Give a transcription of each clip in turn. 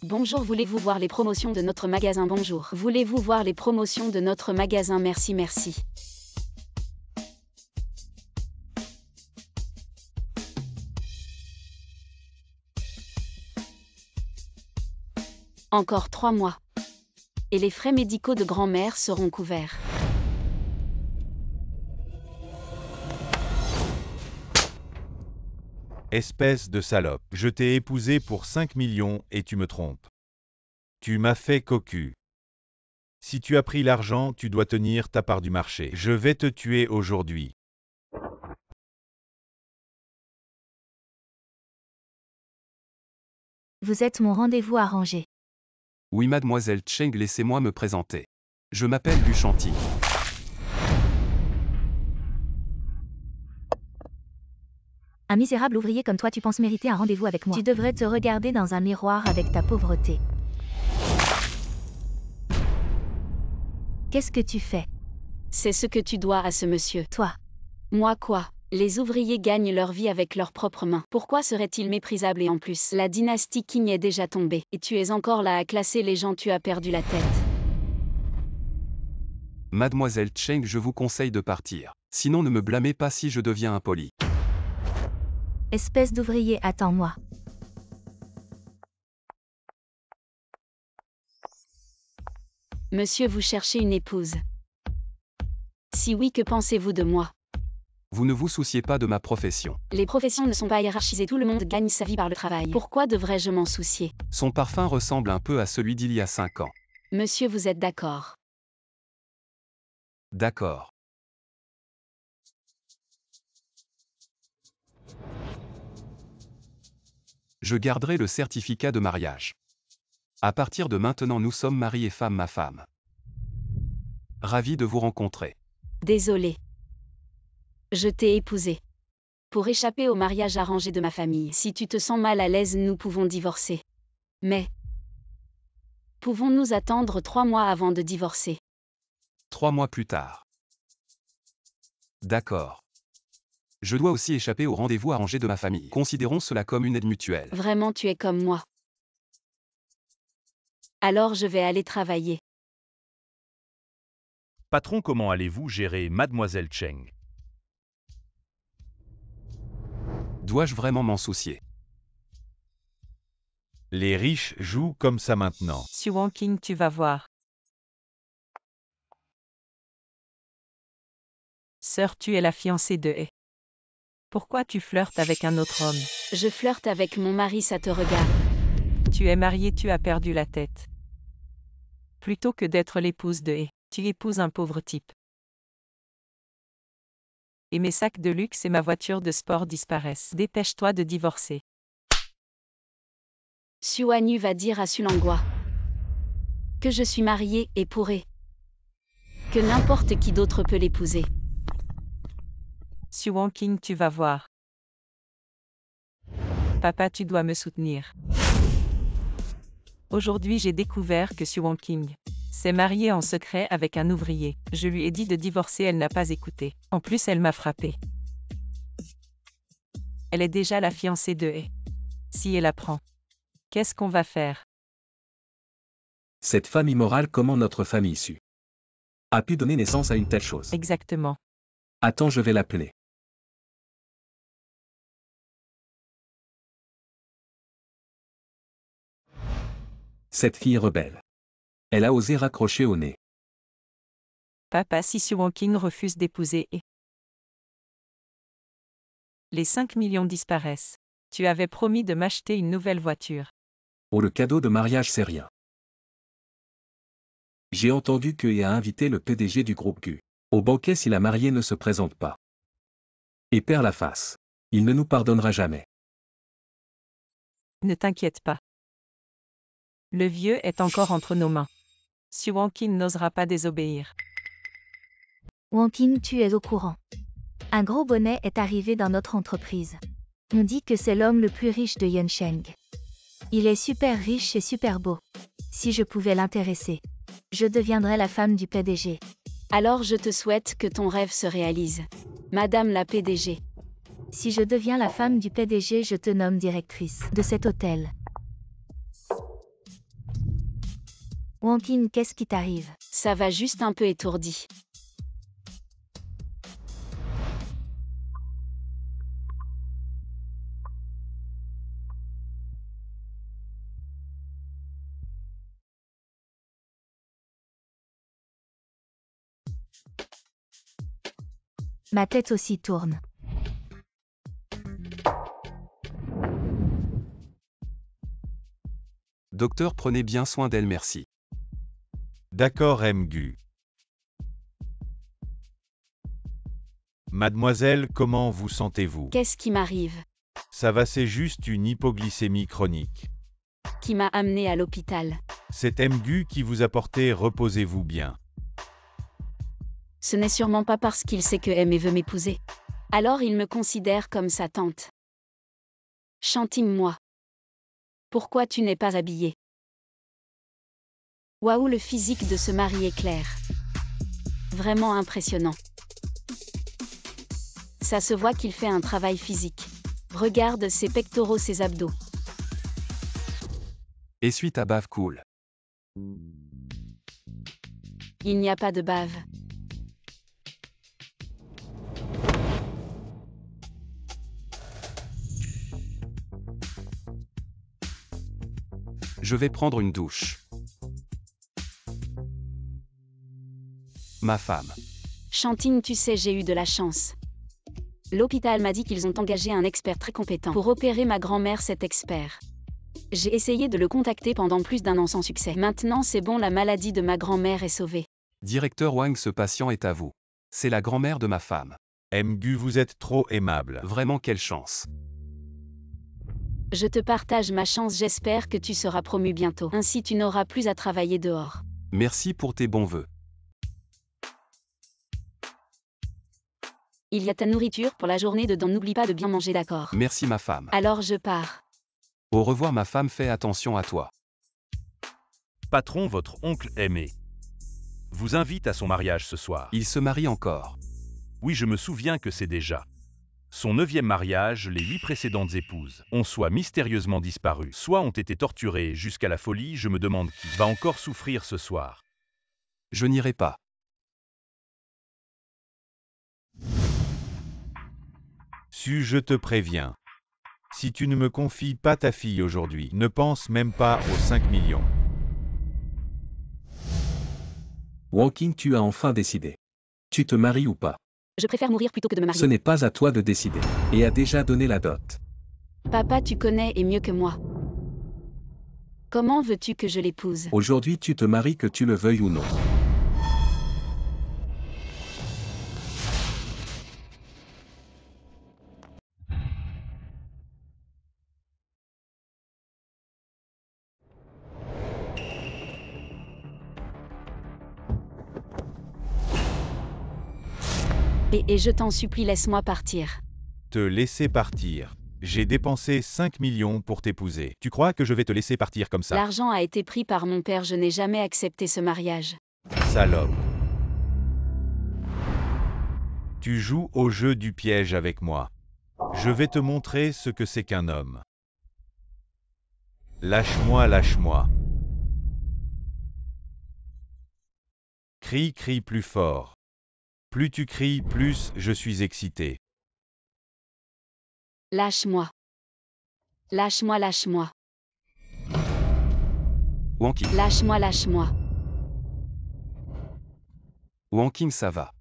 Bonjour, voulez-vous voir les promotions de notre magasin? Bonjour. Voulez-vous voir les promotions de notre magasin? Merci, merci. Encore 3 mois. Et les frais médicaux de grand-mère seront couverts. Espèce de salope, je t'ai épousé pour 5 millions et tu me trompes. Tu m'as fait cocu. Si tu as pris l'argent, tu dois tenir ta part du marché. Je vais te tuer aujourd'hui. Vous êtes mon rendez-vous arrangé. Oui, mademoiselle Cheng, laissez-moi me présenter. Je m'appelle Lu Chanty. Un misérable ouvrier comme toi, tu penses mériter un rendez-vous avec moi. Tu devrais te regarder dans un miroir avec ta pauvreté. Qu'est-ce que tu fais? C'est ce que tu dois à ce monsieur. Toi. Moi quoi? Les ouvriers gagnent leur vie avec leurs propres mains. Pourquoi serait-il méprisable? Et en plus, la dynastie Qing est déjà tombée. Et tu es encore là à classer les gens, tu as perdu la tête. Mademoiselle Cheng, je vous conseille de partir. Sinon ne me blâmez pas si je deviens impoli. Espèce d'ouvrier, attends-moi. Monsieur, vous cherchez une épouse? Si oui, que pensez-vous de moi? Vous ne vous souciez pas de ma profession. Les professions ne sont pas hiérarchisées, tout le monde gagne sa vie par le travail. Pourquoi devrais-je m'en soucier? Son parfum ressemble un peu à celui d'il y a 5 ans. Monsieur, vous êtes d'accord? D'accord. Je garderai le certificat de mariage. À partir de maintenant, nous sommes mari et femme, ma femme. Ravi de vous rencontrer. Désolé. Je t'ai épousé. Pour échapper au mariage arrangé de ma famille. Si tu te sens mal à l'aise, nous pouvons divorcer. Mais pouvons-nous attendre 3 mois avant de divorcer? 3 mois plus tard. D'accord. Je dois aussi échapper au rendez-vous arrangé de ma famille. Considérons cela comme une aide mutuelle. Vraiment, tu es comme moi. Alors je vais aller travailler. Patron, comment allez-vous gérer Mademoiselle Cheng? Dois-je vraiment m'en soucier? Les riches jouent comme ça maintenant. Suan King, tu vas voir. Sœur, tu es la fiancée de He. Pourquoi tu flirtes avec un autre homme? Je flirte avec mon mari, ça te regarde. Tu es mariée, tu as perdu la tête. Plutôt que d'être l'épouse de He, tu épouses un pauvre type. Et mes sacs de luxe et ma voiture de sport disparaissent. Dépêche-toi de divorcer. Suanu va dire à Sulangwa que je suis mariée et pourrai. Que n'importe qui d'autre peut l'épouser. Suan King, tu vas voir. Papa, tu dois me soutenir. Aujourd'hui, j'ai découvert que Suan King s'est mariée en secret avec un ouvrier. Je lui ai dit de divorcer, elle n'a pas écouté. En plus, elle m'a frappé. Elle est déjà la fiancée de He. Si elle apprend, qu'est-ce qu'on va faire? Cette femme immorale, comment notre famille a pu donner naissance à une telle chose? Exactement. Attends, je vais l'appeler. Cette fille rebelle. Elle a osé raccrocher au nez. Papa, si Suan King refuse d'épouser He, les 5 millions disparaissent. Tu avais promis de m'acheter une nouvelle voiture. Oh, le cadeau de mariage, c'est rien. J'ai entendu que He a invité le PDG du groupe Gu au banquet si la mariée ne se présente pas. Et perd la face. Il ne nous pardonnera jamais. Ne t'inquiète pas. Le vieux est encore entre nos mains. Suan King n'osera pas désobéir. Wankin, tu es au courant. Un gros bonnet est arrivé dans notre entreprise. On dit que c'est l'homme le plus riche de Yunsheng. Il est super riche et super beau. Si je pouvais l'intéresser, je deviendrais la femme du PDG. Alors je te souhaite que ton rêve se réalise. Madame la PDG. Si je deviens la femme du PDG, je te nomme directrice de cet hôtel. Wang Qing, qu'est-ce qui t'arrive? Ça va, juste un peu étourdi. Ma tête aussi tourne. Docteur, prenez bien soin d'elle, merci. D'accord, Mgu. Mademoiselle, comment vous sentez-vous? Qu'est-ce qui m'arrive? Ça va, c'est juste une hypoglycémie chronique. Qui m'a amené à l'hôpital? C'est Mgu qui vous a porté, reposez-vous bien. Ce n'est sûrement pas parce qu'il sait que M veut m'épouser. Alors il me considère comme sa tante. Chantime-moi. Pourquoi tu n'es pas habillée? Waouh, le physique de ce mari est clair. Vraiment impressionnant. Ça se voit qu'il fait un travail physique. Regarde ses pectoraux, ses abdos. Essuie ta bave cool. Il n'y a pas de bave. Je vais prendre une douche. Ma femme. Chantine, tu sais, j'ai eu de la chance. L'hôpital m'a dit qu'ils ont engagé un expert très compétent pour opérer ma grand-mère, cet expert. J'ai essayé de le contacter pendant plus d'1 an sans succès. Maintenant c'est bon, la maladie de ma grand-mère est sauvée. Directeur Wang, ce patient est à vous. C'est la grand-mère de ma femme. Mgu, vous êtes trop aimable. Vraiment quelle chance. Je te partage ma chance, j'espère que tu seras promu bientôt. Ainsi tu n'auras plus à travailler dehors. Merci pour tes bons vœux. Il y a ta nourriture pour la journée dedans, n'oublie pas de bien manger, d'accord? Merci ma femme. Alors je pars. Au revoir ma femme, fais attention à toi. Patron, votre oncle aimé vous invite à son mariage ce soir. Il se marie encore. Oui, je me souviens que c'est déjà son 9e mariage. Les 8 précédentes épouses ont soit mystérieusement disparu, soit ont été torturées jusqu'à la folie. Je me demande qui va encore souffrir ce soir. Je n'irai pas. Je te préviens. Si tu ne me confies pas ta fille aujourd'hui, ne pense même pas aux 5 millions. Wang Qing, tu as enfin décidé. Tu te maries ou pas? Je préfère mourir plutôt que de me Ce marier. n'est pas à toi de décider. Et a déjà donné la dot. Papa, tu connais et mieux que moi. Comment veux-tu que je l'épouse? Aujourd'hui tu te maries que tu le veuilles ou non. Et je t'en supplie, laisse-moi partir. Te laisser partir. J'ai dépensé 5 millions pour t'épouser. Tu crois que je vais te laisser partir comme ça? L'argent a été pris par mon père, je n'ai jamais accepté ce mariage. Salope. Tu joues au jeu du piège avec moi. Je vais te montrer ce que c'est qu'un homme. Lâche-moi, lâche-moi. Crie, crie plus fort. Plus tu cries, plus je suis excité. Lâche-moi. Lâche-moi, lâche-moi. Wang Qing. Lâche-moi, lâche-moi. Wang Qing, ça va.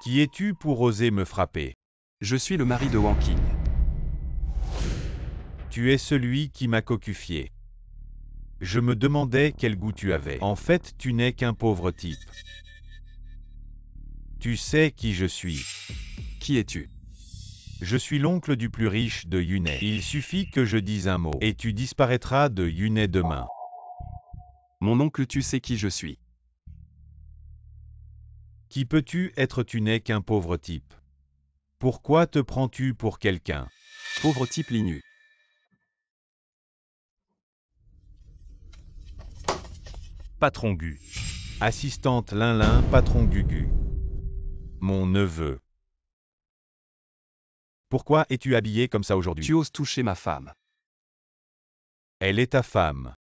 Qui es-tu pour oser me frapper? Je suis le mari de Wang Qing. Tu es celui qui m'a cocufié. Je me demandais quel goût tu avais. En fait, tu n'es qu'un pauvre type. Tu sais qui je suis. Qui es-tu? Je suis l'oncle du plus riche de Yunai. Il suffit que je dise un mot, et tu disparaîtras de Yunai demain. Mon oncle, tu sais qui je suis. Qui peux-tu être? Tu n'es qu'un pauvre type. Pourquoi te prends-tu pour quelqu'un? Pauvre type Linu. Patron Gu. Assistante Linlin, patron Gugu. Mon neveu. Pourquoi es-tu habillé comme ça aujourd'hui? Tu oses toucher ma femme. Elle est ta femme.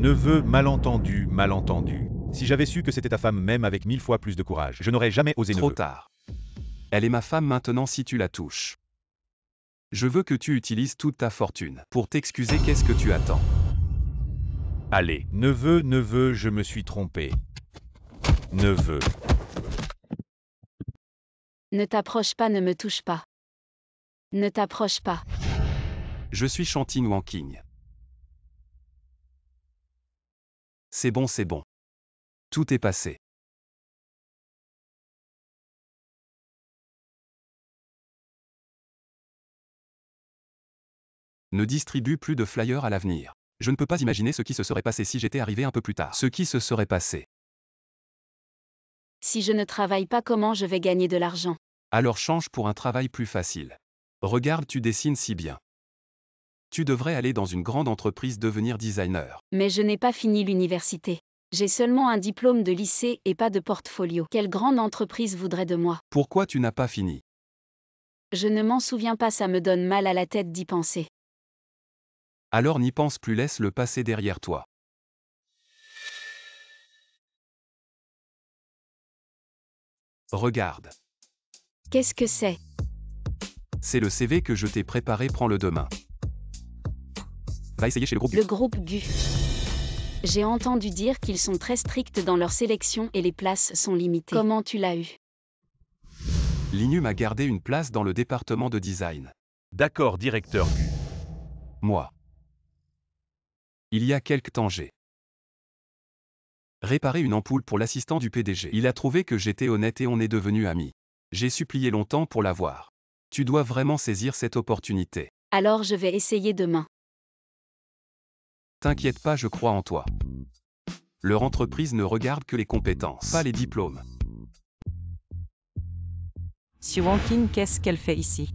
Neveu, malentendu, malentendu. Si j'avais su que c'était ta femme même avec 1000 fois plus de courage, je n'aurais jamais osé Trop neveu. tard. Elle est ma femme maintenant si tu la touches. Je veux que tu utilises toute ta fortune. Pour t'excuser, qu'est-ce que tu attends? Allez, Neveu, neveu, je me suis trompé. Neveu. Ne t'approche pas, ne me touche pas. Ne t'approche pas. Je suis Shantine Wanking. C'est bon, c'est bon. Tout est passé. Ne distribue plus de flyers à l'avenir. Je ne peux pas imaginer ce qui se serait passé si j'étais arrivé un peu plus tard. Ce qui se serait passé. Si je ne travaille pas, comment je vais gagner de l'argent? Alors change pour un travail plus facile. Regarde, tu dessines si bien. Tu devrais aller dans une grande entreprise devenir designer. Mais je n'ai pas fini l'université. J'ai seulement un diplôme de lycée et pas de portfolio. Quelle grande entreprise voudrait de moi? Pourquoi tu n'as pas fini? Je ne m'en souviens pas, ça me donne mal à la tête d'y penser. Alors n'y pense plus, laisse le passé derrière toi. Regarde. Qu'est-ce que c'est? C'est le CV que je t'ai préparé, prends-le demain. Va essayer chez le groupe. Le groupe GU. J'ai entendu dire qu'ils sont très stricts dans leur sélection et les places sont limitées. Comment tu l'as eu? L'INU m'a gardé une place dans le département de design. d'accord, directeur Gu. Moi. Il y a quelque temps j'ai réparé une ampoule pour l'assistant du PDG. Il a trouvé que j'étais honnête et on est devenus amis. J'ai supplié longtemps pour l'avoir. Tu dois vraiment saisir cette opportunité. Alors je vais essayer demain. T'inquiète pas, je crois en toi. Leur entreprise ne regarde que les compétences, pas les diplômes. Sue Wanking, qu'est-ce qu'elle fait ici?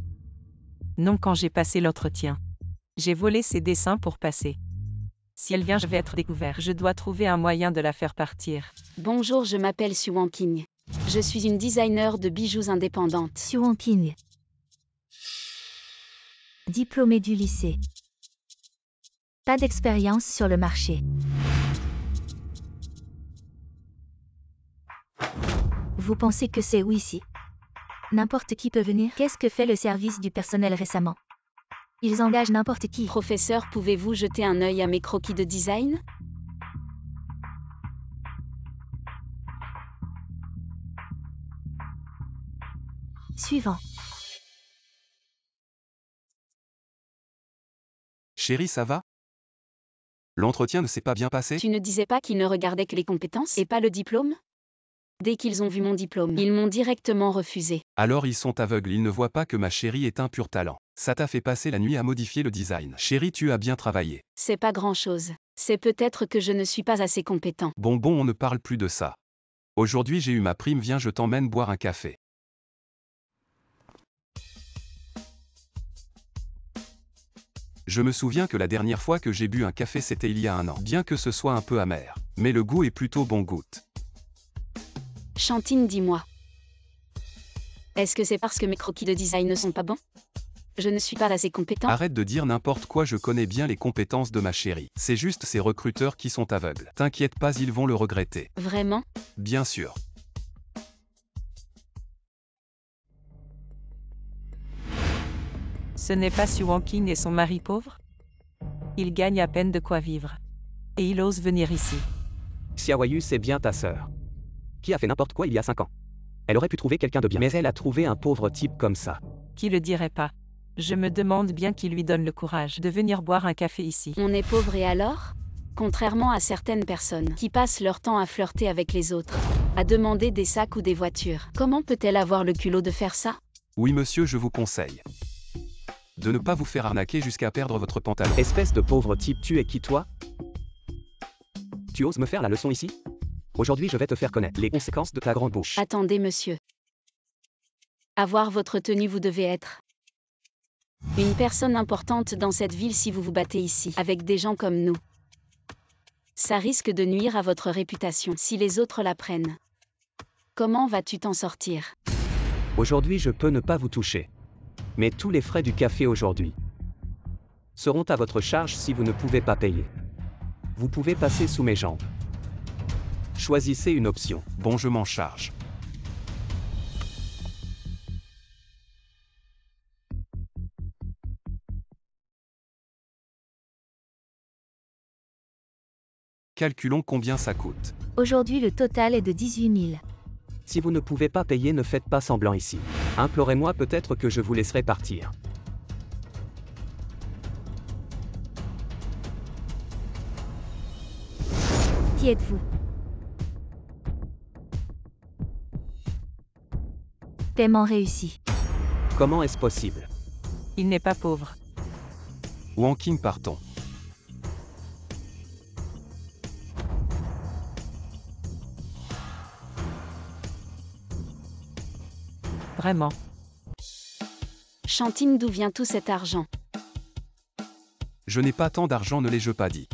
Non, quand j'ai passé l'entretien. J'ai volé ses dessins pour passer. Si elle vient, je vais être découvert. Je dois trouver un moyen de la faire partir. Bonjour, je m'appelle Sue Wanking. Je suis une designer de bijoux indépendante. Sue Wanking. Diplômée du lycée. Pas d'expérience sur le marché. Vous pensez que c'est où ici? N'importe qui peut venir. Qu'est-ce que fait le service du personnel récemment? Ils engagent n'importe qui. Professeur, pouvez-vous jeter un œil à mes croquis de design? Suivant. Chérie, ça va? L'entretien ne s'est pas bien passé? Tu ne disais pas qu'ils ne regardaient que les compétences et pas le diplôme? Dès qu'ils ont vu mon diplôme, ils m'ont directement refusé. Alors ils sont aveugles, ils ne voient pas que ma chérie est un pur talent. Ça t'a fait passer la nuit à modifier le design. Chérie, tu as bien travaillé. C'est pas grand-chose. C'est peut-être que je ne suis pas assez compétent. Bon, on ne parle plus de ça. Aujourd'hui j'ai eu ma prime, viens, je t'emmène boire un café. Je me souviens que la dernière fois que j'ai bu un café c'était il y a un an. Bien que ce soit un peu amer. Mais le goût est plutôt bon, goûte. Shantine, dis-moi. Est-ce que c'est parce que mes croquis de design ne sont pas bons? Je ne suis pas assez compétent. Arrête de dire n'importe quoi, je connais bien les compétences de ma chérie. C'est juste ces recruteurs qui sont aveugles. T'inquiète pas, ils vont le regretter. Vraiment? Bien sûr. Ce n'est pas Sue Wanking et son mari pauvre? Il gagne à peine de quoi vivre. Et il ose venir ici. Xiaoyu, c'est bien ta sœur. Qui a fait n'importe quoi il y a 5 ans. Elle aurait pu trouver quelqu'un de bien. Mais elle a trouvé un pauvre type comme ça. Qui le dirait pas? Je me demande bien qui lui donne le courage de venir boire un café ici. On est pauvre et alors? Contrairement à certaines personnes qui passent leur temps à flirter avec les autres, à demander des sacs ou des voitures. Comment peut-elle avoir le culot de faire ça? Oui monsieur, je vous conseille de ne pas vous faire arnaquer jusqu'à perdre votre pantalon. Espèce de pauvre type, tu es qui toi? Tu oses me faire la leçon ici? Aujourd'hui je vais te faire connaître les conséquences de ta grande bouche. Attendez monsieur. Avoir votre tenue, vous devez être une personne importante dans cette ville si vous vous battez ici, avec des gens comme nous. Ça risque de nuire à votre réputation si les autres la prennent. Comment vas-tu t'en sortir? Aujourd'hui je peux ne pas vous toucher. Mais tous les frais du café aujourd'hui seront à votre charge si vous ne pouvez pas payer. Vous pouvez passer sous mes jambes. Choisissez une option. Bon, je m'en charge. Calculons combien ça coûte. Aujourd'hui, le total est de 18 000. Si vous ne pouvez pas payer, ne faites pas semblant ici. Implorez-moi, peut-être que je vous laisserai partir. Qui êtes-vous? Paiement réussi. Comment est-ce possible? Il n'est pas pauvre. Wang Qing, partons. Vraiment. Chantine, d'où vient tout cet argent? Je n'ai pas tant d'argent, ne l'ai-je pas dit.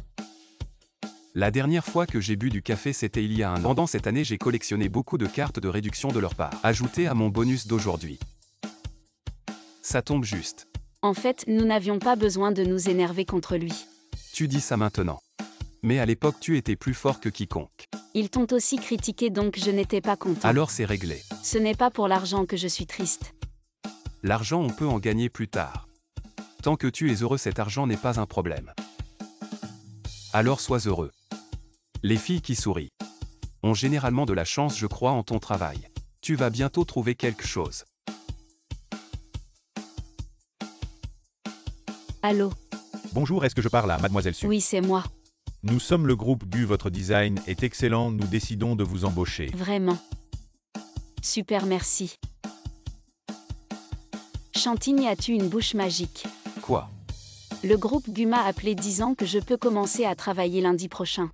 La dernière fois que j'ai bu du café, c'était il y a un an. Pendant cette année, j'ai collectionné beaucoup de cartes de réduction de leur part, ajoutées à mon bonus d'aujourd'hui. Ça tombe juste. En fait, nous n'avions pas besoin de nous énerver contre lui. Tu dis ça maintenant. Mais à l'époque, tu étais plus fort que quiconque. Ils t'ont aussi critiqué, donc je n'étais pas content. Alors c'est réglé. Ce n'est pas pour l'argent que je suis triste. L'argent, on peut en gagner plus tard. Tant que tu es heureux, cet argent n'est pas un problème. Alors sois heureux. Les filles qui sourient ont généralement de la chance, je crois, en ton travail. Tu vas bientôt trouver quelque chose. Allô? Bonjour, est-ce que je parle à Mademoiselle Su? Oui, c'est moi. Nous sommes le groupe GU, votre design est excellent, nous décidons de vous embaucher. Vraiment. Super, merci. Chantine, as-tu une bouche magique? Quoi? Le groupe GU m'a appelé disant que je peux commencer à travailler lundi prochain.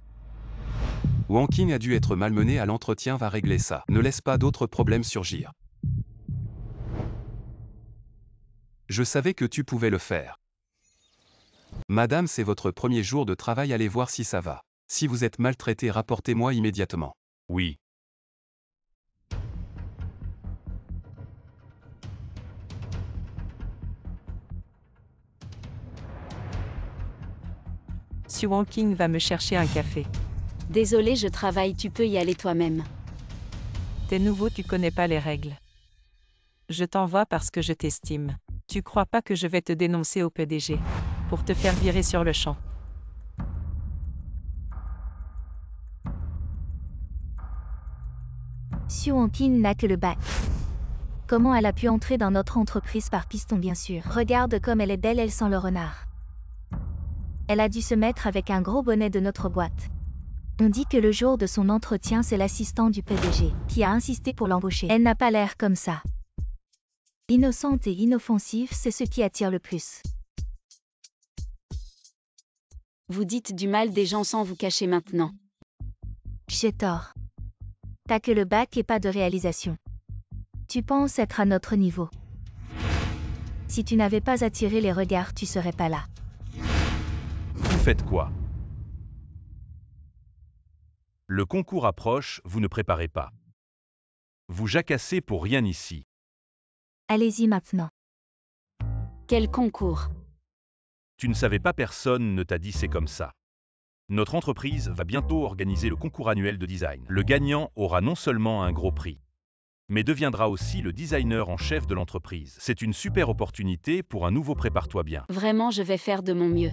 Wang Qing a dû être malmené à l'entretien, va régler ça. Ne laisse pas d'autres problèmes surgir. Je savais que tu pouvais le faire. Madame, c'est votre premier jour de travail, allez voir si ça va. Si vous êtes maltraité, rapportez-moi immédiatement. Oui. Su Wang Qing va me chercher un café. Désolé, je travaille, tu peux y aller toi-même. T'es nouveau, tu connais pas les règles. Je t'envoie parce que je t'estime. Tu crois pas que je vais te dénoncer au PDG pour te faire virer sur le champ? Su Wang n'a que le bac. Comment elle a pu entrer dans notre entreprise par piston, bien sûr. Regarde comme elle est belle, elle sent le renard. Elle a dû se mettre avec un gros bonnet de notre boîte. On dit que le jour de son entretien, c'est l'assistant du PDG qui a insisté pour l'embaucher. Elle n'a pas l'air comme ça. Innocente et inoffensive, c'est ce qui attire le plus. Vous dites du mal des gens sans vous cacher maintenant. J'ai tort. T'as que le bac et pas de réalisation. Tu penses être à notre niveau. Si tu n'avais pas attiré les regards, tu serais pas là. Vous faites quoi? Le concours approche, vous ne préparez pas. Vous jacassez pour rien ici. Allez-y maintenant. Quel concours? Tu ne savais pas, personne ne t'a dit c'est comme ça. Notre entreprise va bientôt organiser le concours annuel de design. Le gagnant aura non seulement un gros prix, mais deviendra aussi le designer en chef de l'entreprise. C'est une super opportunité pour un nouveau, prépare-toi bien. Vraiment, je vais faire de mon mieux.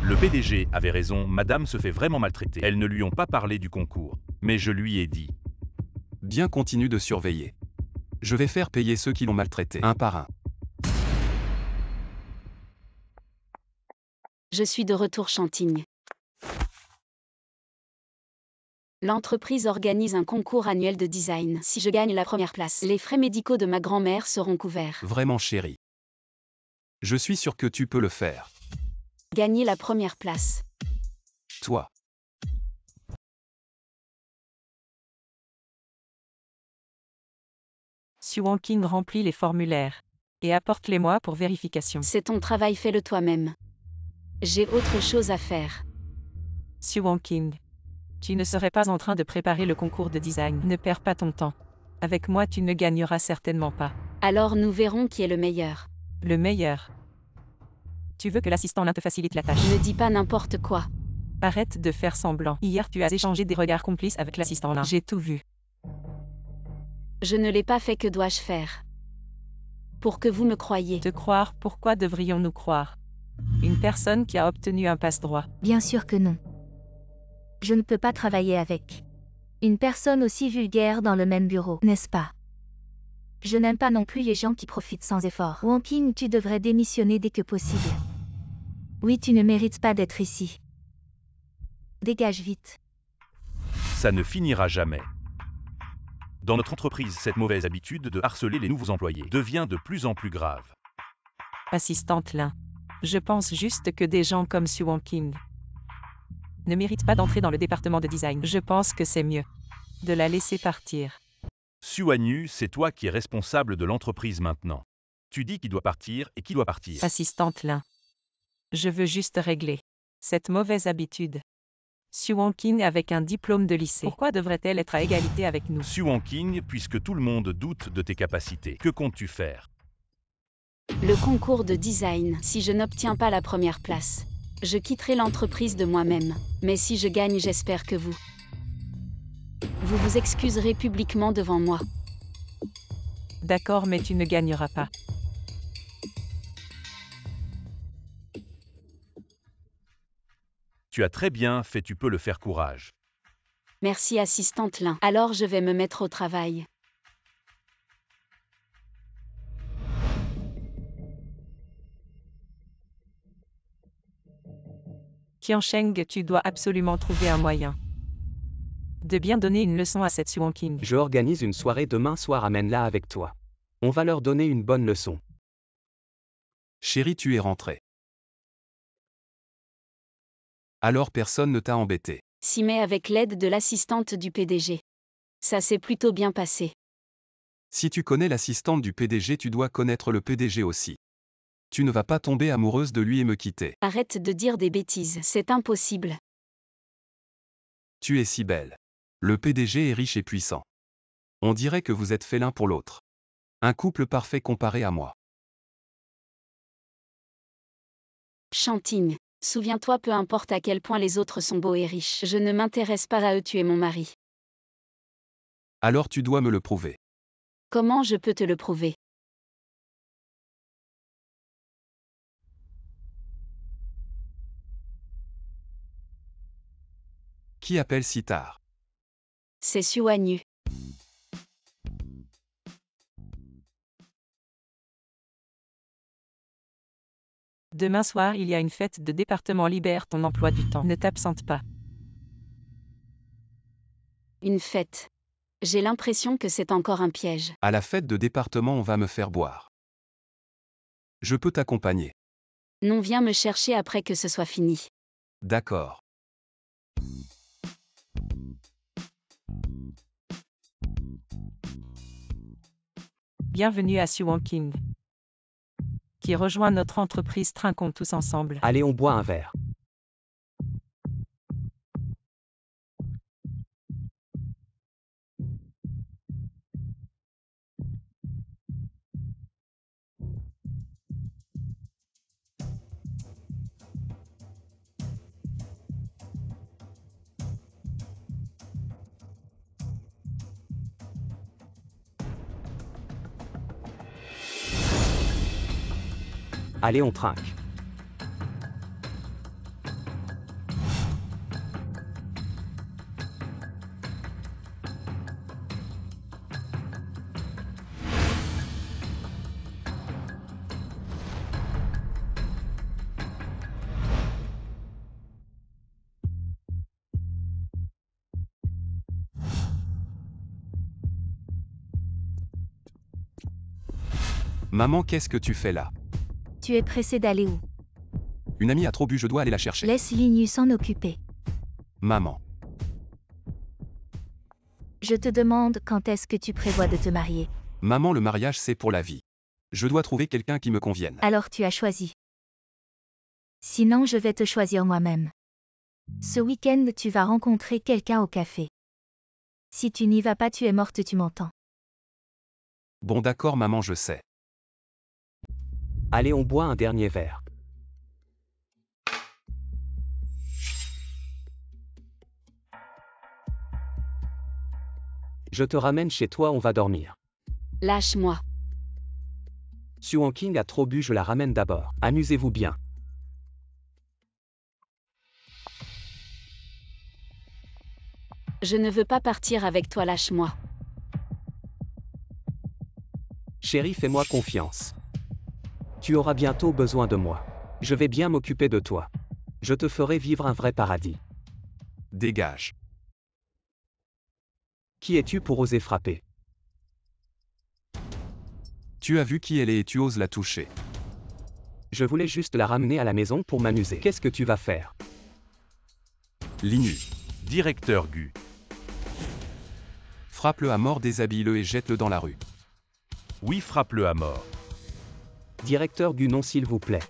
Le PDG avait raison, madame se fait vraiment maltraiter. Elles ne lui ont pas parlé du concours, mais je lui ai dit. Bien, continue de surveiller. Je vais faire payer ceux qui l'ont maltraité, un par un. Je suis de retour, Chantine. L'entreprise organise un concours annuel de design. Si je gagne la première place, les frais médicaux de ma grand-mère seront couverts. Vraiment, chérie. Je suis sûr que tu peux le faire. Gagner la première place. Toi. Su Wang Qing remplit les formulaires et apporte-les-moi pour vérification. C'est ton travail, fais-le toi-même. J'ai autre chose à faire. Su Wang Qing, tu ne serais pas en train de préparer le concours de design. Ne perds pas ton temps. Avec moi, tu ne gagneras certainement pas. Alors nous verrons qui est le meilleur. Le meilleur. Tu veux que l'assistant Lin te facilite la tâche. Ne dis pas n'importe quoi. Arrête de faire semblant. Hier, tu as échangé des regards complices avec l'assistant Lin. J'ai tout vu. Je ne l'ai pas fait, que dois-je faire pour que vous me croyiez? Te croire, pourquoi devrions-nous croire? Une personne qui a obtenu un passe-droit. Bien sûr que non. Je ne peux pas travailler avec une personne aussi vulgaire dans le même bureau, n'est-ce pas? Je n'aime pas non plus les gens qui profitent sans effort. Wang Qing, tu devrais démissionner dès que possible. Oui, tu ne mérites pas d'être ici. Dégage vite. Ça ne finira jamais. Dans notre entreprise, cette mauvaise habitude de harceler les nouveaux employés devient de plus en plus grave. Assistante Lin. Je pense juste que des gens comme Su Wangqing ne méritent pas d'entrer dans le département de design. Je pense que c'est mieux de la laisser partir. Su Wanyu, c'est toi qui es responsable de l'entreprise maintenant. Tu dis qui doit partir et qui doit partir. Assistante Lin. Je veux juste régler cette mauvaise habitude. Su Wangqing avec un diplôme de lycée. Pourquoi devrait-elle être à égalité avec nous? Su Wangqing, puisque tout le monde doute de tes capacités, que comptes-tu faire? Le concours de design. Si je n'obtiens pas la première place, je quitterai l'entreprise de moi-même. Mais si je gagne, j'espère que vous vous excuserez publiquement devant moi. D'accord, mais tu ne gagneras pas. Tu as très bien fait, tu peux le faire, courage. Merci, assistante Lin. Alors je vais me mettre au travail. Qiansheng, tu dois absolument trouver un moyen de bien donner une leçon à cette Su Wangqing. Je organise une soirée demain soir, amène-la avec toi. On va leur donner une bonne leçon. Chérie, tu es rentrée. Alors personne ne t'a embêté. Si, mais avec l'aide de l'assistante du PDG. Ça s'est plutôt bien passé. Si tu connais l'assistante du PDG, tu dois connaître le PDG aussi. Tu ne vas pas tomber amoureuse de lui et me quitter. Arrête de dire des bêtises, c'est impossible. Tu es si belle. Le PDG est riche et puissant. On dirait que vous êtes faits l'un pour l'autre. Un couple parfait comparé à moi. Chantine, souviens-toi, peu importe à quel point les autres sont beaux et riches, je ne m'intéresse pas à eux, tu es mon mari. Alors tu dois me le prouver. Comment je peux te le prouver? Qui appelle si tard? C'est Su Wanyu. Demain soir, il y a une fête de département, libère ton emploi du temps. Ne t'absente pas. Une fête. J'ai l'impression que c'est encore un piège. À la fête de département, on va me faire boire. Je peux t'accompagner. Non, viens me chercher après que ce soit fini. D'accord. Bienvenue à Su Wangqing, qui rejoint notre entreprise. Trinquons tous ensemble. Allez, on boit un verre. Allez, on trinque. Maman, qu'est-ce que tu fais là? Tu es pressé d'aller où? Une amie a trop bu, je dois aller la chercher. Laisse Linus s'en occuper. Maman. Je te demande quand est-ce que tu prévois de te marier. Maman, le mariage c'est pour la vie. Je dois trouver quelqu'un qui me convienne. Alors tu as choisi. Sinon je vais te choisir moi-même. Ce week-end tu vas rencontrer quelqu'un au café. Si tu n'y vas pas, tu es morte, tu m'entends. Bon d'accord maman, je sais. Allez, on boit un dernier verre. Je te ramène chez toi, on va dormir. Lâche-moi. Su Wonking a trop bu, je la ramène d'abord. Amusez-vous bien. Je ne veux pas partir avec toi, lâche-moi. Chérie, fais-moi confiance. Tu auras bientôt besoin de moi. Je vais bien m'occuper de toi. Je te ferai vivre un vrai paradis. Dégage. Qui es-tu pour oser frapper? Tu as vu qui elle est et tu oses la toucher. Je voulais juste la ramener à la maison pour m'amuser. Qu'est-ce que tu vas faire? Linu. Directeur Gu. Frappe-le à mort, déshabille-le et jette-le dans la rue. Oui, frappe-le à mort. Directeur Gu, non s'il vous plaît.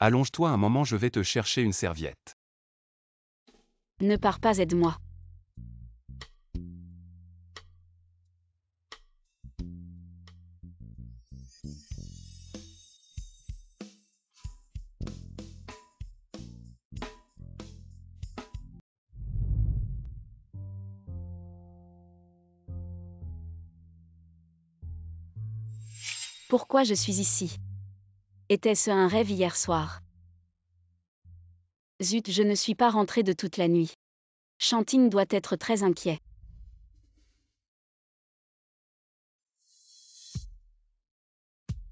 Allonge-toi un moment, je vais te chercher une serviette. Ne pars pas, aide-moi. Pourquoi je suis ici? Était-ce un rêve hier soir? Zut, je ne suis pas rentrée de toute la nuit. Chantine doit être très inquiet.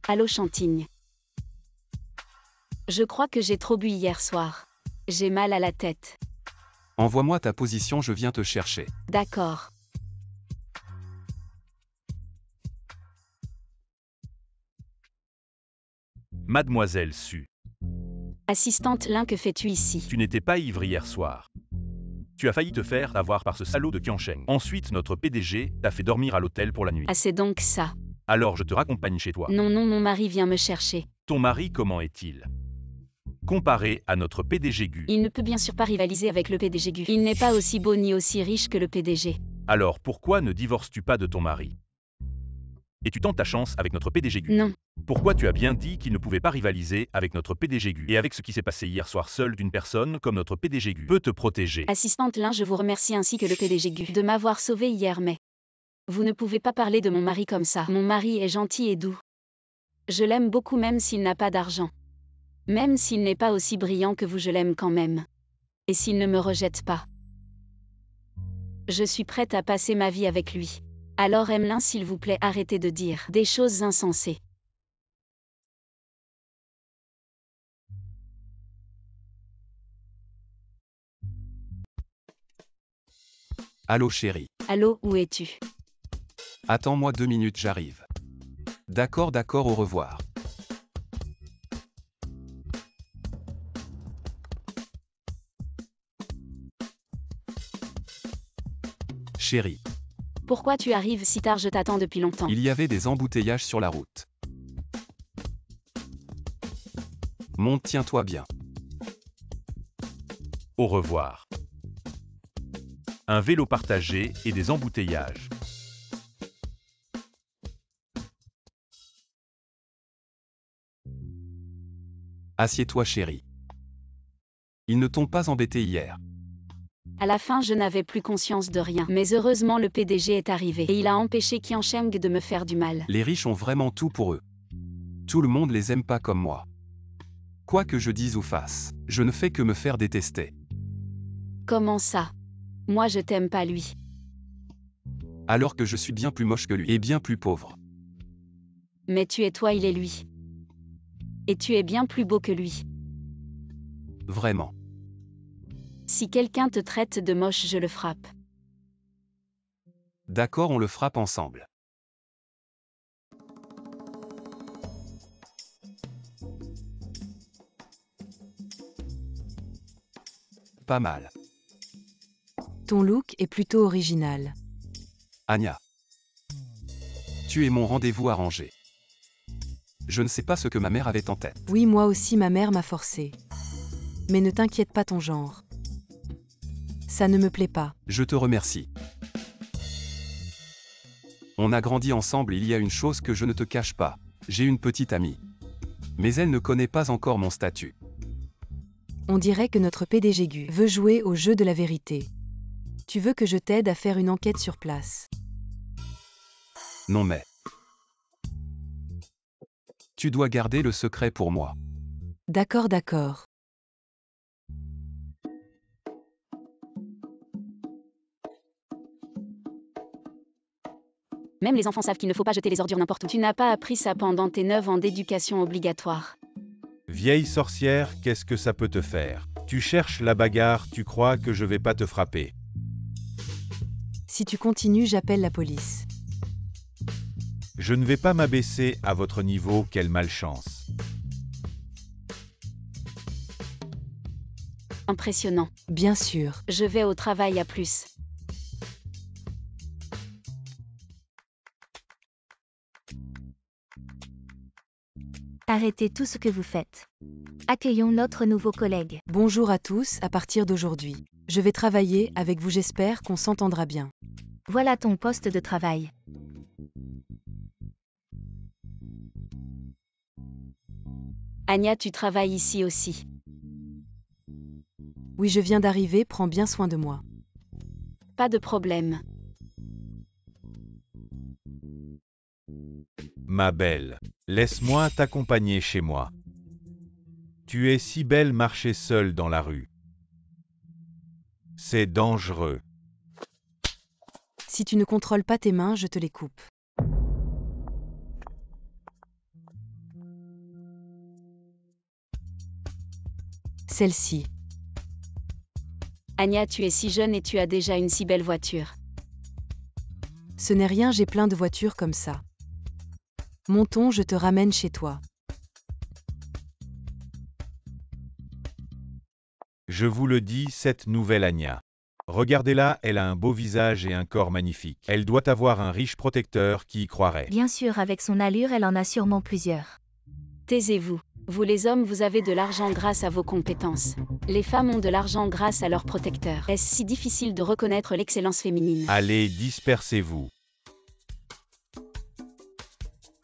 Allô Chantine. Je crois que j'ai trop bu hier soir. J'ai mal à la tête. Envoie-moi ta position, je viens te chercher. D'accord. Mademoiselle Su. Assistante Lin, que fais-tu ici? Tu n'étais pas ivre hier soir. Tu as failli te faire avoir par ce salaud de Qiansheng. Ensuite, notre PDG t'a fait dormir à l'hôtel pour la nuit. Ah, c'est donc ça. Alors je te raccompagne chez toi. Non, non, mon mari vient me chercher. Ton mari, comment est-il? Comparé à notre PDG Gu. Il ne peut bien sûr pas rivaliser avec le PDG Gu. Il n'est pas aussi beau ni aussi riche que le PDG. Alors pourquoi ne divorces-tu pas de ton mari? Et tu tentes ta chance avec notre PDG Gu. Non. Pourquoi tu as bien dit qu'il ne pouvait pas rivaliser avec notre PDG Gu? Et avec ce qui s'est passé hier soir, seule d'une personne comme notre PDG Gu peut te protéger. Assistante Lin, je vous remercie ainsi que le PDG Gu de m'avoir sauvé hier, mais vous ne pouvez pas parler de mon mari comme ça. Mon mari est gentil et doux. Je l'aime beaucoup même s'il n'a pas d'argent. Même s'il n'est pas aussi brillant que vous, je l'aime quand même. Et s'il ne me rejette pas. Je suis prête à passer ma vie avec lui. Alors Emelin, s'il vous plaît, arrêtez de dire des choses insensées. Allô chérie. Allô, où es-tu? Attends-moi 2 minutes, j'arrive. D'accord, d'accord, au revoir. Chérie. Pourquoi tu arrives si tard? Je t'attends depuis longtemps. Il y avait des embouteillages sur la route. Monte, tiens-toi bien. Au revoir. Un vélo partagé et des embouteillages. Assieds-toi chérie. Ils ne t'ont pas embêté hier. À la fin, je n'avais plus conscience de rien. Mais heureusement, le PDG est arrivé et il a empêché Qiansheng de me faire du mal. Les riches ont vraiment tout pour eux. Tout le monde les aime pas comme moi. Quoi que je dise ou fasse, je ne fais que me faire détester. Comment ça? Moi, je t'aime pas lui. Alors que je suis bien plus moche que lui et bien plus pauvre. Mais tu es toi, il est lui. Et tu es bien plus beau que lui. Vraiment. Si quelqu'un te traite de moche, je le frappe. D'accord, on le frappe ensemble. Pas mal. Ton look est plutôt original. Anya. Tu es mon rendez-vous arrangé. Je ne sais pas ce que ma mère avait en tête. Oui, moi aussi ma mère m'a forcé. Mais ne t'inquiète pas, ton genre. Ça ne me plaît pas. Je te remercie. On a grandi ensemble et il y a une chose que je ne te cache pas. J'ai une petite amie. Mais elle ne connaît pas encore mon statut. On dirait que notre PDG Gu veut jouer au jeu de la vérité. Tu veux que je t'aide à faire une enquête sur place. Non mais... Tu dois garder le secret pour moi. D'accord, d'accord. Même les enfants savent qu'il ne faut pas jeter les ordures n'importe où. Tu n'as pas appris ça pendant tes 9 ans d'éducation obligatoire. Vieille sorcière, qu'est-ce que ça peut te faire? Tu cherches la bagarre, tu crois que je vais pas te frapper. Si tu continues, j'appelle la police. Je ne vais pas m'abaisser à votre niveau, quelle malchance. Impressionnant. Bien sûr. Je vais au travail, à plus. Arrêtez tout ce que vous faites. Accueillons notre nouveau collègue. Bonjour à tous, à partir d'aujourd'hui. Je vais travailler avec vous, j'espère qu'on s'entendra bien. Voilà ton poste de travail. Anya, tu travailles ici aussi. Oui, je viens d'arriver, prends bien soin de moi. Pas de problème. Ma belle, laisse-moi t'accompagner chez moi. Tu es si belle marcher seule dans la rue. C'est dangereux. Si tu ne contrôles pas tes mains, je te les coupe. Celle-ci. Anya, tu es si jeune et tu as déjà une si belle voiture. Ce n'est rien, j'ai plein de voitures comme ça. Montons, je te ramène chez toi. Je vous le dis, cette nouvelle Anya. Regardez-la, elle a un beau visage et un corps magnifique. Elle doit avoir un riche protecteur qui y croirait. Bien sûr, avec son allure, elle en a sûrement plusieurs. Taisez-vous. Vous les hommes, vous avez de l'argent grâce à vos compétences. Les femmes ont de l'argent grâce à leur protecteur. Est-ce si difficile de reconnaître l'excellence féminine? Allez, dispersez-vous.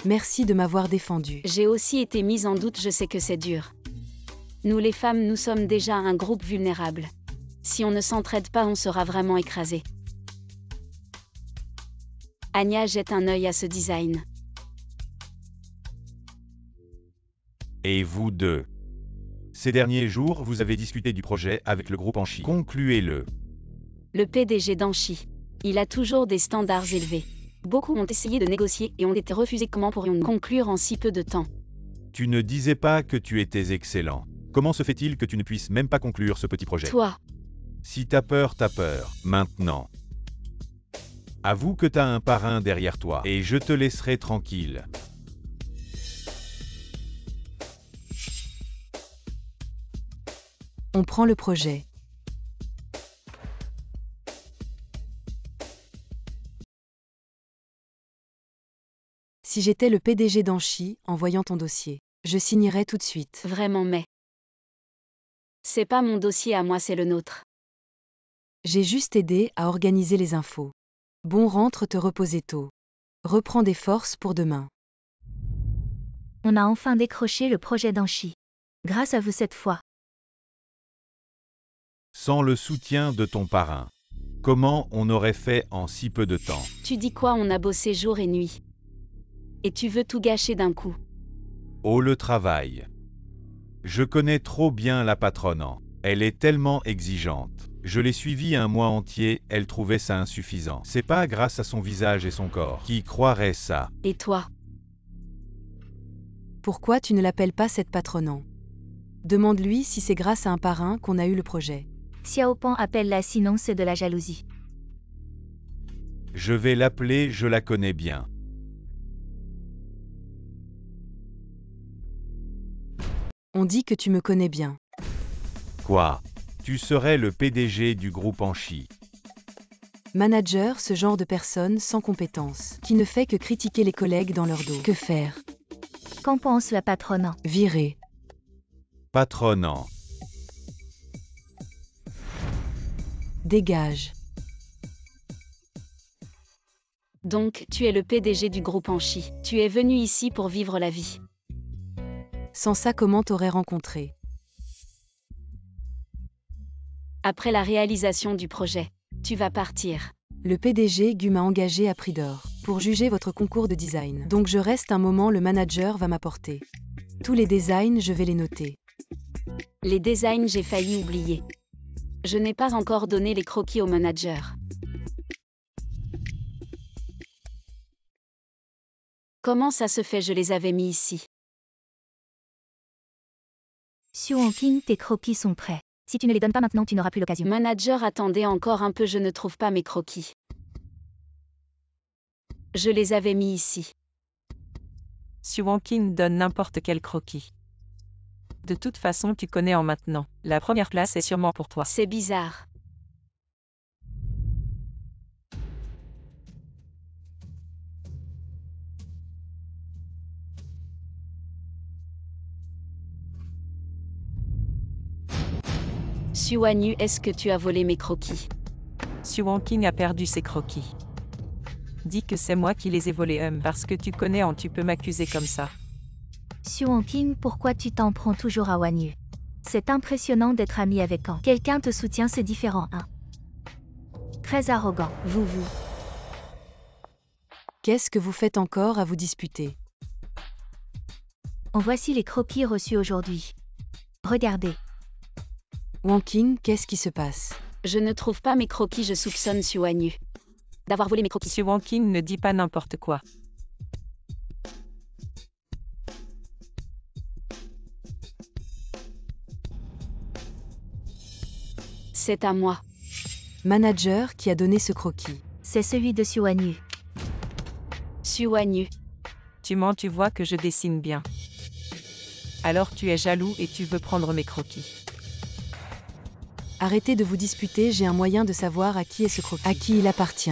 Merci de m'avoir défendu. J'ai aussi été mise en doute, je sais que c'est dur. Nous les femmes, nous sommes déjà un groupe vulnérable. Si on ne s'entraide pas, on sera vraiment écrasé. Anya jette un œil à ce design. Et vous deux? Ces derniers jours, vous avez discuté du projet avec le groupe Anchi. Concluez-le. Le PDG d'Anchi. Il a toujours des standards élevés. Beaucoup ont essayé de négocier et ont été refusés. Comment pourrions-nous conclure en si peu de temps? Tu ne disais pas que tu étais excellent. Comment se fait-il que tu ne puisses même pas conclure ce petit projet? Toi. Si t'as peur, t'as peur. Maintenant. Avoue que t'as un parrain derrière toi, et je te laisserai tranquille. On prend le projet. Si j'étais le PDG d'Anchi, en voyant ton dossier, je signerais tout de suite. Vraiment, mais... C'est pas mon dossier à moi, c'est le nôtre. J'ai juste aidé à organiser les infos. Bon, rentre te reposer tôt. Reprends des forces pour demain. On a enfin décroché le projet d'Anchi. Grâce à vous cette fois. Sans le soutien de ton parrain. Comment on aurait fait en si peu de temps? Tu dis quoi? On a bossé jour et nuit. Et tu veux tout gâcher d'un coup. Oh, le travail. Je connais trop bien la patronne. Elle est tellement exigeante. Je l'ai suivie un mois entier, elle trouvait ça insuffisant. C'est pas grâce à son visage et son corps. Qui croirait ça? Et toi? Pourquoi tu ne l'appelles pas cette patronne? Demande-lui si c'est grâce à un parrain qu'on a eu le projet. Xiaopan, appelle-la, sinon c'est de la jalousie. Je vais l'appeler, je la connais bien. On dit que tu me connais bien. Quoi? Tu serais le PDG du groupe Anchi. Manager, ce genre de personne sans compétences, qui ne fait que critiquer les collègues dans leur dos. Que faire? Qu'en pense la patronne? Virer. Patronne. Dégage. Donc, tu es le PDG du groupe Anchi. Tu es venu ici pour vivre la vie. Sans ça, comment t'aurais rencontré? Après la réalisation du projet, tu vas partir. Le PDG Gu m'a engagé à prix d'or pour juger votre concours de design. Donc je reste un moment, le manager va m'apporter. Tous les designs, je vais les noter. Les designs, j'ai failli oublier. Je n'ai pas encore donné les croquis au manager. Comment ça se fait, je les avais mis ici? Xu Wangqing, tes croquis sont prêts. Si tu ne les donnes pas maintenant, tu n'auras plus l'occasion. Manager, attendez encore un peu, je ne trouve pas mes croquis. Je les avais mis ici. Xu Wangqing donne n'importe quel croquis. De toute façon, tu connais en maintenant. La première place est sûrement pour toi. C'est bizarre. Xu Wanyu, est-ce que tu as volé mes croquis? Xu Wangqing a perdu ses croquis. Dis que c'est moi qui les ai volés, parce que tu connais en tu peux m'accuser comme ça. Xu Wangqing, pourquoi tu t'en prends toujours à Wanyu? C'est impressionnant d'être ami avec An. Quelqu'un te soutient, c'est différent, hein. Très arrogant, vous. Qu'est-ce que vous faites encore à vous disputer? En voici les croquis reçus aujourd'hui. Regardez. Wangqing, qu'est-ce qui se passe? Je ne trouve pas mes croquis, je soupçonne Xu Wanyu d'avoir volé mes croquis. Xu Wangqing ne dit pas n'importe quoi. C'est à moi. Manager qui a donné ce croquis. C'est celui de Xu Wanyu. Xu Wanyu. Tu mens, tu vois que je dessine bien. Alors tu es jaloux et tu veux prendre mes croquis. Arrêtez de vous disputer, j'ai un moyen de savoir à qui est ce croquis. À qui il appartient.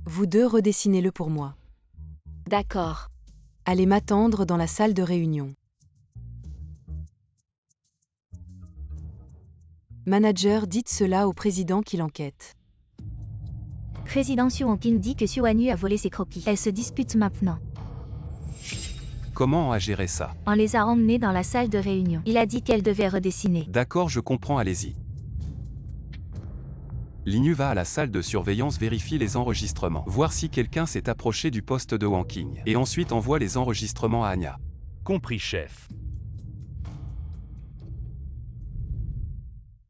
Vous deux, redessinez-le pour moi. D'accord. Allez m'attendre dans la salle de réunion. Manager, dites cela au président qui l'enquête. Président Xu Wangqing dit que Xu Wanyu a volé ses croquis. Elle se dispute maintenant. Comment a géré ça? On les a emmenés dans la salle de réunion. Il a dit qu'elle devait redessiner. D'accord, je comprends, allez-y. Linyu va à la salle de surveillance, vérifie les enregistrements, voir si quelqu'un s'est approché du poste de Wangqing, et ensuite envoie les enregistrements à Anya. Compris, chef.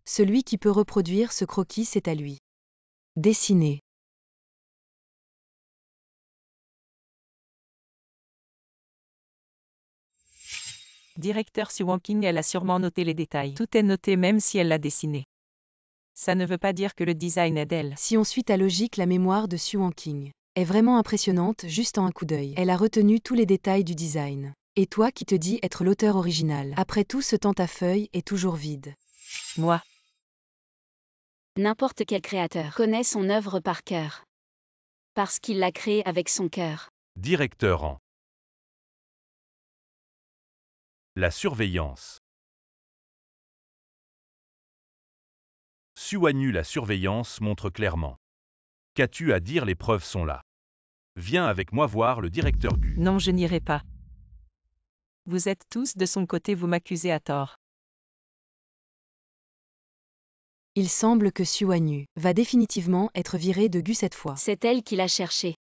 Celui qui peut reproduire ce croquis, c'est à lui. Dessiner. Directeur Xu Wangqing, elle a sûrement noté les détails. Tout est noté même si elle l'a dessiné. Ça ne veut pas dire que le design est d'elle. Si on suit ta logique, la mémoire de Xu Wangqing est vraiment impressionnante, juste en un coup d'œil. Elle a retenu tous les détails du design. Et toi qui te dis être l'auteur original, après tout ce temps ta feuille est toujours vide. Moi. N'importe quel créateur connaît son œuvre par cœur. Parce qu'il l'a créée avec son cœur. Directeur en. La surveillance. Xu Wanyu, la surveillance montre clairement. Qu'as-tu à dire? Les preuves sont là. Viens avec moi voir le directeur Gu. Non, je n'irai pas. Vous êtes tous de son côté, vous m'accusez à tort. Il semble que Xu Wanyu va définitivement être virée de Gu cette fois. C'est elle qui l'a cherché.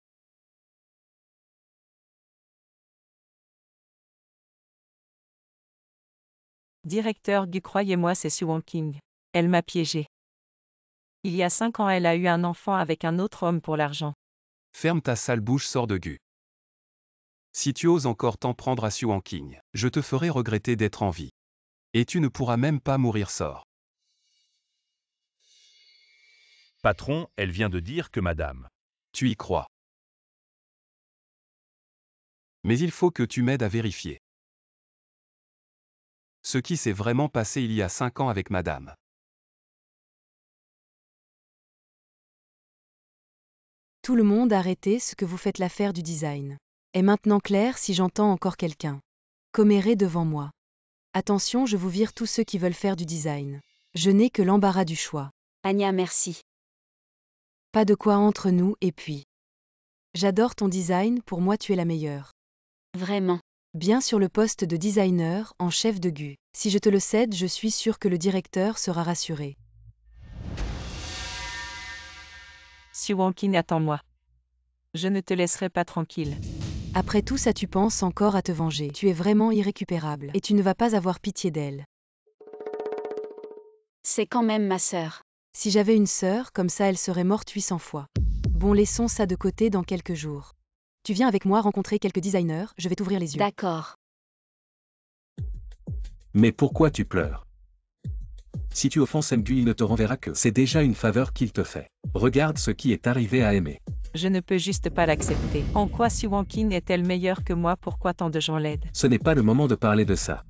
Directeur Gu, croyez-moi, c'est Xu Wangqing. Elle m'a piégé. Il y a 5 ans, elle a eu un enfant avec un autre homme pour l'argent. Ferme ta sale bouche, sors de Gu. Si tu oses encore t'en prendre à Xu Wangqing, je te ferai regretter d'être en vie. Et tu ne pourras même pas mourir, sort. Patron, elle vient de dire que madame. Tu y crois. Mais il faut que tu m'aides à vérifier ce qui s'est vraiment passé il y a 5 ans avec madame. Tout le monde arrêtez ce que vous faites, l'affaire du design. Est maintenant clair si j'entends encore quelqu'un commérer devant moi. Attention, je vous vire tous ceux qui veulent faire du design. Je n'ai que l'embarras du choix. Anya, merci. Pas de quoi entre nous, et puis. J'adore ton design, pour moi tu es la meilleure. Vraiment. Bien sur le poste de designer en chef de GU. Si je te le cède, je suis sûre que le directeur sera rassuré. Suwankin, attends-moi. Je ne te laisserai pas tranquille. Après tout ça, tu penses encore à te venger. Tu es vraiment irrécupérable. Et tu ne vas pas avoir pitié d'elle. C'est quand même ma sœur. Si j'avais une sœur, comme ça elle serait morte 800 fois. Bon, laissons ça de côté dans quelques jours. Tu viens avec moi rencontrer quelques designers, je vais t'ouvrir les yeux. D'accord. Mais pourquoi tu pleures? Si tu offenses Mgu, il ne te renverra que. C'est déjà une faveur qu'il te fait. Regarde ce qui est arrivé à Aimé. Je ne peux juste pas l'accepter. En quoi Suwankin est-elle meilleure que moi? Pourquoi tant de gens l'aident? Ce n'est pas le moment de parler de ça.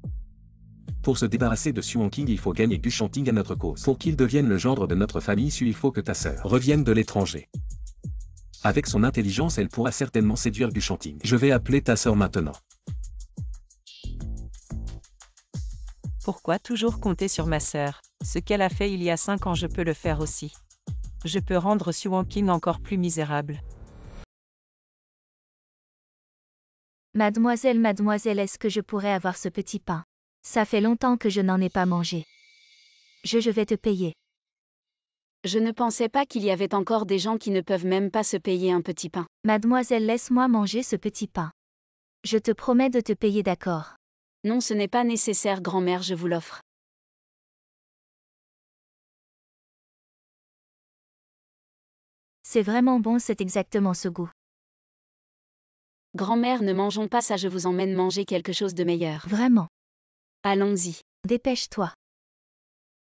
Pour se débarrasser de Suwankin, il faut gagner du Chanting à notre cause. Pour qu'il devienne le gendre de notre famille, il faut que ta sœur revienne de l'étranger. Avec son intelligence, elle pourra certainement séduire du Chanting. Je vais appeler ta sœur maintenant. Pourquoi toujours compter sur ma sœur? Ce qu'elle a fait il y a 5 ans, je peux le faire aussi. Je peux rendre Suwankin encore plus misérable. Mademoiselle, est-ce que je pourrais avoir ce petit pain? Ça fait longtemps que je n'en ai pas mangé. Je vais te payer. Je ne pensais pas qu'il y avait encore des gens qui ne peuvent même pas se payer un petit pain. Mademoiselle, laisse-moi manger ce petit pain. Je te promets de te payer, d'accord? Non, ce n'est pas nécessaire, grand-mère, je vous l'offre. C'est vraiment bon, c'est exactement ce goût. Grand-mère, ne mangeons pas ça, je vous emmène manger quelque chose de meilleur. Vraiment. Allons-y. Dépêche-toi.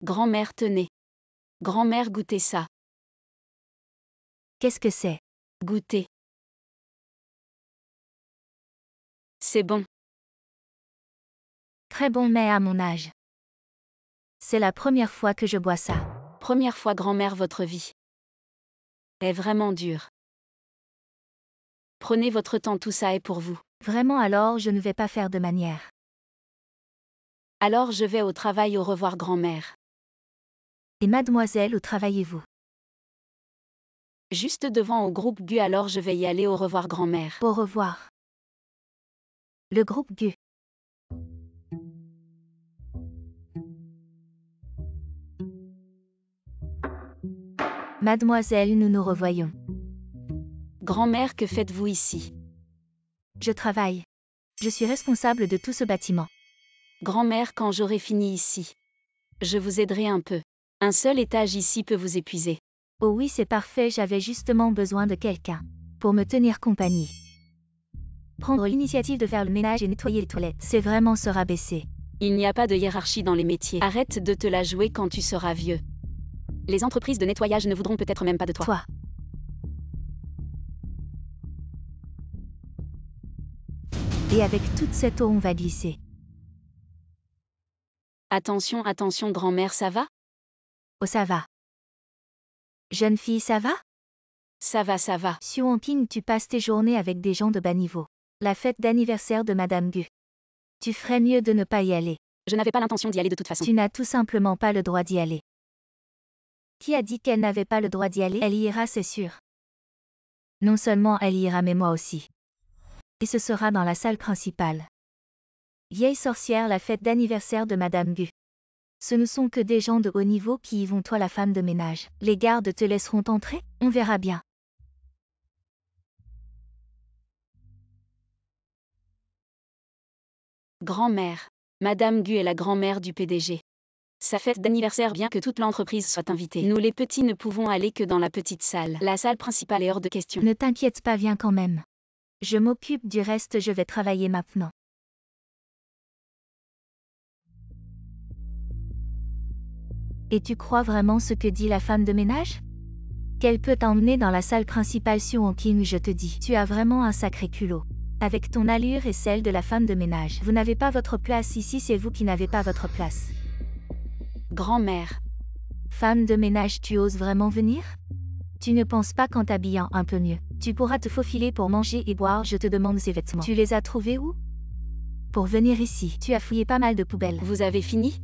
Grand-mère, tenez. Grand-mère, goûtez ça. Qu'est-ce que c'est? Goûtez. C'est bon. Très bon, mais à mon âge. C'est la première fois que je bois ça. Première fois, grand-mère, votre vie est vraiment dure. Prenez votre temps, tout ça est pour vous. Vraiment, alors je ne vais pas faire de manière. Alors je vais au travail, au revoir, grand-mère. Et mademoiselle, où travaillez-vous? Juste devant au groupe GU, alors je vais y aller, au revoir, grand-mère. Au revoir. Le groupe GU. Mademoiselle, nous nous revoyons. Grand-mère, que faites-vous ici? Je travaille. Je suis responsable de tout ce bâtiment. Grand-mère, quand j'aurai fini ici, je vous aiderai un peu. Un seul étage ici peut vous épuiser. Oh oui, c'est parfait, j'avais justement besoin de quelqu'un pour me tenir compagnie. Prendre l'initiative de faire le ménage et nettoyer les toilettes, c'est vraiment se rabaisser. Il n'y a pas de hiérarchie dans les métiers. Arrête de te la jouer quand tu seras vieux. Les entreprises de nettoyage ne voudront peut-être même pas de toi. Toi. Et avec toute cette eau, on va glisser. Attention, attention, grand-mère, ça va? Oh, ça va. Jeune fille, ça va? Ça va, ça va. Suwankin, tu passes tes journées avec des gens de bas niveau. La fête d'anniversaire de Madame GU. Tu ferais mieux de ne pas y aller. Je n'avais pas l'intention d'y aller de toute façon. Tu n'as tout simplement pas le droit d'y aller. Qui a dit qu'elle n'avait pas le droit d'y aller? Elle y ira, c'est sûr. Non seulement elle y ira, mais moi aussi. Et ce sera dans la salle principale. Vieille sorcière, la fête d'anniversaire de Madame GU. Ce ne sont que des gens de haut niveau qui y vont, toi la femme de ménage. Les gardes te laisseront entrer? On verra bien. Grand-mère. Madame GU est la grand-mère du PDG. Sa fête d'anniversaire, bien que toute l'entreprise soit invitée. Nous les petits ne pouvons aller que dans la petite salle. La salle principale est hors de question. Ne t'inquiète pas, viens quand même. Je m'occupe du reste, je vais travailler maintenant. Et tu crois vraiment ce que dit la femme de ménage? Qu'elle peut t'emmener dans la salle principale? Suwankin, je te dis, tu as vraiment un sacré culot. Avec ton allure et celle de la femme de ménage. Vous n'avez pas votre place ici, c'est vous qui n'avez pas votre place. Grand-mère. Femme de ménage, tu oses vraiment venir? Tu ne penses pas qu'en t'habillant un peu mieux, tu pourras te faufiler pour manger et boire? Je te demande ces vêtements. Tu les as trouvés où? Pour venir ici, tu as fouillé pas mal de poubelles. Vous avez fini?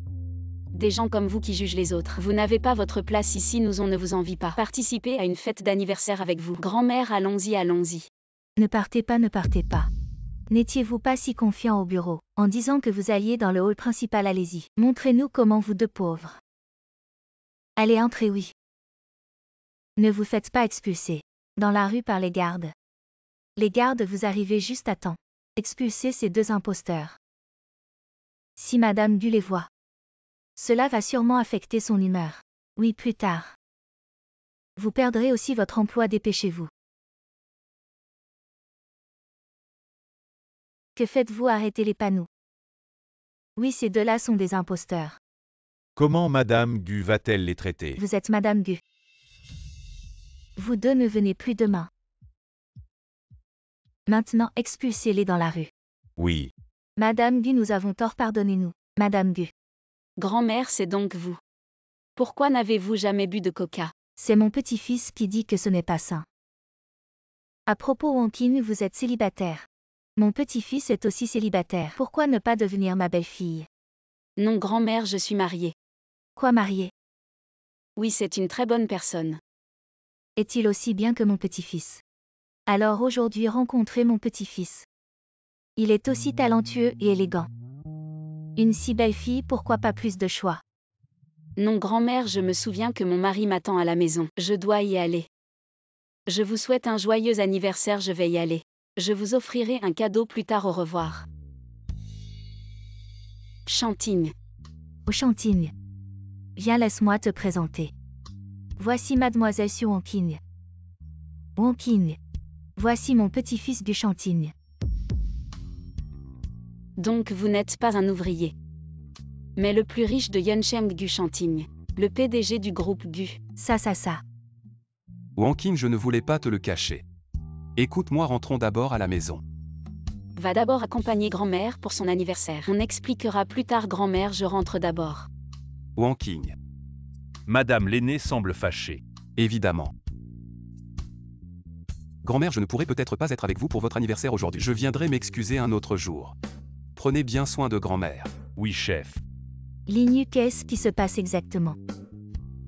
Des gens comme vous qui jugent les autres. Vous n'avez pas votre place ici, nous on ne vous envie pas. Participez à une fête d'anniversaire avec vous. Grand-mère, allons-y, allons-y. Ne partez pas, ne partez pas. N'étiez-vous pas si confiant au bureau, en disant que vous alliez dans le hall principal? Allez-y, montrez-nous comment vous deux pauvres. Allez, entrez, oui. Ne vous faites pas expulser. Dans la rue par les gardes. Les gardes, vous arrivez juste à temps. Expulsez ces deux imposteurs. Si Madame Gu les voit. Cela va sûrement affecter son humeur. Oui, plus tard. Vous perdrez aussi votre emploi, dépêchez-vous. Que faites-vous? Arrêtez les panneaux. Oui, ces deux-là sont des imposteurs. Comment Madame Gu va-t-elle les traiter? Vous êtes Madame Gu. Vous deux ne venez plus demain. Maintenant, expulsez-les dans la rue. Oui. Madame Gu, nous avons tort, pardonnez-nous. Madame Gu. Grand-mère, c'est donc vous. Pourquoi n'avez-vous jamais bu de coca? C'est mon petit-fils qui dit que ce n'est pas sain. À propos, Wonkin, vous êtes célibataire. Mon petit-fils est aussi célibataire. Pourquoi ne pas devenir ma belle-fille? Non, grand-mère, je suis mariée. Quoi, mariée? Oui, c'est une très bonne personne. Est-il aussi bien que mon petit-fils? Alors aujourd'hui, rencontrez mon petit-fils. Il est aussi talentueux et élégant. Une si belle fille, pourquoi pas plus de choix? Non, grand-mère, je me souviens que mon mari m'attend à la maison. Je dois y aller. Je vous souhaite un joyeux anniversaire, je vais y aller. Je vous offrirai un cadeau plus tard, au revoir. Chantigne. Oh Chantigne. Viens, laisse-moi te présenter. Voici Mademoiselle Su Wonkin. Wonkin. Voici mon petit-fils Gu Chantigne. Donc vous n'êtes pas un ouvrier. Mais le plus riche de Yuncheng, Gu Chantigne. Le PDG du groupe Gu. Ça. Wonkin, je ne voulais pas te le cacher. Écoute-moi, rentrons d'abord à la maison. Va d'abord accompagner grand-mère pour son anniversaire. On expliquera plus tard, grand-mère, je rentre d'abord. Wonkin. Madame l'aînée semble fâchée. Évidemment. Grand-mère, je ne pourrai peut-être pas être avec vous pour votre anniversaire aujourd'hui. Je viendrai m'excuser un autre jour. Prenez bien soin de grand-mère. Oui, chef. Lignu, qu'est-ce qui se passe exactement?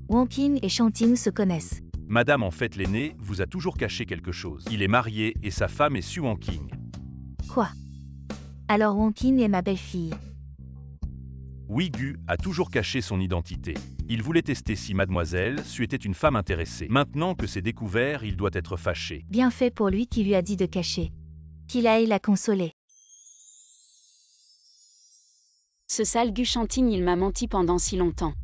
Wonkin et Chantigne se connaissent. Madame, en fait, l'aîné vous a toujours caché quelque chose. Il est marié et sa femme est Su Wonking. Quoi? Alors Wonkin est ma belle-fille. Oui, Gu a toujours caché son identité. Il voulait tester si mademoiselle Su était une femme intéressée. Maintenant que c'est découvert, il doit être fâché. Bien fait pour lui qui lui a dit de cacher. Qu'il aille la consoler. Ce sale Gu Chantigne, il m'a menti pendant si longtemps.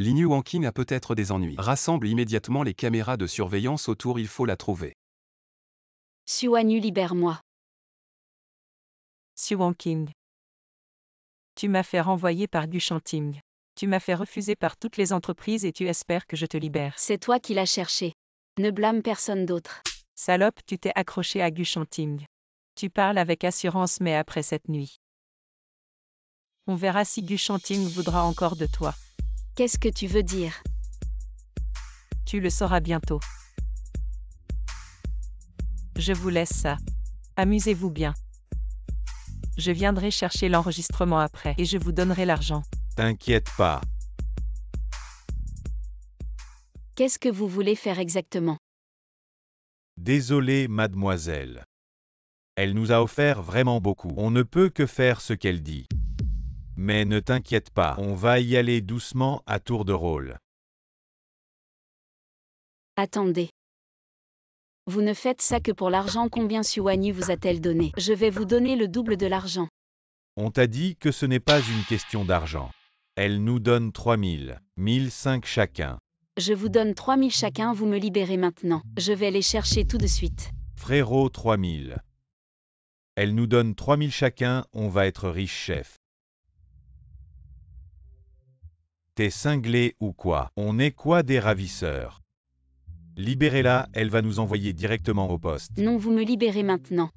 Lignu Wonkin a peut-être des ennuis. Rassemble immédiatement les caméras de surveillance autour, il faut la trouver. Su Wanyu, libère-moi. Su Wonkin. Tu m'as fait renvoyer par Gu Chantigne. Tu m'as fait refuser par toutes les entreprises et tu espères que je te libère. C'est toi qui l'as cherché. Ne blâme personne d'autre. Salope, tu t'es accroché à Gu Chantigne. Tu parles avec assurance, mais après cette nuit. On verra si Gu Chantigne voudra encore de toi. Qu'est-ce que tu veux dire? Tu le sauras bientôt. Je vous laisse ça. Amusez-vous bien. Je viendrai chercher l'enregistrement après et je vous donnerai l'argent. T'inquiète pas. Qu'est-ce que vous voulez faire exactement? Désolé, mademoiselle. Elle nous a offert vraiment beaucoup. On ne peut que faire ce qu'elle dit. Mais ne t'inquiète pas, on va y aller doucement à tour de rôle. Attendez. Vous ne faites ça que pour l'argent. Combien Su Wanyu vous a-t-elle donné? Je vais vous donner le double de l'argent. On t'a dit que ce n'est pas une question d'argent. Elle nous donne 3000, 1005 chacun. Je vous donne 3000 chacun, vous me libérez maintenant. Je vais les chercher tout de suite. Frérot 3000. Elle nous donne 3000 chacun, on va être riche chef. T'es cinglé ou quoi? On est quoi des ravisseurs? Libérez-la, elle va nous envoyer directement au poste. Non, vous me libérez maintenant.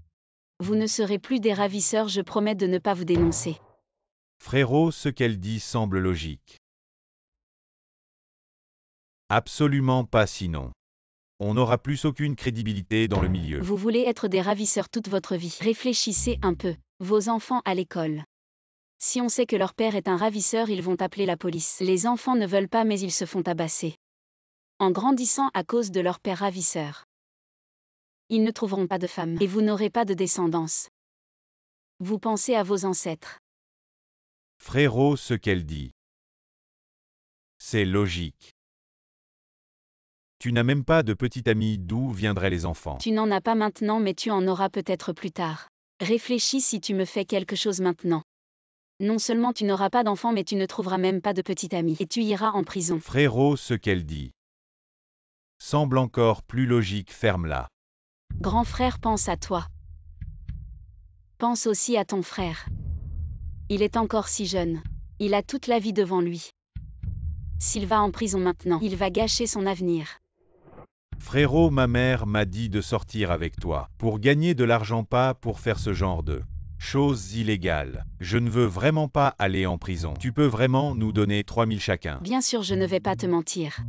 Vous ne serez plus des ravisseurs, je promets de ne pas vous dénoncer. Frérot, ce qu'elle dit semble logique. Absolument pas sinon. On n'aura plus aucune crédibilité dans le milieu. Vous voulez être des ravisseurs toute votre vie. Réfléchissez un peu. Vos enfants à l'école. Si on sait que leur père est un ravisseur, ils vont appeler la police. Les enfants ne veulent pas mais ils se font tabasser. En grandissant à cause de leur père ravisseur. Ils ne trouveront pas de femme et vous n'aurez pas de descendance. Vous pensez à vos ancêtres. Frérot, ce qu'elle dit. C'est logique. Tu n'as même pas de petit ami, d'où viendraient les enfants? Tu n'en as pas maintenant mais tu en auras peut-être plus tard. Réfléchis si tu me fais quelque chose maintenant. Non seulement tu n'auras pas d'enfant mais tu ne trouveras même pas de petit ami et tu iras en prison. Frérot, ce qu'elle dit semble encore plus logique, ferme-la. Grand frère, pense à toi. Pense aussi à ton frère. Il est encore si jeune. Il a toute la vie devant lui. S'il va en prison maintenant, il va gâcher son avenir. Frérot, ma mère m'a dit de sortir avec toi, pour gagner de l'argent, pas pour faire ce genre de choses illégales. Je ne veux vraiment pas aller en prison. Tu peux vraiment nous donner 3000 chacun? Bien sûr, je ne vais pas te mentir.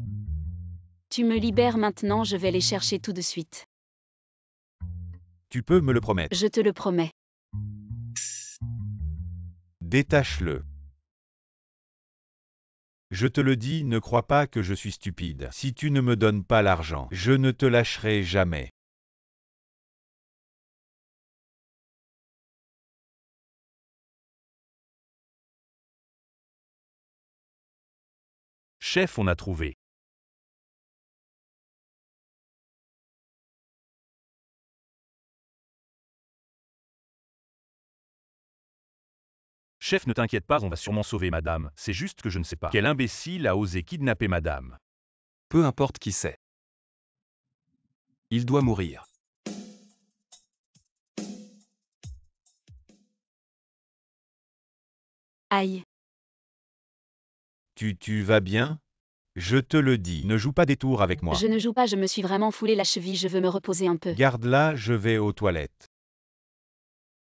Tu me libères maintenant, je vais les chercher tout de suite. Tu peux me le promettre? Je te le promets. Détache-le. Je te le dis, ne crois pas que je suis stupide. Si tu ne me donnes pas l'argent, je ne te lâcherai jamais. Chef, on a trouvé. Chef, ne t'inquiète pas, on va sûrement sauver madame. C'est juste que je ne sais pas. Quel imbécile a osé kidnapper madame? Peu importe qui c'est. Il doit mourir. Aïe. Tu vas bien? Je te le dis, ne joue pas des tours avec moi. Je ne joue pas, je me suis vraiment foulé la cheville, je veux me reposer un peu. Garde-la, je vais aux toilettes.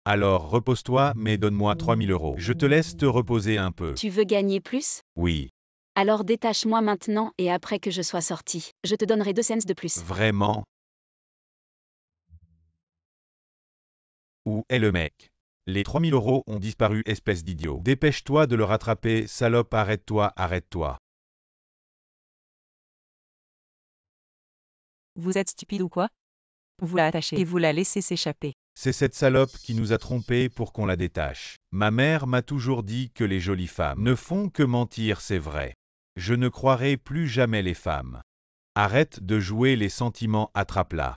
Alors repose-toi, mais donne-moi 3000 €. Je te laisse te reposer un peu. Tu veux gagner plus? Oui. Alors détache-moi maintenant et après que je sois sorti, je te donnerai 2 cents de plus. Vraiment? Où est le mec? Les 3000 € ont disparu, espèce d'idiot. Dépêche-toi de le rattraper, salope, arrête-toi, arrête-toi. Vous êtes stupide ou quoi? Vous la attachez et vous la laissez s'échapper. C'est cette salope qui nous a trompés pour qu'on la détache. Ma mère m'a toujours dit que les jolies femmes ne font que mentir, c'est vrai. Je ne croirai plus jamais les femmes. Arrête de jouer les sentiments, attrape-la.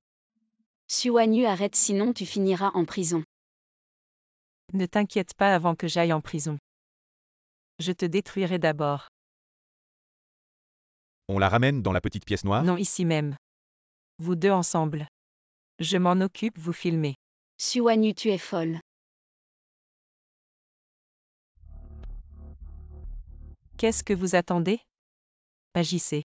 Suanyu, arrête sinon tu finiras en prison. Ne t'inquiète pas avant que j'aille en prison. Je te détruirai d'abord. On la ramène dans la petite pièce noire? Non, ici même. Vous deux ensemble. Je m'en occupe, vous filmez. Suanyu, tu es folle. Qu'est-ce que vous attendez? Agissez.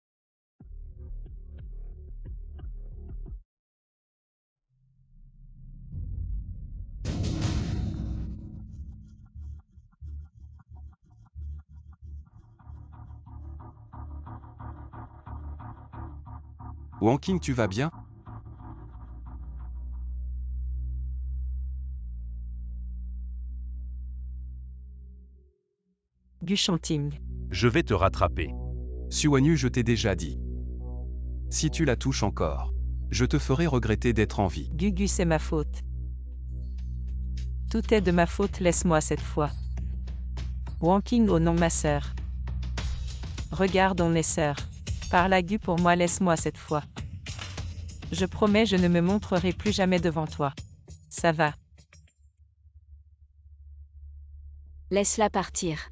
Wanking, tu vas bien? Guchanting. Je vais te rattraper. Suanyu, je t'ai déjà dit. Si tu la touches encore, je te ferai regretter d'être en vie. Gugu, c'est ma faute. Tout est de ma faute, laisse-moi cette fois. Wanking, oh non, ma sœur. Regarde, on est sœurs. Parle à Gu pour moi, laisse-moi cette fois. Je promets, je ne me montrerai plus jamais devant toi. Ça va. Laisse-la partir.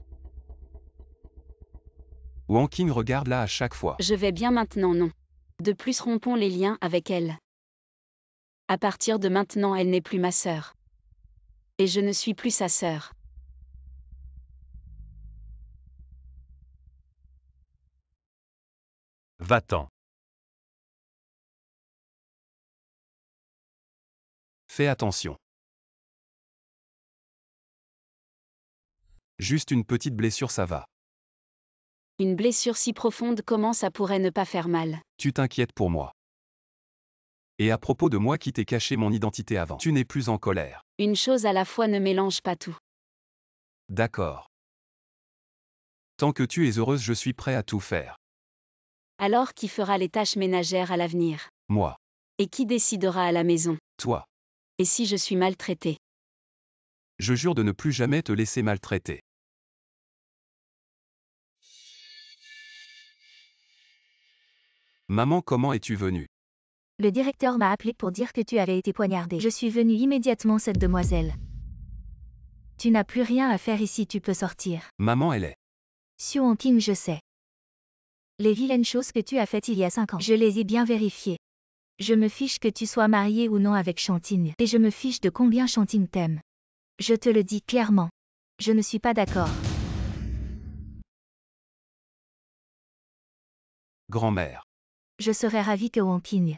Wang Qing regarde là à chaque fois. Je vais bien maintenant, non. De plus, rompons les liens avec elle. À partir de maintenant, elle n'est plus ma sœur. Et je ne suis plus sa sœur. Va-t'en. Fais attention. Juste une petite blessure, ça va. Une blessure si profonde, comment ça pourrait ne pas faire mal? Tu t'inquiètes pour moi. Et à propos de moi qui t'ai caché mon identité avant, tu n'es plus en colère. Une chose à la fois, ne mélange pas tout. D'accord. Tant que tu es heureuse, je suis prêt à tout faire. Alors qui fera les tâches ménagères à l'avenir? Moi. Et qui décidera à la maison? Toi. Et si je suis maltraitée? Je jure de ne plus jamais te laisser maltraiter. Maman, comment es-tu venue? Le directeur m'a appelé pour dire que tu avais été poignardée. Je suis venue immédiatement, cette demoiselle. Tu n'as plus rien à faire ici, tu peux sortir. Maman, elle est. Xu Hongqing, je sais. Les vilaines choses que tu as faites il y a 5 ans, je les ai bien vérifiées. Je me fiche que tu sois marié ou non avec Chanting, et je me fiche de combien Chanting t'aime. Je te le dis clairement. Je ne suis pas d'accord. Grand-mère. Je serais ravie que Hongqing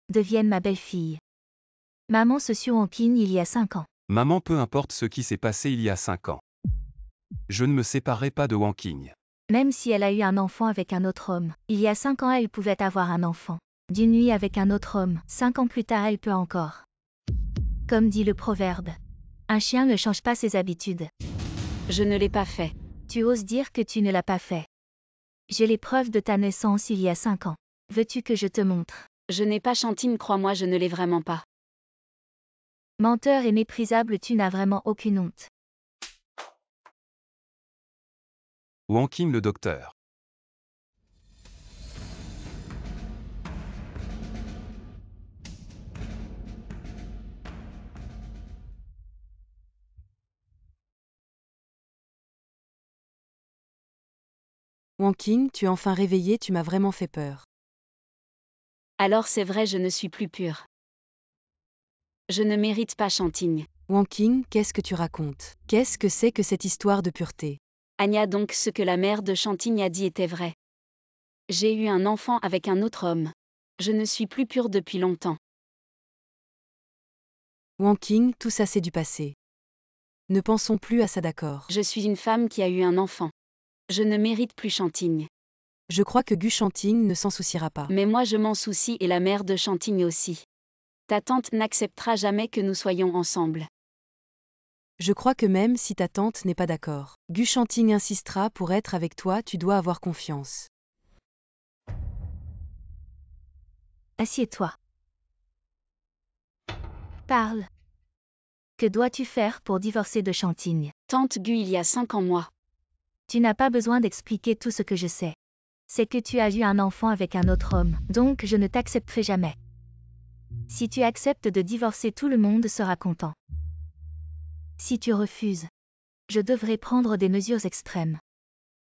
devienne ma belle-fille. Maman se Xu Hongqing il y a 5 ans. Maman, peu importe ce qui s'est passé il y a 5 ans. Je ne me séparerai pas de Wang Qing. Même si elle a eu un enfant avec un autre homme, il y a 5 ans elle pouvait avoir un enfant. D'une nuit avec un autre homme, 5 ans plus tard elle peut encore. Comme dit le proverbe, un chien ne change pas ses habitudes. Je ne l'ai pas fait. Tu oses dire que tu ne l'as pas fait. J'ai les preuves de ta naissance il y a 5 ans. Veux-tu que je te montre? Je n'ai pas Chantine, crois-moi, je ne l'ai vraiment pas. Menteur et méprisable, tu n'as vraiment aucune honte. Wang Qing, le docteur. Wang Qing, tu es enfin réveillé, tu m'as vraiment fait peur. Alors c'est vrai, je ne suis plus pure. Je ne mérite pas Chantine. Wang Qing, qu'est-ce que tu racontes? Qu'est-ce que c'est que cette histoire de pureté? Anya, donc ce que la mère de Chantine a dit était vrai. J'ai eu un enfant avec un autre homme. Je ne suis plus pure depuis longtemps. Wang Qing, tout ça c'est du passé. Ne pensons plus à ça, d'accord? Je suis une femme qui a eu un enfant. Je ne mérite plus Chantine. Je crois que Gu Chanting ne s'en souciera pas. Mais moi je m'en soucie et la mère de Chantine aussi. Ta tante n'acceptera jamais que nous soyons ensemble. Je crois que même si ta tante n'est pas d'accord, Gu Chanting insistera pour être avec toi, tu dois avoir confiance. Assieds-toi. Parle. Que dois-tu faire pour divorcer de Chanting? Tante Gu, il y a 5 ans, moi. Tu n'as pas besoin d'expliquer tout ce que je sais. C'est que tu as eu un enfant avec un autre homme, donc je ne t'accepterai jamais. Si tu acceptes de divorcer, tout le monde sera content. Si tu refuses, je devrais prendre des mesures extrêmes.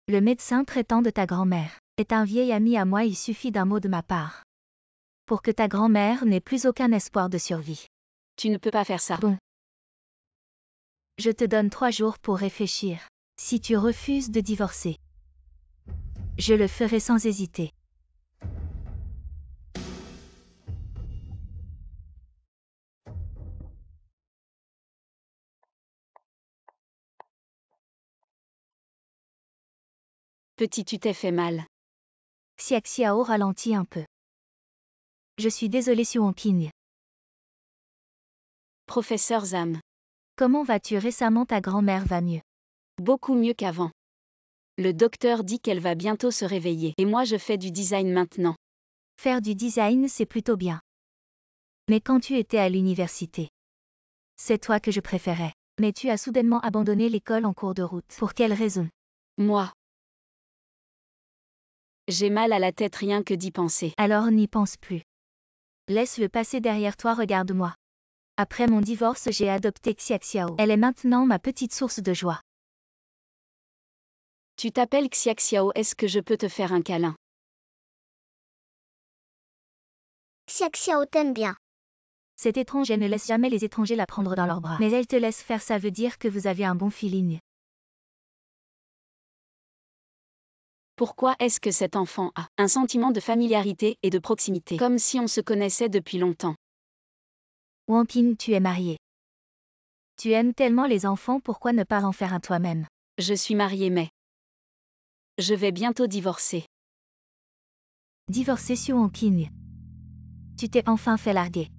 Le médecin traitant de ta grand-mère est un vieil ami à moi, il suffit d'un mot de ma part pour que ta grand-mère n'ait plus aucun espoir de survie. Tu ne peux pas faire ça. Bon. Je te donne 3 jours pour réfléchir. Si tu refuses de divorcer, je le ferai sans hésiter. Petit, tu t'es fait mal. Xiaxiao ralentit un peu. Je suis désolée, Xu Hongqing. Professeur Zham. Comment vas-tu récemment? Ta grand-mère va mieux. Beaucoup mieux qu'avant. Le docteur dit qu'elle va bientôt se réveiller. Et moi je fais du design maintenant. Faire du design, c'est plutôt bien. Mais quand tu étais à l'université, c'est toi que je préférais. Mais tu as soudainement abandonné l'école en cours de route. Pour quelle raison? Moi. J'ai mal à la tête rien que d'y penser. Alors n'y pense plus. Laisse le passé derrière toi, regarde-moi. Après mon divorce, j'ai adopté Xiaxiao. Elle est maintenant ma petite source de joie. Tu t'appelles Xiaxiao, est-ce que je peux te faire un câlin? Xiaxiao t'aime bien. Cette étrange, elle ne laisse jamais les étrangers la prendre dans leurs bras. Mais elle te laisse faire, ça veut dire que vous avez un bon feeling. Pourquoi est-ce que cet enfant a un sentiment de familiarité et de proximité, comme si on se connaissait depuis longtemps? Wang Qing, tu es marié. Tu aimes tellement les enfants, pourquoi ne pas en faire un toi-même? Je suis mariée mais je vais bientôt divorcer. Divorcer sur Wang Qing. Tu t'es enfin fait larguer.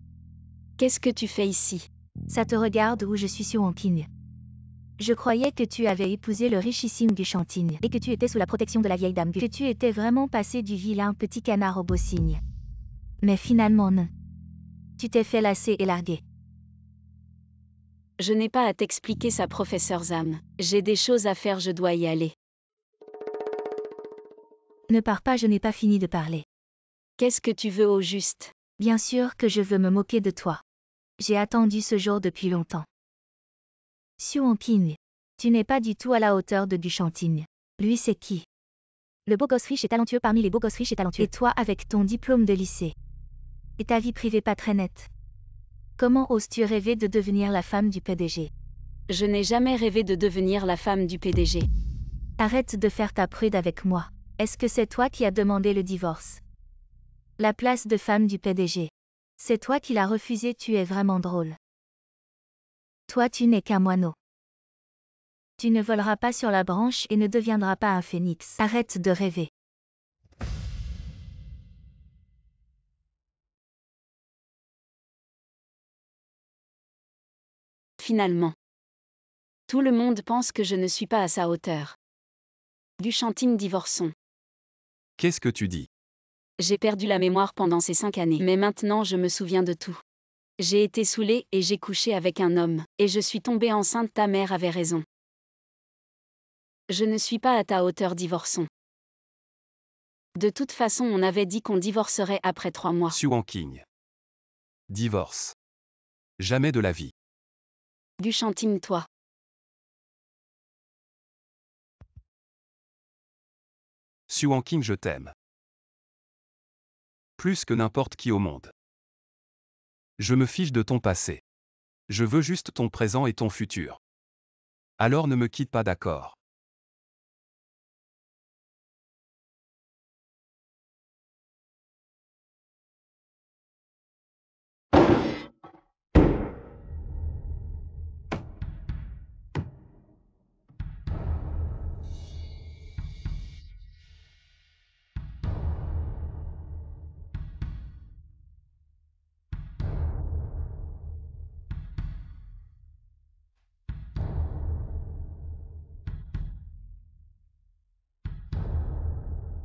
Qu'est-ce que tu fais ici? Ça te regarde où je suis sur Wang Qing. Je croyais que tu avais épousé le richissime Gu Shanting et que tu étais sous la protection de la vieille dame Gu, que tu étais vraiment passé du vilain petit canard au beau cygne. Mais finalement non. Tu t'es fait lasser et larguer. Je n'ai pas à t'expliquer ça, professeur Zhang. J'ai des choses à faire, je dois y aller. Ne pars pas, je n'ai pas fini de parler. Qu'est-ce que tu veux au juste? Bien sûr que je veux me moquer de toi. J'ai attendu ce jour depuis longtemps. Xu Wangqing, tu n'es pas du tout à la hauteur de Gu Shanting. Lui, c'est qui? Le beau gosse riche et talentueux parmi les beaux gosses riches et talentueux. Et toi avec ton diplôme de lycée. Et ta vie privée pas très nette. Comment oses-tu rêver de devenir la femme du PDG? Je n'ai jamais rêvé de devenir la femme du PDG. Arrête de faire ta prude avec moi. Est-ce que c'est toi qui as demandé le divorce? La place de femme du PDG. C'est toi qui l'as refusé, tu es vraiment drôle. Toi, tu n'es qu'un moineau. Tu ne voleras pas sur la branche et ne deviendras pas un phénix. Arrête de rêver. Finalement. Tout le monde pense que je ne suis pas à sa hauteur. Gu Shanting, divorçons. Qu'est-ce que tu dis? J'ai perdu la mémoire pendant ces 5 années, mais maintenant je me souviens de tout. J'ai été saoulée et j'ai couché avec un homme, et je suis tombée enceinte, ta mère avait raison. Je ne suis pas à ta hauteur, divorçons. De toute façon, on avait dit qu'on divorcerait après 3 mois. Xu Wangqing. Divorce. Jamais de la vie. Gu Shanting, toi. Xu Wangqing, je t'aime. Plus que n'importe qui au monde. Je me fiche de ton passé. Je veux juste ton présent et ton futur. Alors ne me quitte pas, d'accord?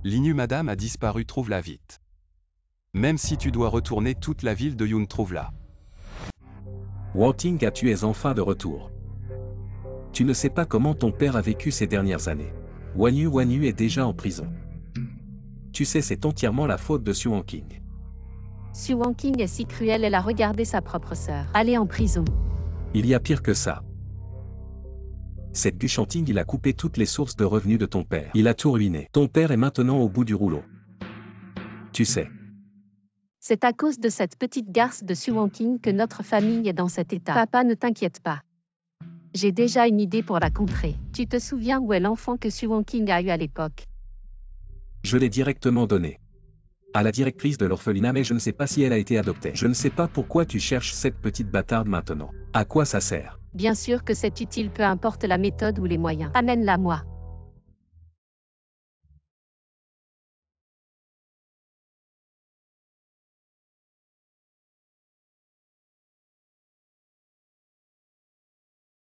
L'Inu madame a disparu, trouve-la vite. Même si tu dois retourner, toute la ville de Yun, trouve-la. Wangqing, tu es enfin de retour. Tu ne sais pas comment ton père a vécu ces dernières années. Wanyu est déjà en prison. Tu sais, c'est entièrement la faute de Xu Wangqing. Xu Wangqing est si cruelle, elle a regardé sa propre sœur aller en prison. Il y a pire que ça. Cette Gu Shanting, il a coupé toutes les sources de revenus de ton père. Il a tout ruiné. Ton père est maintenant au bout du rouleau. Tu sais. C'est à cause de cette petite garce de Xu Wangqing que notre famille est dans cet état. Papa, ne t'inquiète pas. J'ai déjà une idée pour la contrer. Tu te souviens où est l'enfant que Xu Wangqing a eu à l'époque? Je l'ai directement donné à la directrice de l'orphelinat, mais je ne sais pas si elle a été adoptée. Je ne sais pas pourquoi tu cherches cette petite bâtarde maintenant. À quoi ça sert? Bien sûr que c'est utile, peu importe la méthode ou les moyens. Amène-la moi.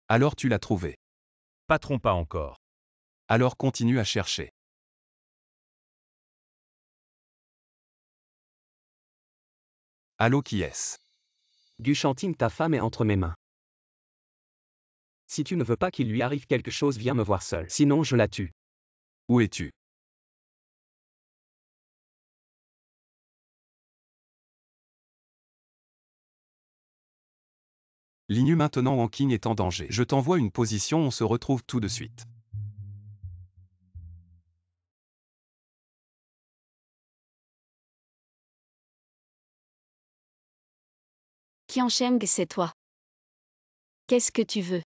Alors tu l'as trouvée. Patron, pas encore. Alors continue à chercher. Allô, qui est-ce? Gu Shanting, ta femme est entre mes mains. Si tu ne veux pas qu'il lui arrive quelque chose, viens me voir seul. Sinon, je la tue. Où es-tu? L'Inu, maintenant Wangqing est en danger. Je t'envoie une position, on se retrouve tout de suite. Qiansheng, c'est toi. Qu'est-ce que tu veux?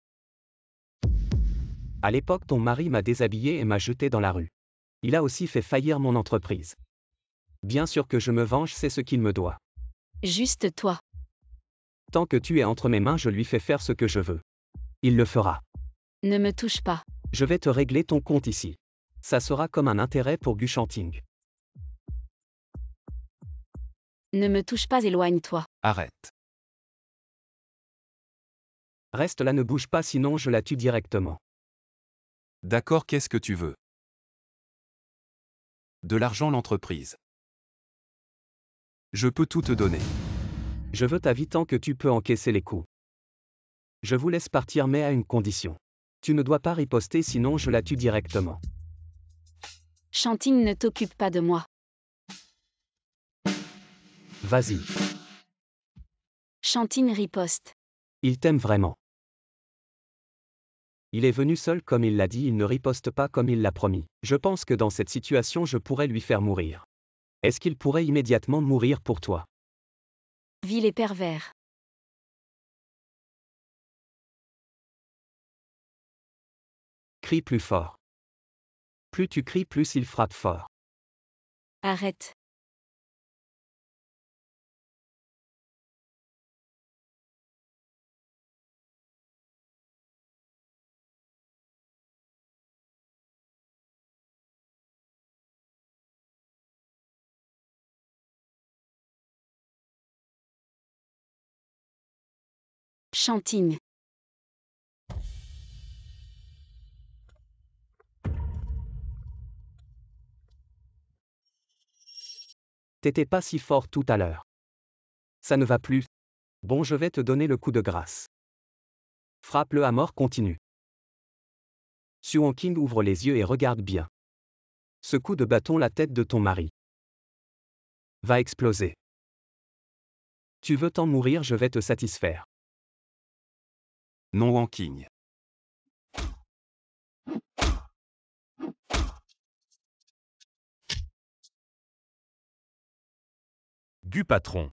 À l'époque, ton mari m'a déshabillé et m'a jeté dans la rue. Il a aussi fait faillir mon entreprise. Bien sûr que je me venge, c'est ce qu'il me doit. Juste toi. Tant que tu es entre mes mains, je lui fais faire ce que je veux. Il le fera. Ne me touche pas. Je vais te régler ton compte ici. Ça sera comme un intérêt pour Guchanting. Ne me touche pas, éloigne-toi. Arrête. Reste là, ne bouge pas, sinon je la tue directement. D'accord, qu'est-ce que tu veux? De l'argent, l'entreprise. Je peux tout te donner. Je veux ta vie tant que tu peux encaisser les coups. Je vous laisse partir, mais à une condition. Tu ne dois pas riposter, sinon je la tue directement. Chanting, ne t'occupe pas de moi. Vas-y. Chanting riposte. Il t'aime vraiment. Il est venu seul comme il l'a dit, il ne riposte pas comme il l'a promis. Je pense que dans cette situation, je pourrais lui faire mourir. Est-ce qu'il pourrait immédiatement mourir pour toi? Vil et pervers. Crie plus fort. Plus tu cries, plus il frappe fort. Arrête. Chanting. T'étais pas si fort tout à l'heure. Ça ne va plus. Bon, je vais te donner le coup de grâce. Frappe-le à mort, continue. Suan King ouvre les yeux et regarde bien. Ce coup de bâton, la tête de ton mari va exploser. Tu veux t'en mourir, je vais te satisfaire. Non, Wanking. Du patron.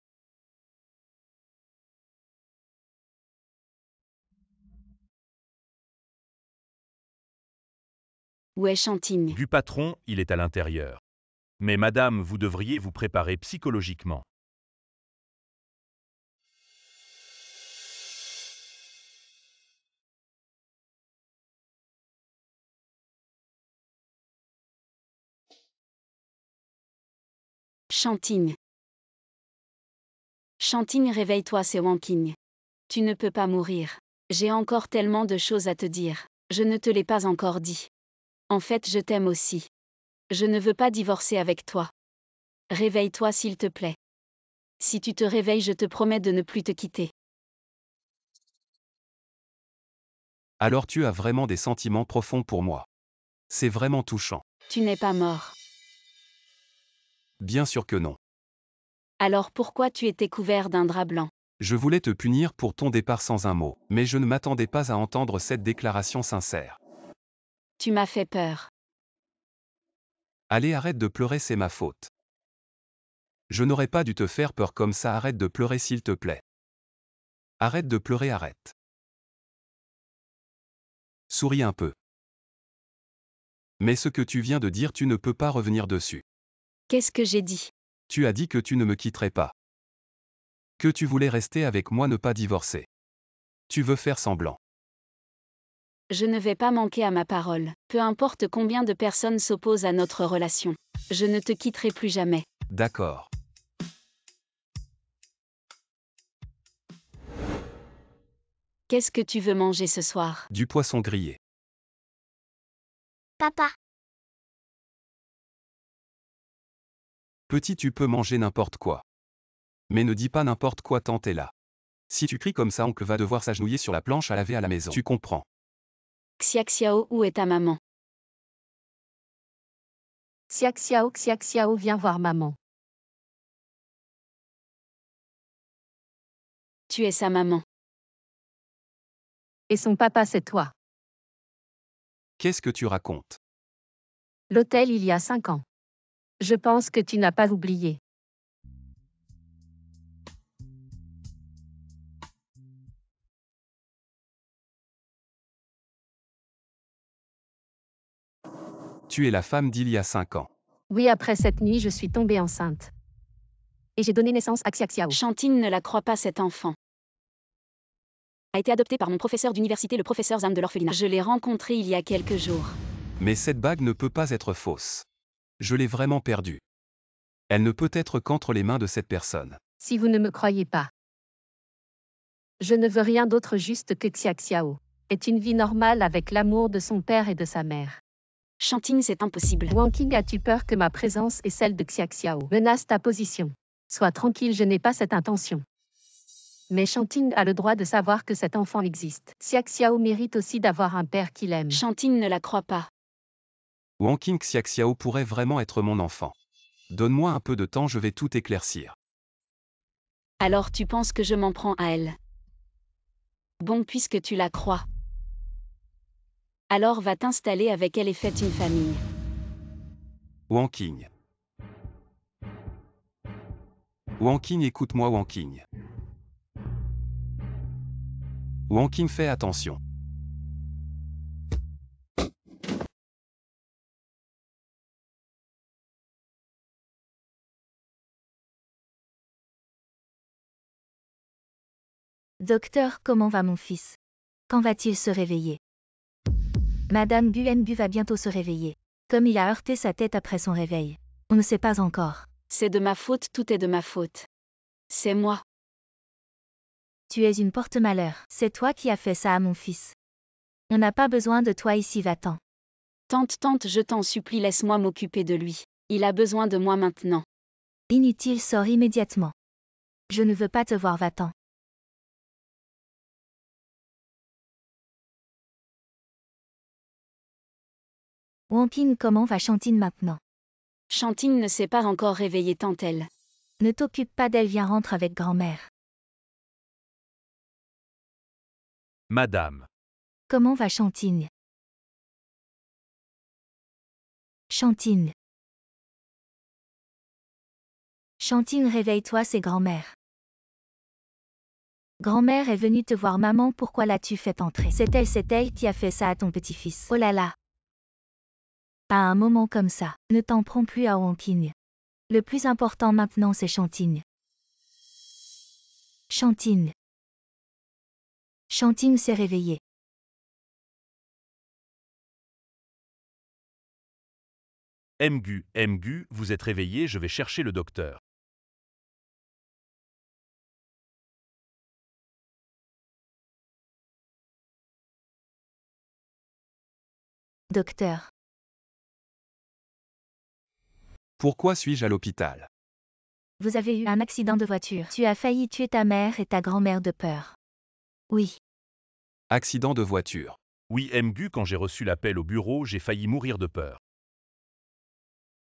Où est Chanting? Du patron, il est à l'intérieur. Mais madame, vous devriez vous préparer psychologiquement. Chanting. Chanting, réveille-toi, c'est Wanking. Tu ne peux pas mourir. J'ai encore tellement de choses à te dire. Je ne te l'ai pas encore dit. En fait, je t'aime aussi. Je ne veux pas divorcer avec toi. Réveille-toi s'il te plaît. Si tu te réveilles, je te promets de ne plus te quitter. Alors tu as vraiment des sentiments profonds pour moi. C'est vraiment touchant. Tu n'es pas mort. Bien sûr que non. Alors pourquoi tu étais couvert d'un drap blanc? Je voulais te punir pour ton départ sans un mot, mais je ne m'attendais pas à entendre cette déclaration sincère. Tu m'as fait peur. Allez, arrête de pleurer, c'est ma faute. Je n'aurais pas dû te faire peur comme ça, arrête de pleurer s'il te plaît. Arrête de pleurer, arrête. Souris un peu. Mais ce que tu viens de dire, tu ne peux pas revenir dessus. Qu'est-ce que j'ai dit? Tu as dit que tu ne me quitterais pas. Que tu voulais rester avec moi, ne pas divorcer. Tu veux faire semblant. Je ne vais pas manquer à ma parole, peu importe combien de personnes s'opposent à notre relation. Je ne te quitterai plus jamais. D'accord. Qu'est-ce que tu veux manger ce soir? Du poisson grillé. Papa. Petit, tu peux manger n'importe quoi. Mais ne dis pas n'importe quoi tant t'es là. Si tu cries comme ça, oncle va devoir s'agenouiller sur la planche à laver à la maison. Tu comprends? Xiaxiao, où est ta maman? Xiaxiao, viens voir maman. Tu es sa maman. Et son papa, c'est toi. Qu'est-ce que tu racontes? L'hôtel il y a 5 ans. Je pense que tu n'as pas oublié. Tu es la femme d'il y a 5 ans. Oui, après cette nuit, je suis tombée enceinte. Et j'ai donné naissance à Xiaxiao. Chantine ne la croit pas, cet enfant a été adopté par mon professeur d'université, le professeur Zhang de l'orphelinat. Je l'ai rencontré il y a quelques jours. Mais cette bague ne peut pas être fausse. Je l'ai vraiment perdue. Elle ne peut être qu'entre les mains de cette personne. Si vous ne me croyez pas, je ne veux rien d'autre juste que Xiaxiao ait une vie normale avec l'amour de son père et de sa mère. Chantine, c'est impossible. Wang Qing, as-tu peur que ma présence et celle de Xiaxiao menacent ta position? Sois tranquille, je n'ai pas cette intention. Mais Chantine a le droit de savoir que cet enfant existe. Xiaxiao mérite aussi d'avoir un père qui l'aime. Chantine ne la croit pas. Wang Qing, Xiaxiao pourrait vraiment être mon enfant. Donne-moi un peu de temps, je vais tout éclaircir. Alors tu penses que je m'en prends à elle? Bon, puisque tu la crois, alors va t'installer avec elle et faites une famille. Wang Qing. Wang Qing, écoute-moi Wang Qing. Wang Qing, fais attention. Docteur, comment va mon fils? Quand va-t-il se réveiller? Madame Buenbu va bientôt se réveiller. Comme il a heurté sa tête après son réveil. On ne sait pas encore. C'est de ma faute, tout est de ma faute. C'est moi. Tu es une porte-malheur. C'est toi qui as fait ça à mon fils. On n'a pas besoin de toi ici, va-t'en. Tante, je t'en supplie, laisse-moi m'occuper de lui. Il a besoin de moi maintenant. Inutile, sors immédiatement. Je ne veux pas te voir, va-t'en. Wang Qing, comment va Chantine maintenant? Chantine ne s'est pas encore réveillée, tante-elle. Ne t'occupe pas d'elle, viens rentre avec grand-mère. Madame. Comment va Chantine? Chantine. Chantine, réveille-toi, c'est grand-mère. Grand-mère est venue te voir, maman, pourquoi l'as-tu fait entrer? C'est elle qui a fait ça à ton petit-fils. Oh là là. À un moment comme ça, ne t'en prends plus à Wang Qing. Le plus important maintenant, c'est Chantine. Chantine. Chantine s'est réveillée. Mgu, vous êtes réveillé, je vais chercher le docteur. Docteur. Pourquoi suis-je à l'hôpital? Vous avez eu un accident de voiture. Tu as failli tuer ta mère et ta grand-mère de peur. Oui. Accident de voiture. Oui, Mgu, quand j'ai reçu l'appel au bureau, j'ai failli mourir de peur.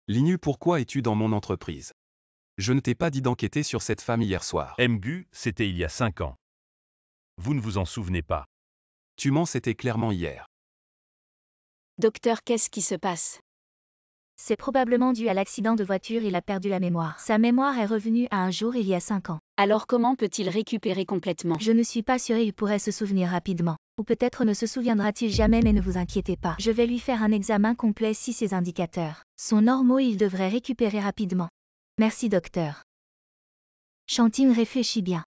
Linu, pourquoi es-tu dans mon entreprise? Je ne t'ai pas dit d'enquêter sur cette femme hier soir. Mgu, c'était il y a 5 ans. Vous ne vous en souvenez pas. Tu mens, c'était clairement hier. Docteur, qu'est-ce qui se passe? C'est probablement dû à l'accident de voiture, il a perdu la mémoire. Sa mémoire est revenue à un jour il y a 5 ans. Alors comment peut-il récupérer complètement? Je ne suis pas sûre, il pourrait se souvenir rapidement. Ou peut-être ne se souviendra-t-il jamais, mais ne vous inquiétez pas. Je vais lui faire un examen complet. Si ces indicateurs sont normaux, il devrait récupérer rapidement. Merci docteur. Chantine, réfléchis bien.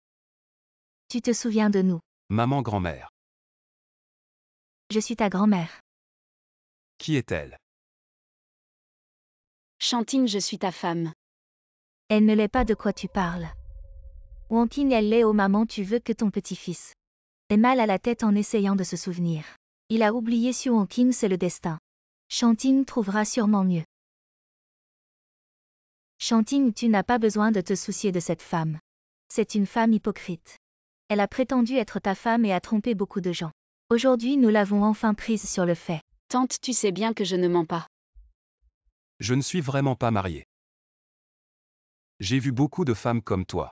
Tu te souviens de nous? Maman, grand-mère. Je suis ta grand-mère. Qui est-elle? Chantine, je suis ta femme. Elle ne l'est pas, de quoi tu parles? Wang Qing, elle l'est. Oh maman, tu veux que ton petit-fils ait mal à la tête en essayant de se souvenir. Il a oublié sur Wang Qing, c'est le destin. Chantine trouvera sûrement mieux. Chantine, tu n'as pas besoin de te soucier de cette femme. C'est une femme hypocrite. Elle a prétendu être ta femme et a trompé beaucoup de gens. Aujourd'hui, nous l'avons enfin prise sur le fait. Tante, tu sais bien que je ne mens pas. Je ne suis vraiment pas marié. J'ai vu beaucoup de femmes comme toi.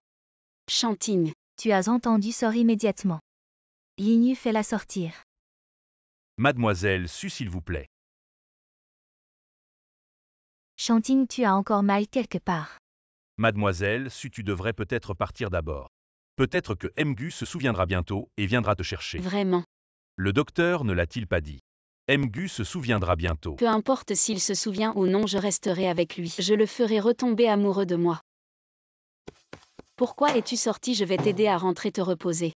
Chantine. Tu as entendu, sors immédiatement. Yinyu, fais-la sortir. Mademoiselle Su, s'il vous plaît. Chantine, tu as encore mal quelque part. Mademoiselle Su, tu devrais peut-être partir d'abord. Peut-être que Mgu se souviendra bientôt et viendra te chercher. Vraiment. Le docteur ne l'a-t-il pas dit? Mgu se souviendra bientôt. Peu importe s'il se souvient ou non, je resterai avec lui. Je le ferai retomber amoureux de moi. Pourquoi es-tu sorti? Je vais t'aider à rentrer te reposer.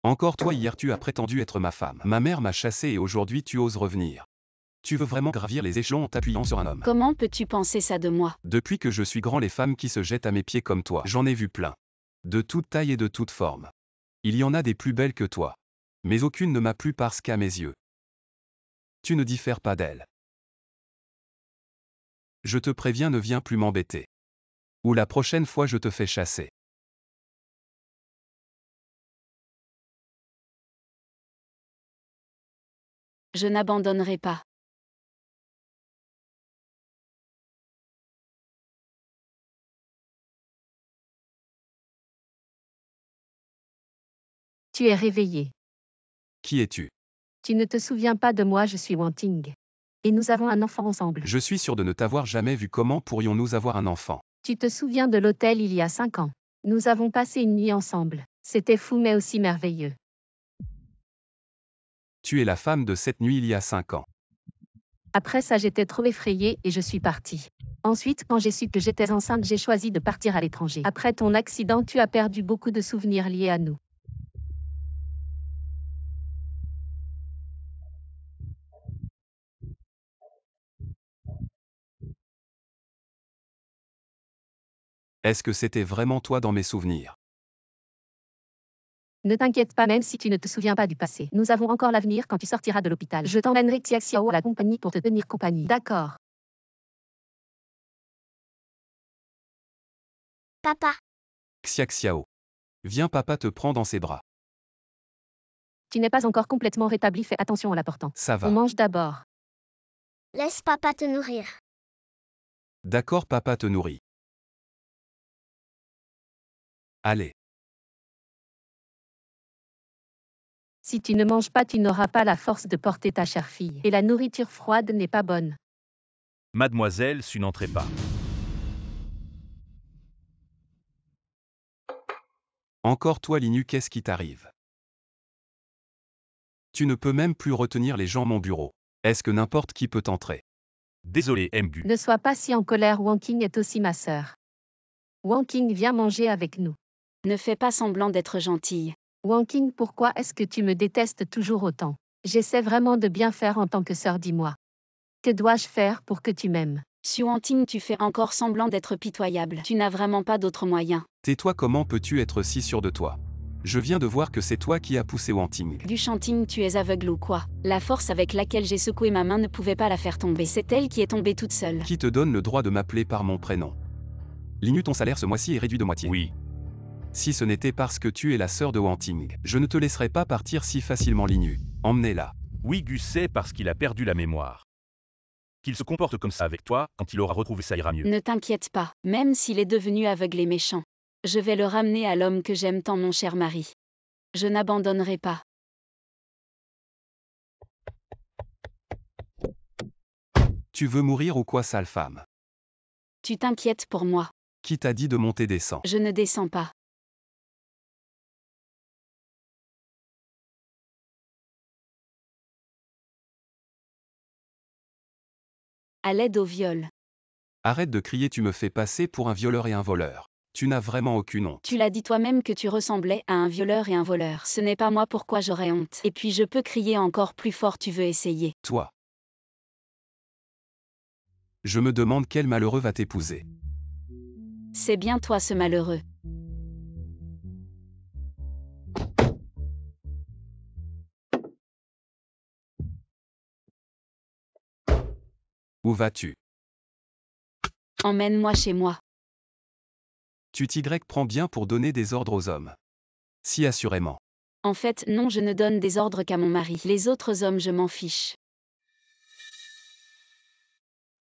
Encore toi, hier tu as prétendu être ma femme. Ma mère m'a chassé et aujourd'hui tu oses revenir. Tu veux vraiment gravir les échelons en t'appuyant sur un homme? Comment peux-tu penser ça de moi? Depuis que je suis grand, les femmes qui se jettent à mes pieds comme toi, j'en ai vu plein. De toute taille et de toute forme. Il y en a des plus belles que toi. Mais aucune ne m'a plu parce qu'à mes yeux, tu ne diffères pas d'elle. Je te préviens, ne viens plus m'embêter. Ou la prochaine fois je te fais chasser. Je n'abandonnerai pas. Tu es réveillé. Qui es-tu? Tu ne te souviens pas de moi, je suis Wanting. Et nous avons un enfant ensemble. Je suis sûr de ne t'avoir jamais vu. Comment pourrions-nous avoir un enfant? Tu te souviens de l'hôtel il y a 5 ans. Nous avons passé une nuit ensemble. C'était fou mais aussi merveilleux. Tu es la femme de cette nuit il y a 5 ans. Après ça, j'étais trop effrayée et je suis partie. Ensuite, quand j'ai su que j'étais enceinte, j'ai choisi de partir à l'étranger. Après ton accident, tu as perdu beaucoup de souvenirs liés à nous. Est-ce que c'était vraiment toi dans mes souvenirs? Ne t'inquiète pas, même si tu ne te souviens pas du passé. Nous avons encore l'avenir quand tu sortiras de l'hôpital. Je t'emmènerai Xiaxiao à la compagnie pour te tenir compagnie. D'accord. Papa, Xiaxiao. Viens, papa te prend dans ses bras. Tu n'es pas encore complètement rétabli, fais attention en l'apportant. Ça va. On mange d'abord. laisse papa te nourrir. D'accord, papa te nourrit. Allez. Si tu ne manges pas, tu n'auras pas la force de porter ta chère fille. Et la nourriture froide n'est pas bonne. Mademoiselle, su n'entrez pas. Encore toi, Linu, qu'est-ce qui t'arrive? Tu ne peux même plus retenir les gens mon bureau. Est-ce que n'importe qui peut entrer? Désolé, Mgu. Ne sois pas si en colère, Wanking est aussi ma sœur. Wanking, viens manger avec nous. Ne fais pas semblant d'être gentille. Wanking, pourquoi est-ce que tu me détestes toujours autant? J'essaie vraiment de bien faire en tant que sœur, dis-moi. Que dois-je faire pour que tu m'aimes? Xuanting, tu fais encore semblant d'être pitoyable. Tu n'as vraiment pas d'autre moyen. Tais-toi, comment peux-tu être si sûr de toi? Je viens de voir que c'est toi qui as poussé Wanting. Du Chanting, tu es aveugle ou quoi? La force avec laquelle j'ai secoué ma main ne pouvait pas la faire tomber. C'est elle qui est tombée toute seule. Qui te donne le droit de m'appeler par mon prénom? Linu, ton salaire ce mois-ci est réduit de moitié. Oui. Si ce n'était parce que tu es la sœur de Wanting, je ne te laisserai pas partir si facilement, Linu. Emmenez-la. Oui, Gus sait parce qu'il a perdu la mémoire. Qu'il se comporte comme ça avec toi, quand il aura retrouvé ça ira mieux. Ne t'inquiète pas, même s'il est devenu aveugle et méchant. Je vais le ramener à l'homme que j'aime tant, mon cher mari. Je n'abandonnerai pas. Tu veux mourir ou quoi, sale femme? Tu t'inquiètes pour moi. Qui t'a dit de monter, descends? Je ne descends pas. À l'aide au viol. Arrête de crier, tu me fais passer pour un violeur et un voleur. Tu n'as vraiment aucune honte. Tu l'as dit toi-même que tu ressemblais à un violeur et un voleur. Ce n'est pas moi, pourquoi j'aurais honte? Et puis je peux crier encore plus fort, tu veux essayer? Toi. Je me demande quel malheureux va t'épouser. C'est bien toi ce malheureux. Où vas-tu? Emmène-moi chez moi. Tu t'y prends bien pour donner des ordres aux hommes. Si assurément. En fait, non, je ne donne des ordres qu'à mon mari. Les autres hommes, je m'en fiche.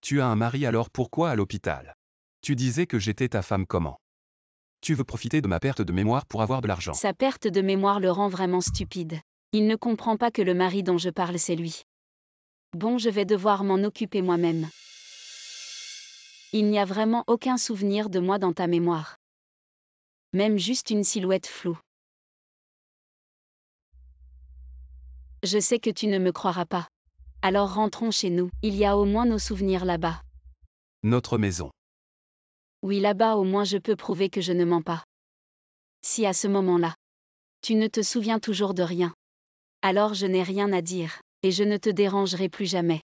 Tu as un mari, alors pourquoi à l'hôpital? Tu disais que j'étais ta femme, comment? Tu veux profiter de ma perte de mémoire pour avoir de l'argent. Sa perte de mémoire le rend vraiment stupide. Il ne comprend pas que le mari dont je parle, c'est lui. Bon, je vais devoir m'en occuper moi-même. Il n'y a vraiment aucun souvenir de moi dans ta mémoire. Même juste une silhouette floue. Je sais que tu ne me croiras pas. Alors rentrons chez nous, il y a au moins nos souvenirs là-bas. Notre maison. Oui, là-bas au moins je peux prouver que je ne mens pas. Si à ce moment-là, tu ne te souviens toujours de rien, alors je n'ai rien à dire, et je ne te dérangerai plus jamais.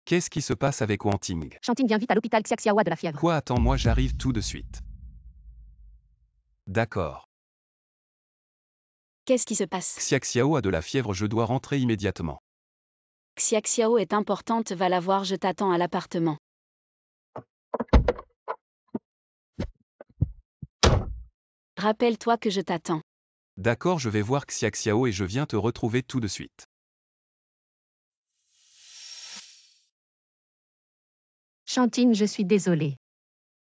Qu'est-ce qui se passe avec Wanting? Chanting vient vite à l'hôpital Xiaxiao a de la fièvre. Quoi, attends-moi, j'arrive tout de suite. D'accord. Qu'est-ce qui se passe? Xiaxiao a de la fièvre, je dois rentrer immédiatement. Xiaxiao est importante, va la voir, je t'attends à l'appartement. Rappelle-toi que je t'attends. D'accord, je vais voir Xiaxiao et je viens te retrouver tout de suite. Chanting, je suis désolée.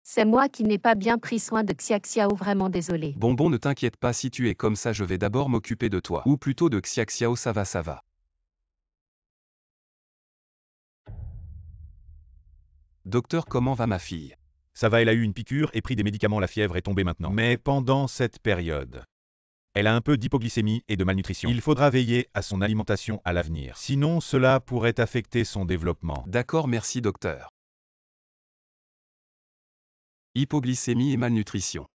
C'est moi qui n'ai pas bien pris soin de Xiaxiao, vraiment désolée. Bonbon, ne t'inquiète pas, si tu es comme ça, je vais d'abord m'occuper de toi. Ou plutôt de Xiaxiao, ça va, ça va. Docteur, comment va ma fille? Ça va, elle a eu une piqûre et pris des médicaments, la fièvre est tombée maintenant. Mais pendant cette période, elle a un peu d'hypoglycémie et de malnutrition. Il faudra veiller à son alimentation à l'avenir. Sinon, cela pourrait affecter son développement. D'accord, merci docteur. Hypoglycémie et malnutrition.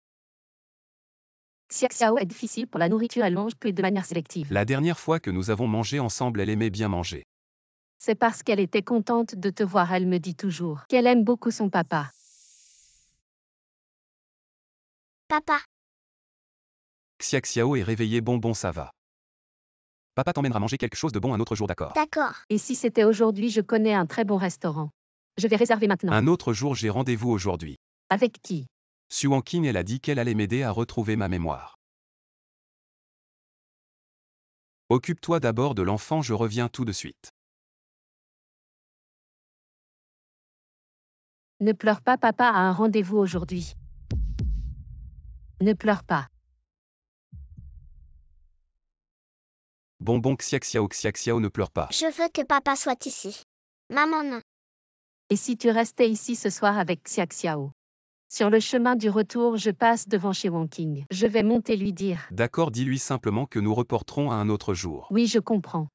Xiaxiao est difficile pour la nourriture, elle mange que de manière sélective. La dernière fois que nous avons mangé ensemble, elle aimait bien manger. C'est parce qu'elle était contente de te voir, elle me dit toujours qu'elle aime beaucoup son papa. Papa, Xiaxiao est réveillé, bonbon, ça va. Papa t'emmènera manger quelque chose de bon un autre jour, d'accord? d'accord. Et si c'était aujourd'hui, je connais un très bon restaurant. Je vais réserver maintenant. Un autre jour, j'ai rendez-vous aujourd'hui. Avec qui? Xuanqing, elle a dit qu'elle allait m'aider à retrouver ma mémoire. Occupe-toi d'abord de l'enfant, je reviens tout de suite. Ne pleure pas, papa a un rendez-vous aujourd'hui. Ne pleure pas. Bonbon, Xiaxiao, ne pleure pas. Je veux que papa soit ici. Maman, non. Et si tu restais ici ce soir avec Xiaxiao? Sur le chemin du retour, je passe devant chez Wanking. Je vais monter lui dire. D'accord, dis-lui simplement que nous reporterons à un autre jour. Oui, je comprends.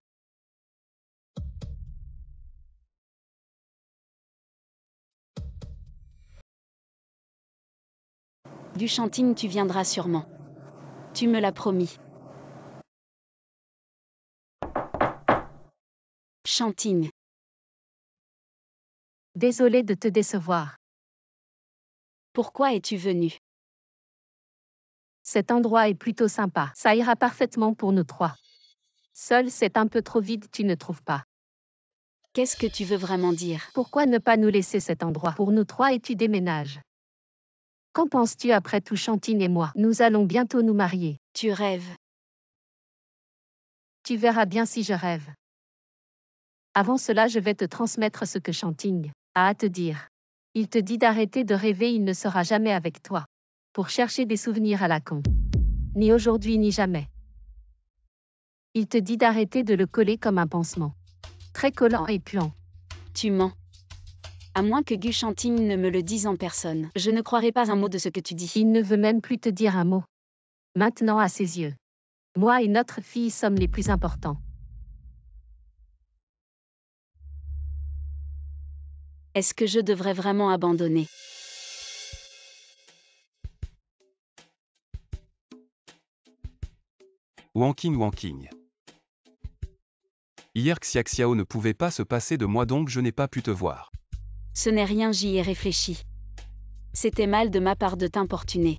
Du Chanting, tu viendras sûrement. Tu me l'as promis. Chanting. Désolée de te décevoir. Pourquoi es-tu venu? Cet endroit est plutôt sympa. Ça ira parfaitement pour nous trois. Seul, c'est un peu trop vide, tu ne trouves pas? Qu'est-ce que tu veux vraiment dire? Pourquoi ne pas nous laisser cet endroit pour nous trois et tu déménages? Qu'en penses-tu après tout, Chanting et moi? Nous allons bientôt nous marier. Tu rêves. Tu verras bien si je rêve. Avant cela, je vais te transmettre ce que Chanting a à te dire. Il te dit d'arrêter de rêver, il ne sera jamais avec toi. Pour chercher des souvenirs à la con. Ni aujourd'hui ni jamais. Il te dit d'arrêter de le coller comme un pansement. Très collant et puant. Tu mens. À moins que Gu Chanting ne me le dise en personne, je ne croirai pas un mot de ce que tu dis. Il ne veut même plus te dire un mot. Maintenant, à ses yeux, moi et notre fille sommes les plus importants. Est-ce que je devrais vraiment abandonner? Wanking. Hier, Xiaxiao ne pouvait pas se passer de moi, donc je n'ai pas pu te voir. Ce n'est rien, j'y ai réfléchi. C'était mal de ma part de t'importuner.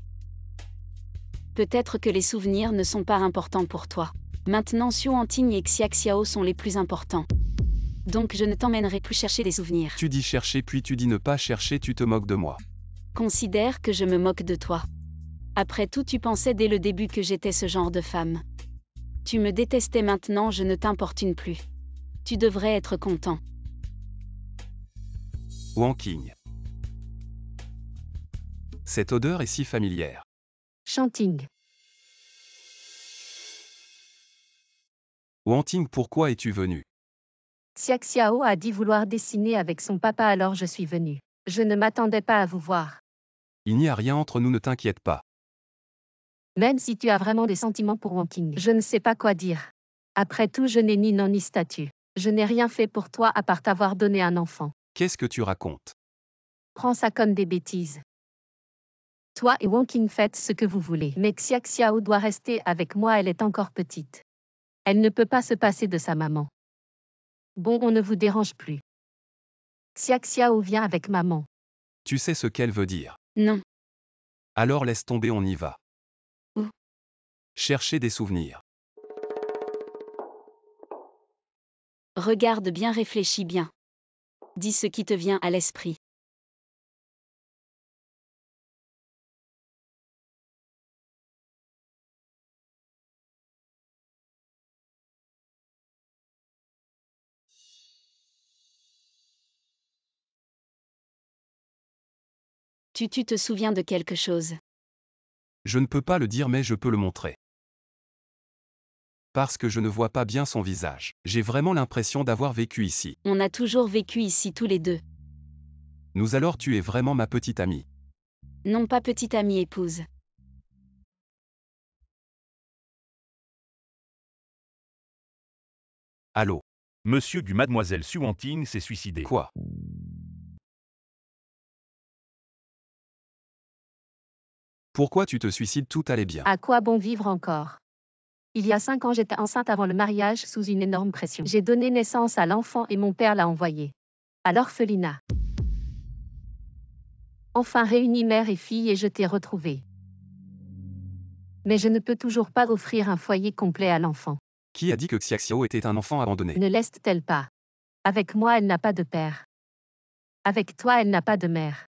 Peut-être que les souvenirs ne sont pas importants pour toi. Maintenant, Xuanting et Xiaxiao sont les plus importants. Donc je ne t'emmènerai plus chercher des souvenirs. Tu dis chercher puis tu dis ne pas chercher, tu te moques de moi. Considère que je me moque de toi. Après tout, tu pensais dès le début que j'étais ce genre de femme. Tu me détestais, maintenant je ne t'importune plus. Tu devrais être content. Wanking. Cette odeur est si familière. Chanting. Wanting, pourquoi es-tu venu? Xiaxiao a dit vouloir dessiner avec son papa, alors je suis venue. Je ne m'attendais pas à vous voir. Il n'y a rien entre nous, ne t'inquiète pas. Même si tu as vraiment des sentiments pour Wang Qing, je ne sais pas quoi dire. Après tout, je n'ai ni nom ni statut. Je n'ai rien fait pour toi à part t'avoir donné un enfant. Qu'est-ce que tu racontes? Prends ça comme des bêtises. Toi et Wang Qing faites ce que vous voulez. Mais Xia Xiao doit rester avec moi, elle est encore petite. Elle ne peut pas se passer de sa maman. Bon, on ne vous dérange plus. Xia Xiao vient avec maman. Tu sais ce qu'elle veut dire. Non. Alors laisse tomber, on y va. Où? Chercher des souvenirs. Regarde bien, réfléchis bien. Dis ce qui te vient à l'esprit. Tu te souviens de quelque chose? Je ne peux pas le dire, mais je peux le montrer. Parce que je ne vois pas bien son visage. J'ai vraiment l'impression d'avoir vécu ici. On a toujours vécu ici tous les deux. Nous alors, tu es vraiment ma petite amie. Non, pas petite amie épouse. Allô? Monsieur du Mademoiselle Suanting s'est suicidé. Quoi? Pourquoi tu te suicides? Tout allait bien. À quoi bon vivre encore? Il y a 5 ans, j'étais enceinte avant le mariage sous une énorme pression. J'ai donné naissance à l'enfant et mon père l'a envoyé à l'orphelinat. Enfin réunis mère et fille et je t'ai retrouvée. Mais je ne peux toujours pas offrir un foyer complet à l'enfant. Qui a dit que Xia Xiao était un enfant abandonné? Ne laisse-t-elle pas? Avec moi, elle n'a pas de père. Avec toi, elle n'a pas de mère.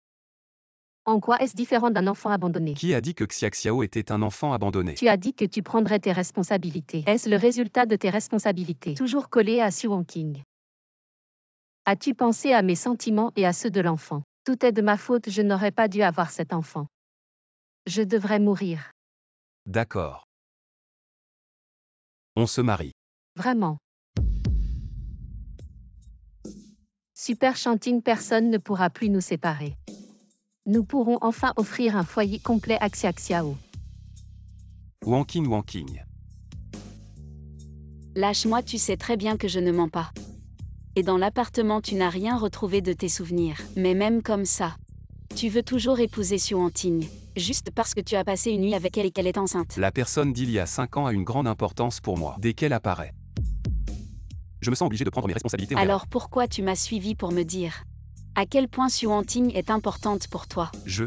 En quoi est-ce différent d'un enfant abandonné? Qui a dit que Xia Xiao était un enfant abandonné? Tu as dit que tu prendrais tes responsabilités. Est-ce le résultat de tes responsabilités? Toujours collé à Xu Wangqing. As-tu pensé à mes sentiments et à ceux de l'enfant? Tout est de ma faute, je n'aurais pas dû avoir cet enfant. Je devrais mourir. D'accord. On se marie. Vraiment. Super Chanting, personne ne pourra plus nous séparer. Nous pourrons enfin offrir un foyer complet à Xia Xiao. Wang Qing. Lâche-moi, tu sais très bien que je ne mens pas. Et dans l'appartement, tu n'as rien retrouvé de tes souvenirs. Mais même comme ça, tu veux toujours épouser Xu Wangqing, juste parce que tu as passé une nuit avec elle et qu'elle est enceinte. La personne d'il y a 5 ans a une grande importance pour moi. Dès qu'elle apparaît, je me sens obligé de prendre mes responsabilités. Alors pourquoi tu m'as suivi pour me dire à quel point Xu Wangqing est importante pour toi? Je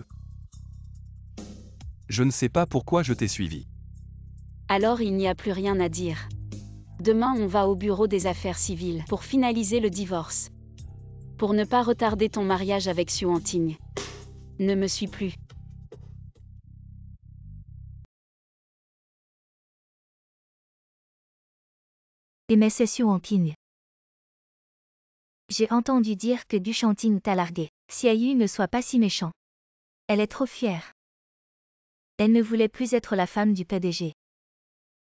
ne sais pas pourquoi je t'ai suivi. Alors il n'y a plus rien à dire. Demain on va au bureau des affaires civiles pour finaliser le divorce. Pour ne pas retarder ton mariage avec Xu Wangqing. Ne me suis plus. Mais c'est Xu Wangqing. J'ai entendu dire que Du Chanting t'a largué. Xia Yu ne soit pas si méchant. Elle est trop fière. Elle ne voulait plus être la femme du PDG.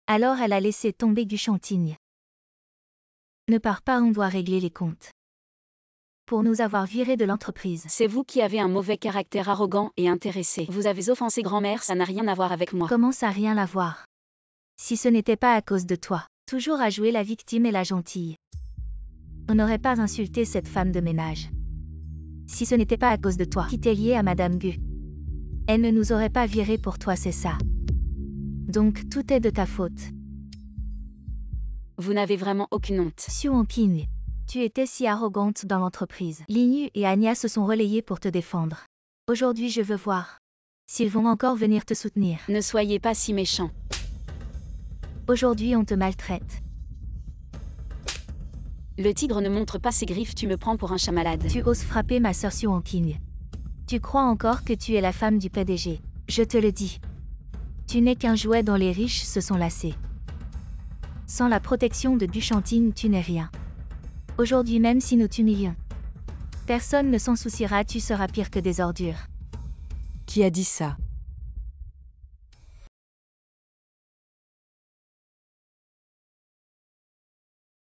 Alors elle a laissé tomber Du Chanting. Ne pars pas, on doit régler les comptes. Pour nous avoir virés de l'entreprise. C'est vous qui avez un mauvais caractère arrogant et intéressé. Vous avez offensé grand-mère, ça n'a rien à voir avec moi. Comment ça rien à voir? Si ce n'était pas à cause de toi, toujours à jouer la victime et la gentille. On n'aurait pas insulté cette femme de ménage. Si ce n'était pas à cause de toi qui t'es lié à Madame Gu. Elle ne nous aurait pas virés pour toi, c'est ça. Donc tout est de ta faute. Vous n'avez vraiment aucune honte. Xu Wangqing, tu étais si arrogante dans l'entreprise. Lin Yu et Anya se sont relayés pour te défendre. Aujourd'hui je veux voir s'ils vont encore venir te soutenir. Ne soyez pas si méchant. Aujourd'hui on te maltraite. Le tigre ne montre pas ses griffes, tu me prends pour un chat malade. Tu oses frapper ma sœur Xu Wangqing. Tu crois encore que tu es la femme du PDG. Je te le dis. Tu n'es qu'un jouet dont les riches se sont lassés. Sans la protection de Du Chanting, tu n'es rien. Aujourd'hui même si nous t'humilions, personne ne s'en souciera, tu seras pire que des ordures. Qui a dit ça?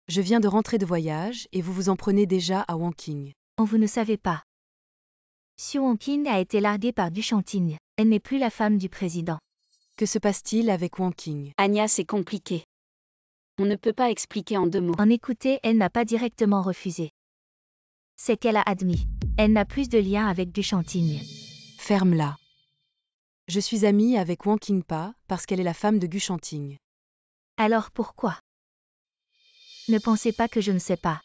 Je viens de rentrer de voyage et vous vous en prenez déjà à Wangqing. Vous ne savez pas. Xu Wangqing a été larguée par Du Chanting. Elle n'est plus la femme du président. Que se passe-t-il avec Wangqing? Anya, c'est compliqué. On ne peut pas expliquer en 2 mots. En écouter, elle n'a pas directement refusé. C'est qu'elle a admis. Elle n'a plus de lien avec Du Chanting. Ferme-la. Je suis amie avec Wangqing Pa parce qu'elle est la femme de Gu Chanting. Alors pourquoi? Ne pensez pas que je ne sais pas.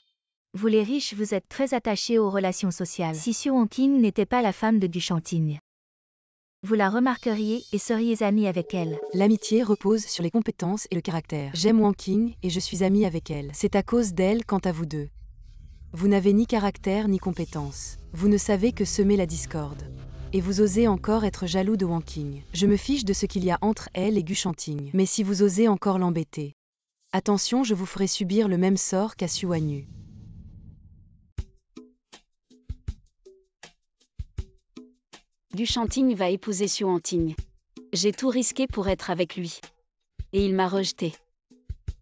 Vous les riches, vous êtes très attachés aux relations sociales. Si Xu Wangqing n'était pas la femme de Du Chanting, vous la remarqueriez et seriez amie avec elle. L'amitié repose sur les compétences et le caractère. J'aime Wangqing et je suis amie avec elle. C'est à cause d'elle quant à vous deux. Vous n'avez ni caractère ni compétences. Vous ne savez que semer la discorde. Et vous osez encore être jaloux de Wangqing. Je me fiche de ce qu'il y a entre elle et Gu Chanting. Mais si vous osez encore l'embêter, attention, je vous ferai subir le même sort qu'à Xu Wanyu. Du Chanting va épouser Xu Wangqing. J'ai tout risqué pour être avec lui. Et il m'a rejeté.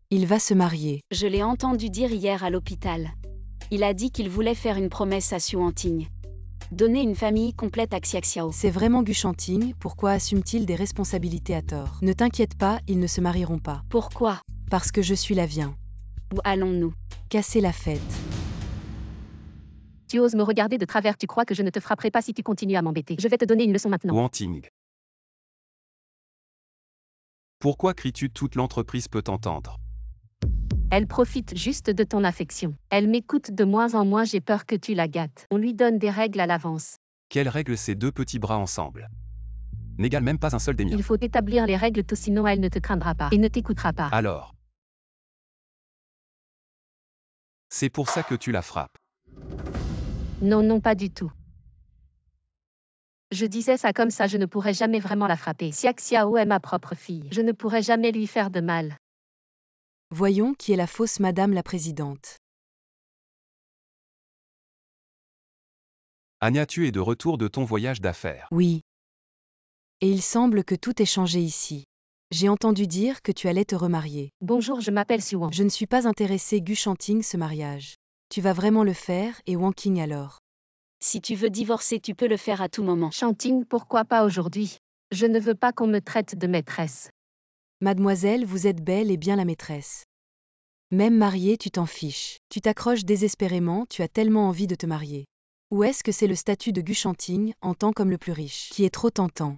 Il va se marier. Je l'ai entendu dire hier à l'hôpital. Il a dit qu'il voulait faire une promesse à Xu Wangqing. Donner une famille complète à Xiaoxiao. C'est vraiment Gu Chanting, pourquoi assume-t-il des responsabilités à tort? Ne t'inquiète pas, ils ne se marieront pas. Pourquoi? Parce que je suis la viens. Où allons-nous? Casser la fête. Tu oses me regarder de travers, tu crois que je ne te frapperai pas si tu continues à m'embêter. Je vais te donner une leçon maintenant. Wangqing. Pourquoi cries-tu? Toute l'entreprise peut t'entendre. Elle profite juste de ton affection. Elle m'écoute de moins en moins, j'ai peur que tu la gâtes. On lui donne des règles à l'avance. Quelles règles ces deux petits bras ensemble? N'égale même pas un seul des miens. Il faut établir les règles tôt, sinon elle ne te craindra pas et ne t'écoutera pas. Alors. C'est pour ça que tu la frappes. Non, non, pas du tout. Je disais ça comme ça, je ne pourrais jamais vraiment la frapper. Xiaoxiao est ma propre fille. Je ne pourrais jamais lui faire de mal. Voyons qui est la fausse Madame la Présidente. Anya, tu es de retour de ton voyage d'affaires. Oui. Et il semble que tout ait changé ici. J'ai entendu dire que tu allais te remarier. Bonjour, je m'appelle Xu Wang. Je ne suis pas intéressée Gu Chanting ce mariage. Tu vas vraiment le faire et Wangqing alors? Si tu veux divorcer, tu peux le faire à tout moment. Chanting, pourquoi pas aujourd'hui? Je ne veux pas qu'on me traite de maîtresse. Mademoiselle, vous êtes belle et bien la maîtresse. Même mariée, tu t'en fiches. Tu t'accroches désespérément, tu as tellement envie de te marier. Ou est-ce que c'est le statut de Gu Chanting, en tant comme le plus riche, qui est trop tentant?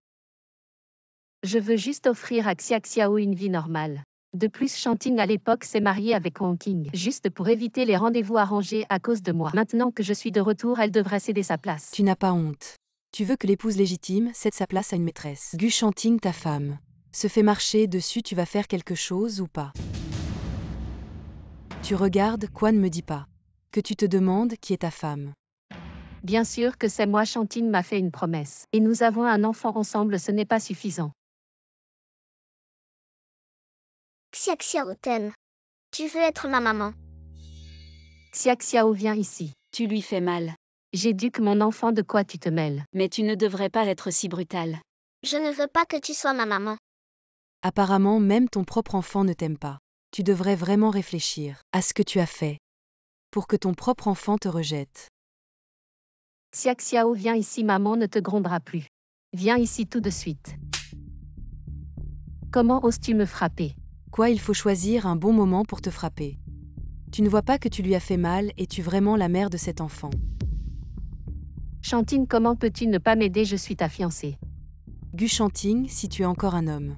Je veux juste offrir à Xiaoxiao une vie normale. De plus, Chanting à l'époque s'est mariée avec Wangqing, juste pour éviter les rendez-vous arrangés à cause de moi. Maintenant que je suis de retour, elle devrait céder sa place. Tu n'as pas honte. Tu veux que l'épouse légitime cède sa place à une maîtresse. Gu Chanting, ta femme, se fait marcher dessus, tu vas faire quelque chose ou pas? Tu regardes, quoi, ne me dis pas. Que tu te demandes qui est ta femme. Bien sûr que c'est moi, Chanting m'a fait une promesse. Et nous avons un enfant ensemble, ce n'est pas suffisant. Xiaoxiao, tu veux être ma maman? Xiaoxiao, viens ici. Tu lui fais mal. J'éduque mon enfant, de quoi tu te mêles? Mais tu ne devrais pas être si brutal. Je ne veux pas que tu sois ma maman. Apparemment, même ton propre enfant ne t'aime pas. Tu devrais vraiment réfléchir à ce que tu as fait pour que ton propre enfant te rejette. Xiaoxiao, viens ici, maman ne te grondera plus. Viens ici tout de suite. Comment oses-tu me frapper? Quoi, il faut choisir un bon moment pour te frapper. Tu ne vois pas que tu lui as fait mal, es-tu vraiment la mère de cet enfant? Chanting, comment peux-tu ne pas m'aider? Je suis ta fiancée. Gu Chanting, si tu es encore un homme.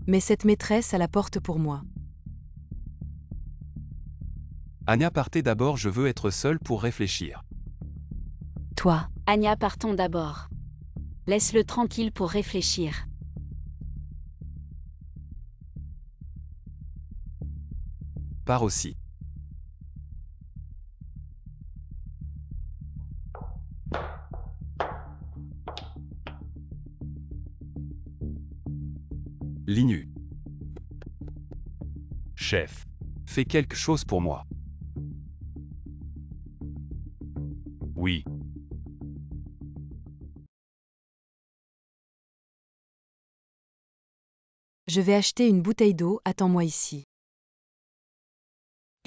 Mets cette maîtresse à la porte pour moi. Anya, partez d'abord, je veux être seule pour réfléchir. Toi. Anya, partons d'abord. Laisse-le tranquille pour réfléchir. Pars aussi. Linu. Chef. Fais quelque chose pour moi. Oui. Je vais acheter une bouteille d'eau, attends-moi ici.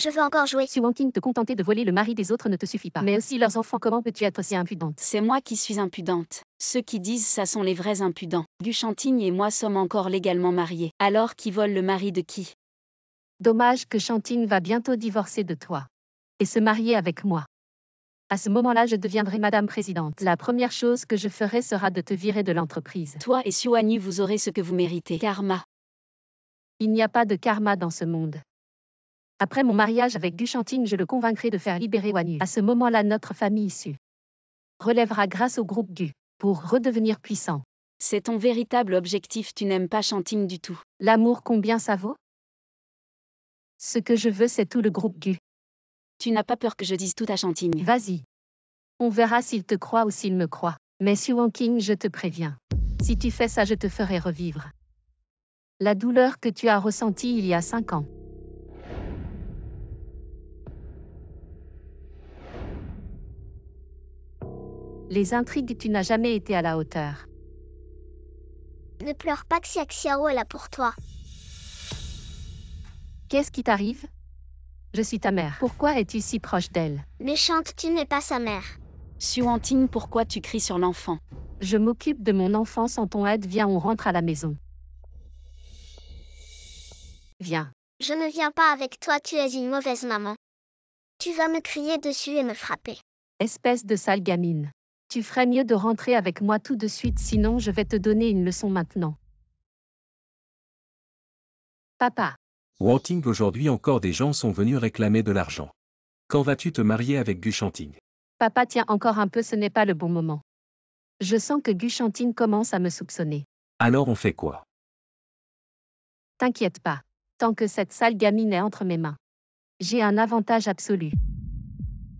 Je veux encore jouer. Su Wonking, te contenter de voler le mari des autres ne te suffit pas. Mais aussi leurs enfants, comment peux-tu être si impudente? C'est moi qui suis impudente. Ceux qui disent ça sont les vrais impudents. Du Chanting et moi sommes encore légalement mariés. Alors qui vole le mari de qui? Dommage que Chanting va bientôt divorcer de toi. Et se marier avec moi. À ce moment-là, je deviendrai Madame Présidente. La première chose que je ferai sera de te virer de l'entreprise. Toi et Suanyu, vous aurez ce que vous méritez. Karma. Il n'y a pas de karma dans ce monde. Après mon mariage avec Du Chanting, je le convaincrai de faire libérer Wanyu. À ce moment-là, notre famille issue relèvera grâce au groupe Gu pour redevenir puissant. C'est ton véritable objectif, tu n'aimes pas Chanting du tout. L'amour, combien ça vaut? Ce que je veux, c'est tout le groupe Gu. Tu n'as pas peur que je dise tout à Chanting? Vas-y. On verra s'il te croit ou s'il me croit. Mais Su Wonking, je te préviens. Si tu fais ça, je te ferai revivre la douleur que tu as ressentie il y a 5 ans. Les intrigues, tu n'as jamais été à la hauteur. Ne pleure pas, Xiaxiao est là pour toi. Qu'est-ce qui t'arrive? Je suis ta mère. Pourquoi es-tu si proche d'elle? Méchante, tu n'es pas sa mère. Suanting, pourquoi tu cries sur l'enfant? Je m'occupe de mon enfant sans ton aide. Viens, on rentre à la maison. Viens. Je ne viens pas avec toi, tu es une mauvaise maman. Tu vas me crier dessus et me frapper. Espèce de sale gamine. Tu ferais mieux de rentrer avec moi tout de suite, sinon je vais te donner une leçon maintenant. Papa. Wonking, aujourd'hui encore des gens sont venus réclamer de l'argent. Quand vas-tu te marier avec Gu Chanting? Papa, tiens encore un peu, ce n'est pas le bon moment. Je sens que Gu Chanting commence à me soupçonner. Alors on fait quoi? T'inquiète pas. Tant que cette sale gamine est entre mes mains, j'ai un avantage absolu.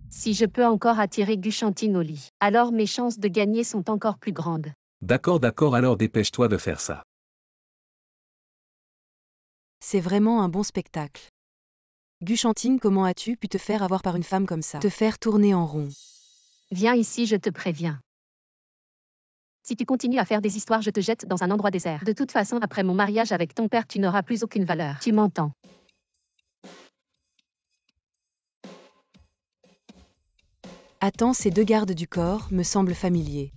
Si je peux encore attirer Gu Chanting au lit, alors mes chances de gagner sont encore plus grandes. D'accord, alors dépêche-toi de faire ça. C'est vraiment un bon spectacle. Gu Chanting, comment as-tu pu te faire avoir par une femme comme ça? Te faire tourner en rond. Viens ici, je te préviens. Si tu continues à faire des histoires, je te jette dans un endroit désert. De toute façon, après mon mariage avec ton père, tu n'auras plus aucune valeur. Tu m'entends? Attends, ces deux gardes du corps me semblent familiers.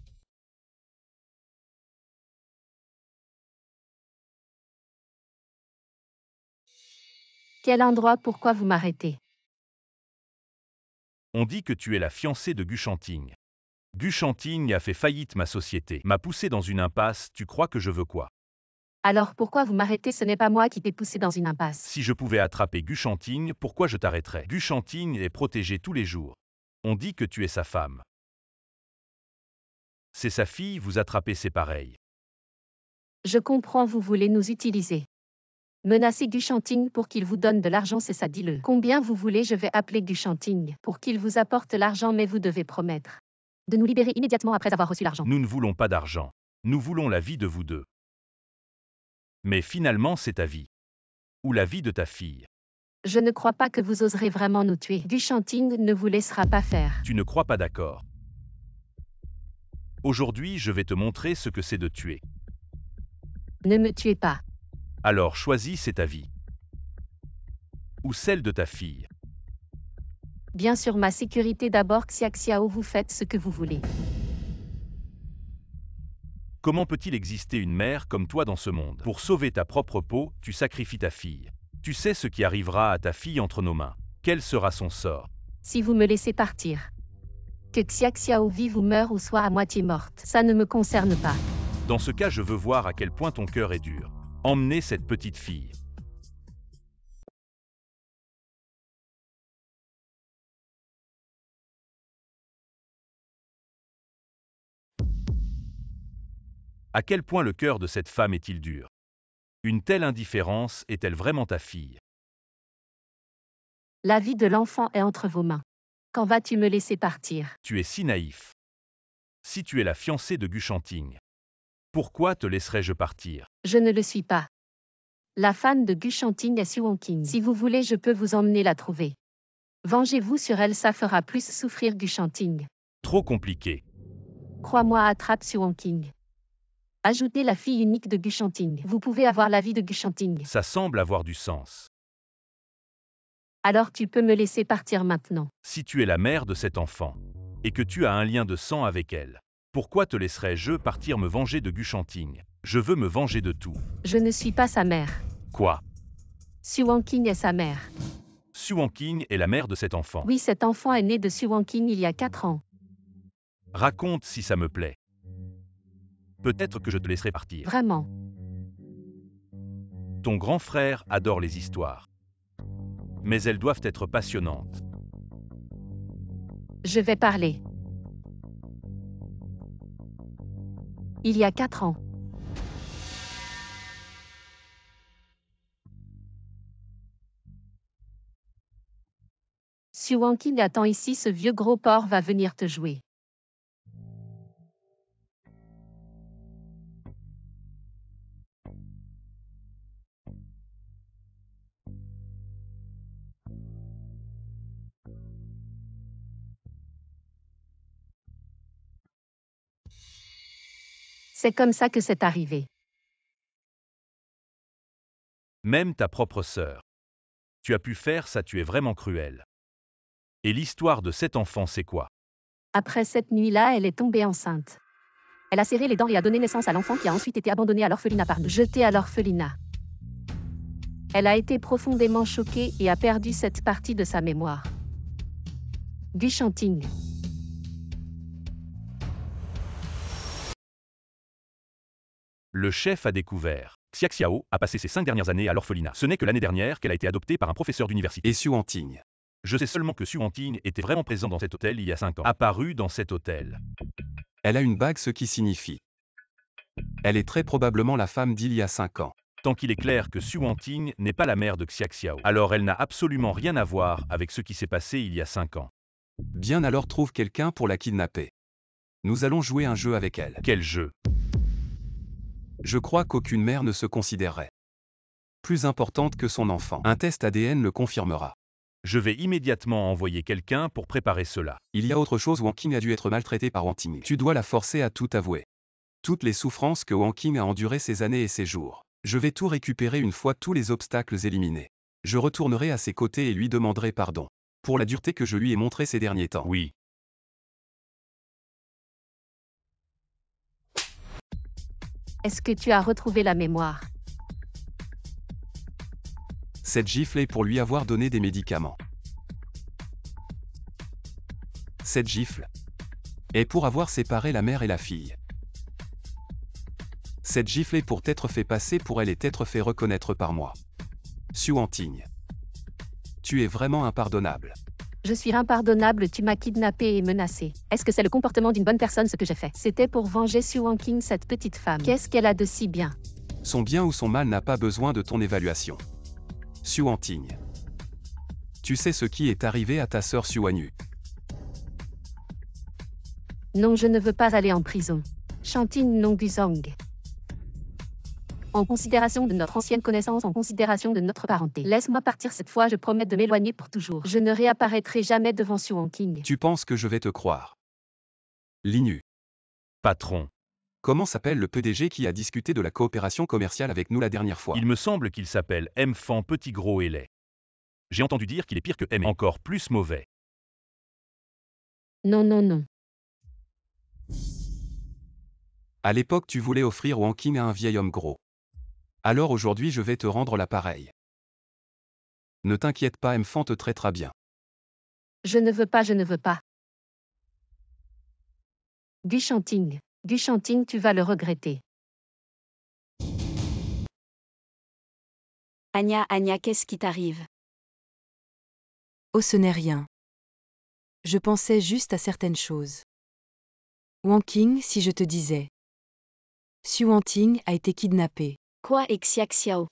Quel endroit? Pourquoi vous m'arrêtez? On dit que tu es la fiancée de Gu Chanting. Gu Chanting a fait faillite ma société, m'a poussé dans une impasse, tu crois que je veux quoi? Alors pourquoi vous m'arrêtez? Ce n'est pas moi qui t'ai poussé dans une impasse. Si je pouvais attraper Gu Chanting, pourquoi je t'arrêterais? Gu Chanting est protégé tous les jours. On dit que tu es sa femme. C'est sa fille, vous attrapez, c'est pareil. Je comprends, vous voulez nous utiliser. Menacez Gu Chanting pour qu'il vous donne de l'argent, c'est ça, dis-le. Combien vous voulez? Je vais appeler Gu Chanting pour qu'il vous apporte l'argent, mais vous devez promettre de nous libérer immédiatement après avoir reçu l'argent. Nous ne voulons pas d'argent. Nous voulons la vie de vous deux. Mais finalement, c'est ta vie. Ou la vie de ta fille. Je ne crois pas que vous oserez vraiment nous tuer. Gu Chanting ne vous laissera pas faire. Tu ne crois pas, d'accord? Aujourd'hui, je vais te montrer ce que c'est de tuer. Ne me tuez pas. Alors choisis, c'est ta vie. Ou celle de ta fille. Bien sûr, ma sécurité d'abord. Xiaxiao, vous faites ce que vous voulez. Comment peut-il exister une mère comme toi dans ce monde? Pour sauver ta propre peau, tu sacrifies ta fille. Tu sais ce qui arrivera à ta fille entre nos mains. Quel sera son sort? Si vous me laissez partir, que Xiaxiao vive ou meure ou soit à moitié morte, ça ne me concerne pas. Dans ce cas, je veux voir à quel point ton cœur est dur. Emmenez cette petite fille. À quel point le cœur de cette femme est-il dur? Une telle indifférence est-elle vraiment ta fille? La vie de l'enfant est entre vos mains. Quand vas-tu me laisser partir? Tu es si naïf. Si tu es la fiancée de Gu Chanting, pourquoi te laisserais-je partir? Je ne le suis pas. La femme de Gu Chanting est Su Wonking. Si vous voulez, je peux vous emmener la trouver. Vengez-vous sur elle, ça fera plus souffrir Gu Chanting. Trop compliqué. Crois-moi, attrape Su Wonking. Ajoutez la fille unique de Gu Chanting. Vous pouvez avoir la vie de Gu Chanting. Ça semble avoir du sens. Alors tu peux me laisser partir maintenant. Si tu es la mère de cet enfant, et que tu as un lien de sang avec elle, pourquoi te laisserais-je partir me venger de Gu Shanting? Je veux me venger de tout. Je ne suis pas sa mère. Quoi? Su Wonking est sa mère. Su Wonking est la mère de cet enfant. Oui, cet enfant est né de Su Wonking il y a 4 ans. Raconte si ça me plaît. Peut-être que je te laisserai partir. Vraiment. Ton grand frère adore les histoires. Mais elles doivent être passionnantes. Je vais parler. Il y a 4 ans. Su Wonking attend ici, ce vieux gros porc va venir te jouer. C'est comme ça que c'est arrivé. Même ta propre sœur. Tu as pu faire ça, tu es vraiment cruel. Et l'histoire de cet enfant, c'est quoi? Après cette nuit-là, elle est tombée enceinte. Elle a serré les dents et a donné naissance à l'enfant qui a ensuite été abandonné à l'orphelinat par nous. Jeté à l'orphelinat. Elle a été profondément choquée et a perdu cette partie de sa mémoire. Gu Shanting. Le chef a découvert. Xia Xiao a passé ses 5 dernières années à l'orphelinat. Ce n'est que l'année dernière qu'elle a été adoptée par un professeur d'université. Et Su Wonting. Je sais seulement que Su Wonting était vraiment présent dans cet hôtel il y a 5 ans. Apparu dans cet hôtel. Elle a une bague, ce qui signifie. Elle est très probablement la femme d'il y a 5 ans. Tant qu'il est clair que Su Wonting n'est pas la mère de Xia Xiao, alors elle n'a absolument rien à voir avec ce qui s'est passé il y a 5 ans. Bien, alors trouve quelqu'un pour la kidnapper. Nous allons jouer un jeu avec elle. Quel jeu? Je crois qu'aucune mère ne se considérerait plus importante que son enfant. Un test ADN le confirmera. Je vais immédiatement envoyer quelqu'un pour préparer cela. Il y a autre chose, Wonking a dû être maltraité par Wonting. Tu dois la forcer à tout avouer. Toutes les souffrances que Wonking a endurées ces années et ces jours. Je vais tout récupérer une fois tous les obstacles éliminés. Je retournerai à ses côtés et lui demanderai pardon pour la dureté que je lui ai montrée ces derniers temps. Oui. Est-ce que tu as retrouvé la mémoire? Cette gifle est pour lui avoir donné des médicaments. Cette gifle est pour avoir séparé la mère et la fille. Cette gifle est pour t'être fait passer pour elle et t'être fait reconnaître par moi. Su Wonting. Tu es vraiment impardonnable. Je suis impardonnable, tu m'as kidnappé et menacé. Est-ce que c'est le comportement d'une bonne personne ce que j'ai fait? C'était pour venger Su Wonking, cette petite femme. Qu'est-ce qu'elle a de si bien? Son bien ou son mal n'a pas besoin de ton évaluation. Su Wonting. Tu sais ce qui est arrivé à ta sœur Su Wanyu. Non, je ne veux pas aller en prison. Shanting Nongduzong. En considération de notre ancienne connaissance, en considération de notre parenté. Laisse-moi partir cette fois, je promets de m'éloigner pour toujours. Je ne réapparaîtrai jamais devant Su Wonking. Tu penses que je vais te croire? Linyu. Patron. Comment s'appelle le PDG qui a discuté de la coopération commerciale avec nous la dernière fois? Il me semble qu'il s'appelle M. Fan Petit Gros et Laid. J'ai entendu dire qu'il est pire que M. Encore plus mauvais. Non, non, non. À l'époque, tu voulais offrir Wonking à un vieil homme gros. Alors aujourd'hui, je vais te rendre l'appareil. Ne t'inquiète pas, M. Fan te traitera bien. Je ne veux pas, je ne veux pas. Gu Shanting. Gu Shanting, tu vas le regretter. Anya, qu'est-ce qui t'arrive? Oh, ce n'est rien. Je pensais juste à certaines choses. Wonking, si je te disais. Su Wonting a été kidnappé. Quoi et Xia Xiao?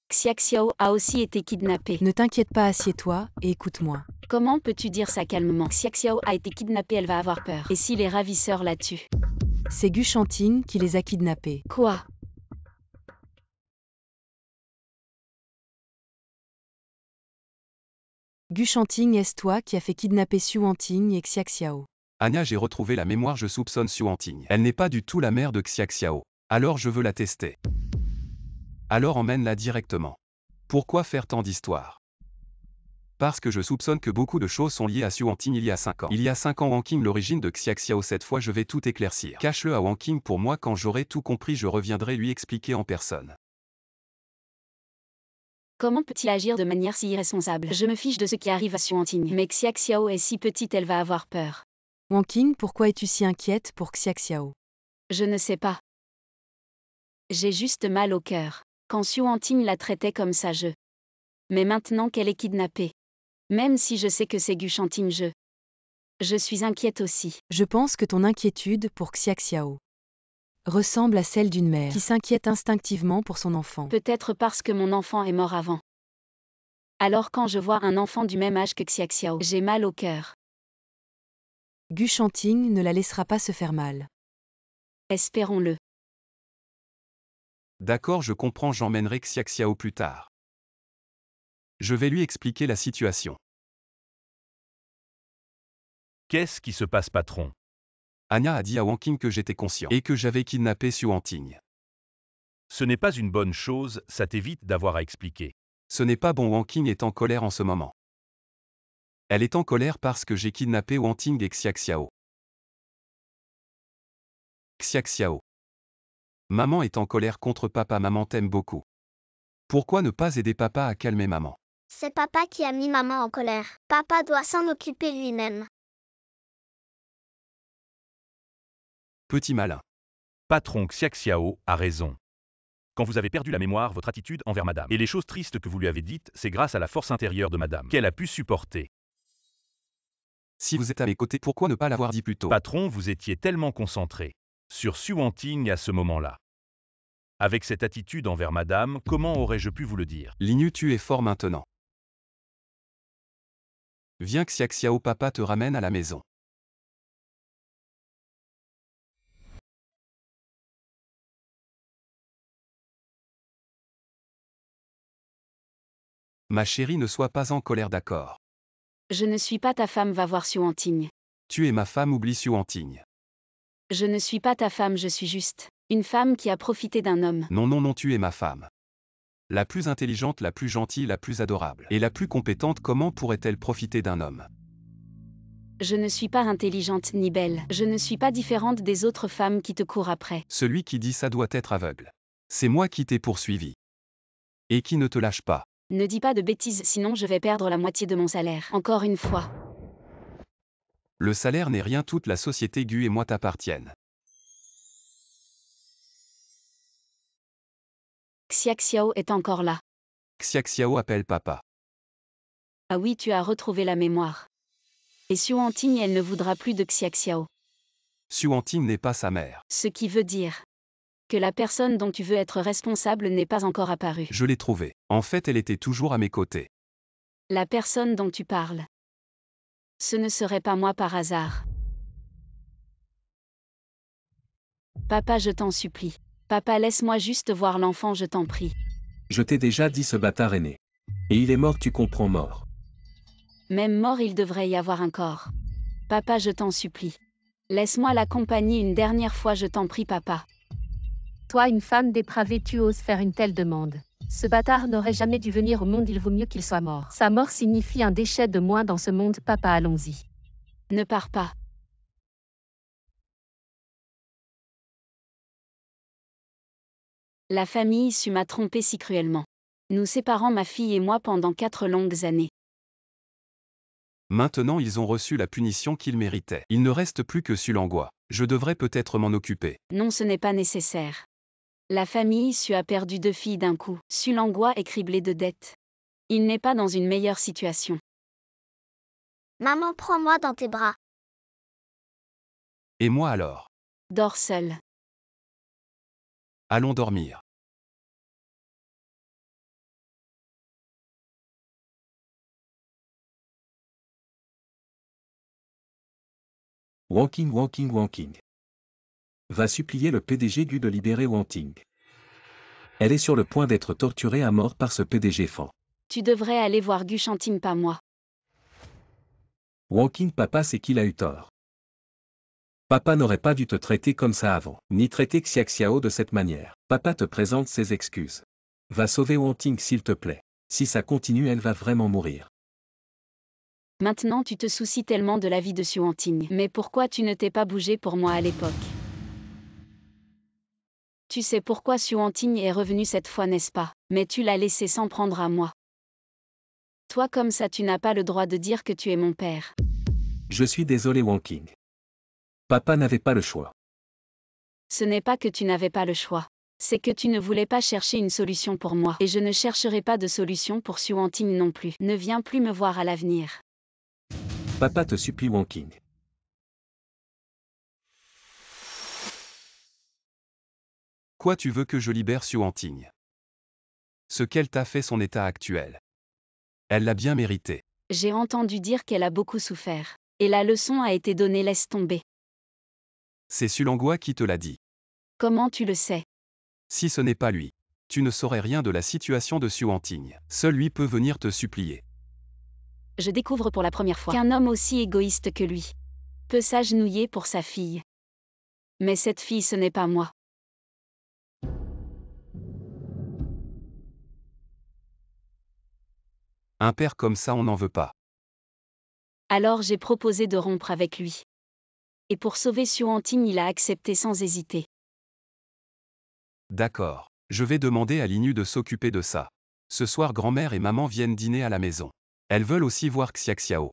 Xia Xiao a aussi été kidnappé. Ne t'inquiète pas, assieds-toi et écoute-moi. Comment peux-tu dire ça calmement? Xia Xiao a été kidnappée, elle va avoir peur. Et si les ravisseurs la tuent? C'est Gu Shanting qui les a kidnappés. Quoi? Gu Shanting, est-ce toi qui as fait kidnapper Su Wonting et Xia Xiao? Anya, j'ai retrouvé la mémoire, je soupçonne Su Wonting. Elle n'est pas du tout la mère de Xia Xiao. Alors je veux la tester. Alors emmène-la directement. Pourquoi faire tant d'histoires? Parce que je soupçonne que beaucoup de choses sont liées à Xu Wanting il y a 5 ans. Il y a 5 ans Wanking, l'origine de Xiaxiao, cette fois je vais tout éclaircir. Cache-le à Wanking pour moi, quand j'aurai tout compris je reviendrai lui expliquer en personne. Comment peut-il agir de manière si irresponsable? Je me fiche de ce qui arrive à Xu Wanting. Mais Xiaxiao est si petite, elle va avoir peur. Wanking, pourquoi es-tu si inquiète pour Xiaxiao? Je ne sais pas. J'ai juste mal au cœur. Quand Xu Wanting la traitait comme ça, Mais maintenant qu'elle est kidnappée. Même si je sais que c'est Gu Shanting, je suis inquiète aussi. Je pense que ton inquiétude pour Xiaxiao ressemble à celle d'une mère qui s'inquiète instinctivement pour son enfant. Peut-être parce que mon enfant est mort avant. Alors quand je vois un enfant du même âge que Xiaxiao, j'ai mal au cœur. Gu Shanting ne la laissera pas se faire mal. Espérons-le. D'accord, je comprends, j'emmènerai Xiaxiao plus tard. Je vais lui expliquer la situation. Qu'est-ce qui se passe, patron? Anya a dit à Wanking que j'étais conscient et que j'avais kidnappé Xu Wanting. Ce n'est pas une bonne chose, ça t'évite d'avoir à expliquer. Ce n'est pas bon, Wanking est en colère en ce moment. Elle est en colère parce que j'ai kidnappé Wanting et Xiaxiao. Xiaxiao. Maman est en colère contre papa, maman t'aime beaucoup. Pourquoi ne pas aider papa à calmer maman? C'est papa qui a mis maman en colère. Papa doit s'en occuper lui-même. Petit malin. Patron, Xiaxiao a raison. Quand vous avez perdu la mémoire, votre attitude envers madame et les choses tristes que vous lui avez dites, c'est grâce à la force intérieure de madame qu'elle a pu supporter. Si vous êtes à mes côtés, pourquoi ne pas l'avoir dit plus tôt? Patron, vous étiez tellement concentré sur Xu Wanting à ce moment-là. Avec cette attitude envers madame, comment aurais-je pu vous le dire? Linyu, tu es fort maintenant. Viens Xiaxiao, papa te ramène à la maison. Ma chérie, ne sois pas en colère, d'accord? Je ne suis pas ta femme, va voir Xu Wanting. Tu es ma femme, oublie Xu Wanting. Je ne suis pas ta femme, je suis juste une femme qui a profité d'un homme. Non, non, non, tu es ma femme. La plus intelligente, la plus gentille, la plus adorable. Et la plus compétente, comment pourrait-elle profiter d'un homme? Je ne suis pas intelligente ni belle. Je ne suis pas différente des autres femmes qui te courent après. Celui qui dit ça doit être aveugle. C'est moi qui t'ai poursuivi. Et qui ne te lâche pas. Ne dis pas de bêtises, sinon je vais perdre la moitié de mon salaire. Encore une fois. Le salaire n'est rien, toute la société Gu et moi t'appartiennent. Xiaxiao est encore là. Xiaxiao appelle papa. Ah oui, tu as retrouvé la mémoire. Et Xu Wanting, elle ne voudra plus de Xiaxiao. Xu Wanting n'est pas sa mère. Ce qui veut dire que la personne dont tu veux être responsable n'est pas encore apparue. Je l'ai trouvée. En fait, elle était toujours à mes côtés. La personne dont tu parles. Ce ne serait pas moi par hasard. Papa, je t'en supplie. Papa, laisse-moi juste voir l'enfant, je t'en prie. Je t'ai déjà dit, ce bâtard est né. Et il est mort, tu comprends, mort. Même mort, il devrait y avoir un corps. Papa, je t'en supplie. Laisse-moi l'accompagner une dernière fois, je t'en prie, papa. Toi, une femme dépravée, tu oses faire une telle demande. Ce bâtard n'aurait jamais dû venir au monde, il vaut mieux qu'il soit mort. Sa mort signifie un déchet de moins dans ce monde, papa, allons-y. Ne pars pas. La famille Su m'a trompé si cruellement. Nous séparant ma fille et moi pendant 4 longues années. Maintenant ils ont reçu la punition qu'ils méritaient. Il ne reste plus que Sulangua. Je devrais peut-être m'en occuper. Non, ce n'est pas nécessaire. La famille Su a perdu 2 filles d'un coup. Sulangua est criblé de dettes. Il n'est pas dans une meilleure situation. Maman, prends-moi dans tes bras. Et moi alors? Dors seul. Allons dormir. Wanking. Va supplier le PDG Gu de libérer Wanting. Elle est sur le point d'être torturée à mort par ce PDG fan. Tu devrais aller voir Gu Shanting, pas moi. Wanking, papa, c'est qu'il a eu tort. Papa n'aurait pas dû te traiter comme ça avant, ni traiter Xiaxiao de cette manière. Papa te présente ses excuses. Va sauver Wanting s'il te plaît. Si ça continue, elle va vraiment mourir. Maintenant tu te soucies tellement de la vie de Xuanting. Mais pourquoi tu ne t'es pas bougé pour moi à l'époque? Tu sais pourquoi Xuanting est revenu cette fois, n'est-ce pas? Mais tu l'as laissé s'en prendre à moi. Toi comme ça tu n'as pas le droit de dire que tu es mon père. Je suis désolé Wang-King. Papa n'avait pas le choix. Ce n'est pas que tu n'avais pas le choix. C'est que tu ne voulais pas chercher une solution pour moi. Et je ne chercherai pas de solution pour Xuanting non plus. Ne viens plus me voir à l'avenir. Papa te supplie Wang-King. Quoi tu veux que je libère Xuanting? Ce qu'elle t'a fait son état actuel. Elle l'a bien mérité. J'ai entendu dire qu'elle a beaucoup souffert. Et la leçon a été donnée, laisse tomber. C'est Sulangua qui te l'a dit. Comment tu le sais? Si ce n'est pas lui, tu ne saurais rien de la situation de Xuanting. Seul lui peut venir te supplier. Je découvre pour la première fois qu'un homme aussi égoïste que lui peut s'agenouiller pour sa fille. Mais cette fille, ce n'est pas moi. Un père comme ça, on n'en veut pas. Alors j'ai proposé de rompre avec lui. Et pour sauver Xuanting, il a accepté sans hésiter. D'accord. Je vais demander à Linu de s'occuper de ça. Ce soir, grand-mère et maman viennent dîner à la maison. Elles veulent aussi voir Xiaxiao.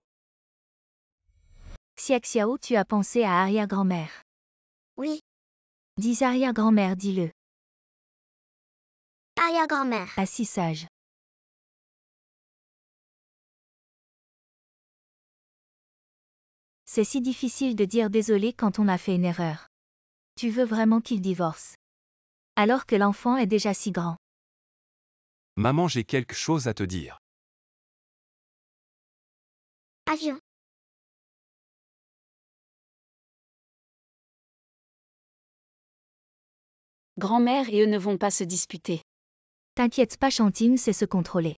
Xiaxiao, tu as pensé à arrière-grand-mère. Oui, Dis arrière-grand-mère, dis-le. arrière-grand-mère. Assis sage. C'est si difficile de dire désolé quand on a fait une erreur. Tu veux vraiment qu'il divorce? Alors que l'enfant est déjà si grand. Maman, j'ai quelque chose à te dire. Avion. Grand-mère et eux ne vont pas se disputer. T'inquiète pas, Xuanting sait se contrôler.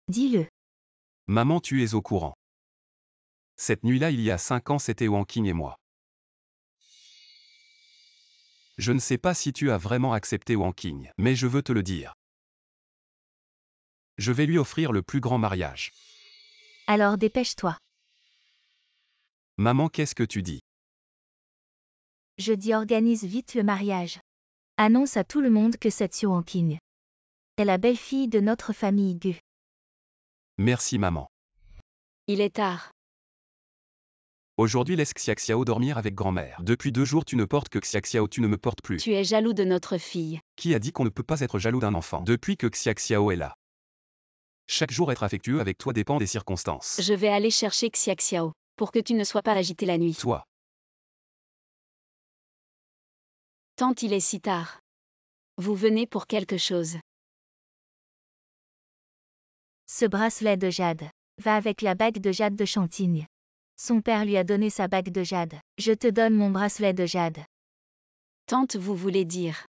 Dis-le. Maman, tu es au courant. Cette nuit-là, il y a 5 ans, c'était Wang-King et moi. Je ne sais pas si tu as vraiment accepté Wang-King, mais je veux te le dire. Je vais lui offrir le plus grand mariage. Alors dépêche-toi. Maman, qu'est-ce que tu dis? Je dis organise vite le mariage. Annonce à tout le monde que c'est Xuanting est la belle-fille de notre famille Gu. Merci maman. Il est tard. Aujourd'hui, laisse Xiaxiao dormir avec grand-mère. Depuis 2 jours, tu ne portes que Xiaxiao, tu ne me portes plus. Tu es jaloux de notre fille. Qui a dit qu'on ne peut pas être jaloux d'un enfant depuis que Xiaxiao est là? Chaque jour être affectueux avec toi dépend des circonstances. Je vais aller chercher Xiaxiao, pour que tu ne sois pas agité la nuit. Toi. Tante, il est si tard. Vous venez pour quelque chose. Ce bracelet de jade va avec la bague de jade de Xuanting. Son père lui a donné sa bague de jade. Je te donne mon bracelet de jade. Tante, vous voulez dire?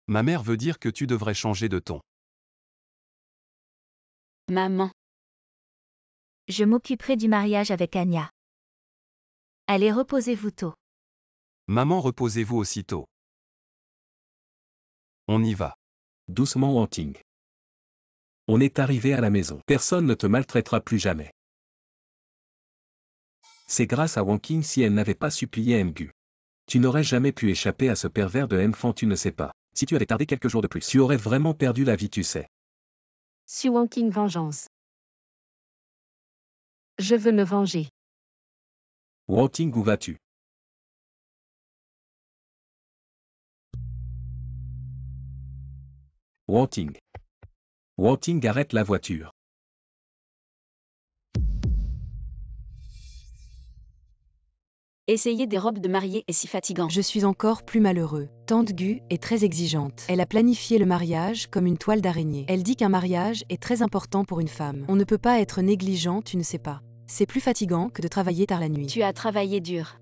Ma mère veut dire que tu devrais changer de ton. Maman. Je m'occuperai du mariage avec Anya. Allez, reposez-vous tôt. Maman, reposez-vous aussitôt. On y va. Doucement Wang-King. On est arrivé à la maison. Personne ne te maltraitera plus jamais. C'est grâce à Wang-King si elle n'avait pas supplié Mgu. Tu n'aurais jamais pu échapper à ce pervers de enfant, tu ne sais pas. Si tu avais tardé quelques jours de plus, tu aurais vraiment perdu la vie, tu sais. Xuanting vengeance. Je veux me venger. Wang-King, où vas-tu? Wang-King. Wang-King, arrête la voiture. Essayer des robes de mariée est si fatigant. Je suis encore plus malheureux. Tante Gu est très exigeante. Elle a planifié le mariage comme une toile d'araignée. Elle dit qu'un mariage est très important pour une femme. On ne peut pas être négligent, tu ne sais pas. C'est plus fatigant que de travailler tard la nuit. Tu as travaillé dur.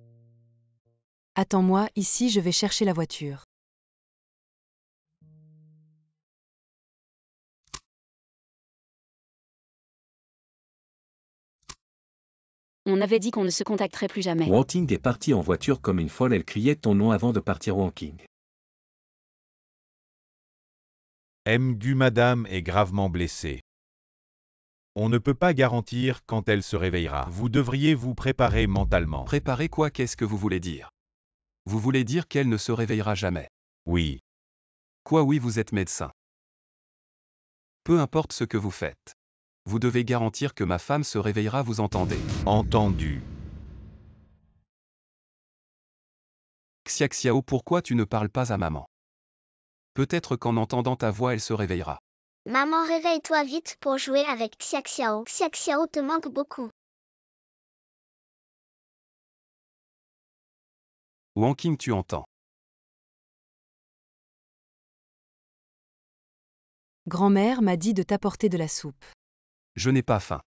Attends-moi, ici je vais chercher la voiture. On avait dit qu'on ne se contacterait plus jamais. Wang-King est partie en voiture comme une folle, elle criait ton nom avant de partir Wang-King. Madame est gravement blessée. On ne peut pas garantir quand elle se réveillera. Vous devriez vous préparer mentalement. Préparer quoi? Qu'est-ce que vous voulez dire? Vous voulez dire qu'elle ne se réveillera jamais? Oui. Quoi? Oui, vous êtes médecin. Peu importe ce que vous faites. Vous devez garantir que ma femme se réveillera, vous entendez? Entendu. Xiaxiao, pourquoi tu ne parles pas à maman? Peut-être qu'en entendant ta voix, elle se réveillera. Maman, réveille-toi vite pour jouer avec Xiaxiao. Xiaxiao te manque beaucoup. Wanking, tu entends? Grand-mère m'a dit de t'apporter de la soupe. Je n'ai pas faim.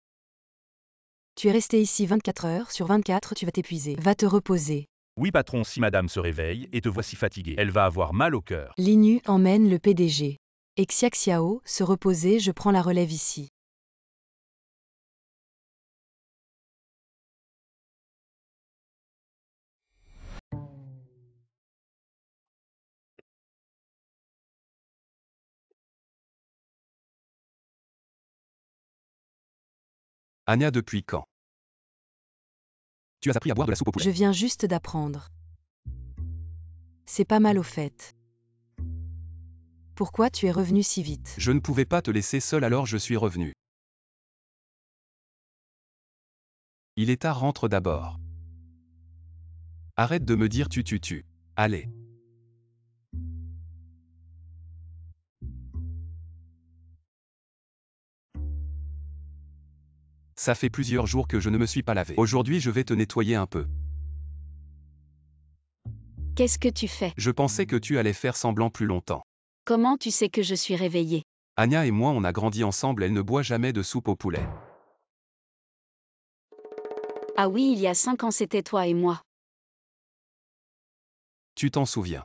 Tu es resté ici 24 heures sur 24, tu vas t'épuiser. Va te reposer. Oui patron, si madame se réveille et te voici fatigué, elle va avoir mal au cœur. Linu emmène le PDG. Et Xiaxiao, se reposer, je prends la relève ici. Anya, depuis quand? Tu as appris à boire de la soupe au poulet. Je viens juste d'apprendre. C'est pas mal au fait. Pourquoi tu es revenu si vite? Je ne pouvais pas te laisser seul, alors je suis revenu. Il est tard, rentre d'abord. Arrête de me dire tu. Allez. Ça fait plusieurs jours que je ne me suis pas lavé. Aujourd'hui, je vais te nettoyer un peu. Qu'est-ce que tu fais? Je pensais que tu allais faire semblant plus longtemps. Comment tu sais que je suis réveillée? Anya et moi, on a grandi ensemble, elle ne boit jamais de soupe au poulet. Ah oui, il y a 5 ans c'était toi et moi. Tu t'en souviens?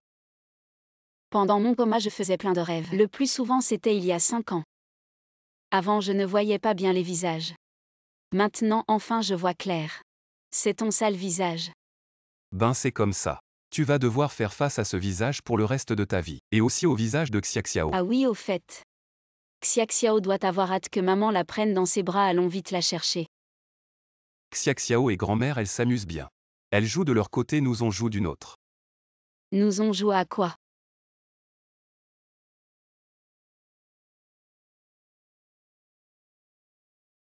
Pendant mon coma je faisais plein de rêves. Le plus souvent c'était il y a 5 ans. Avant je ne voyais pas bien les visages. Maintenant enfin je vois clair. C'est ton sale visage. Ben c'est comme ça. Tu vas devoir faire face à ce visage pour le reste de ta vie. Et aussi au visage de Xiaxiao. Ah oui, au fait. Xiaxiao doit avoir hâte que maman la prenne dans ses bras, allons vite la chercher. Xiaxiao et grand-mère, elles s'amusent bien. Elles jouent de leur côté, nous on joue d'une autre. Nous on joue à quoi?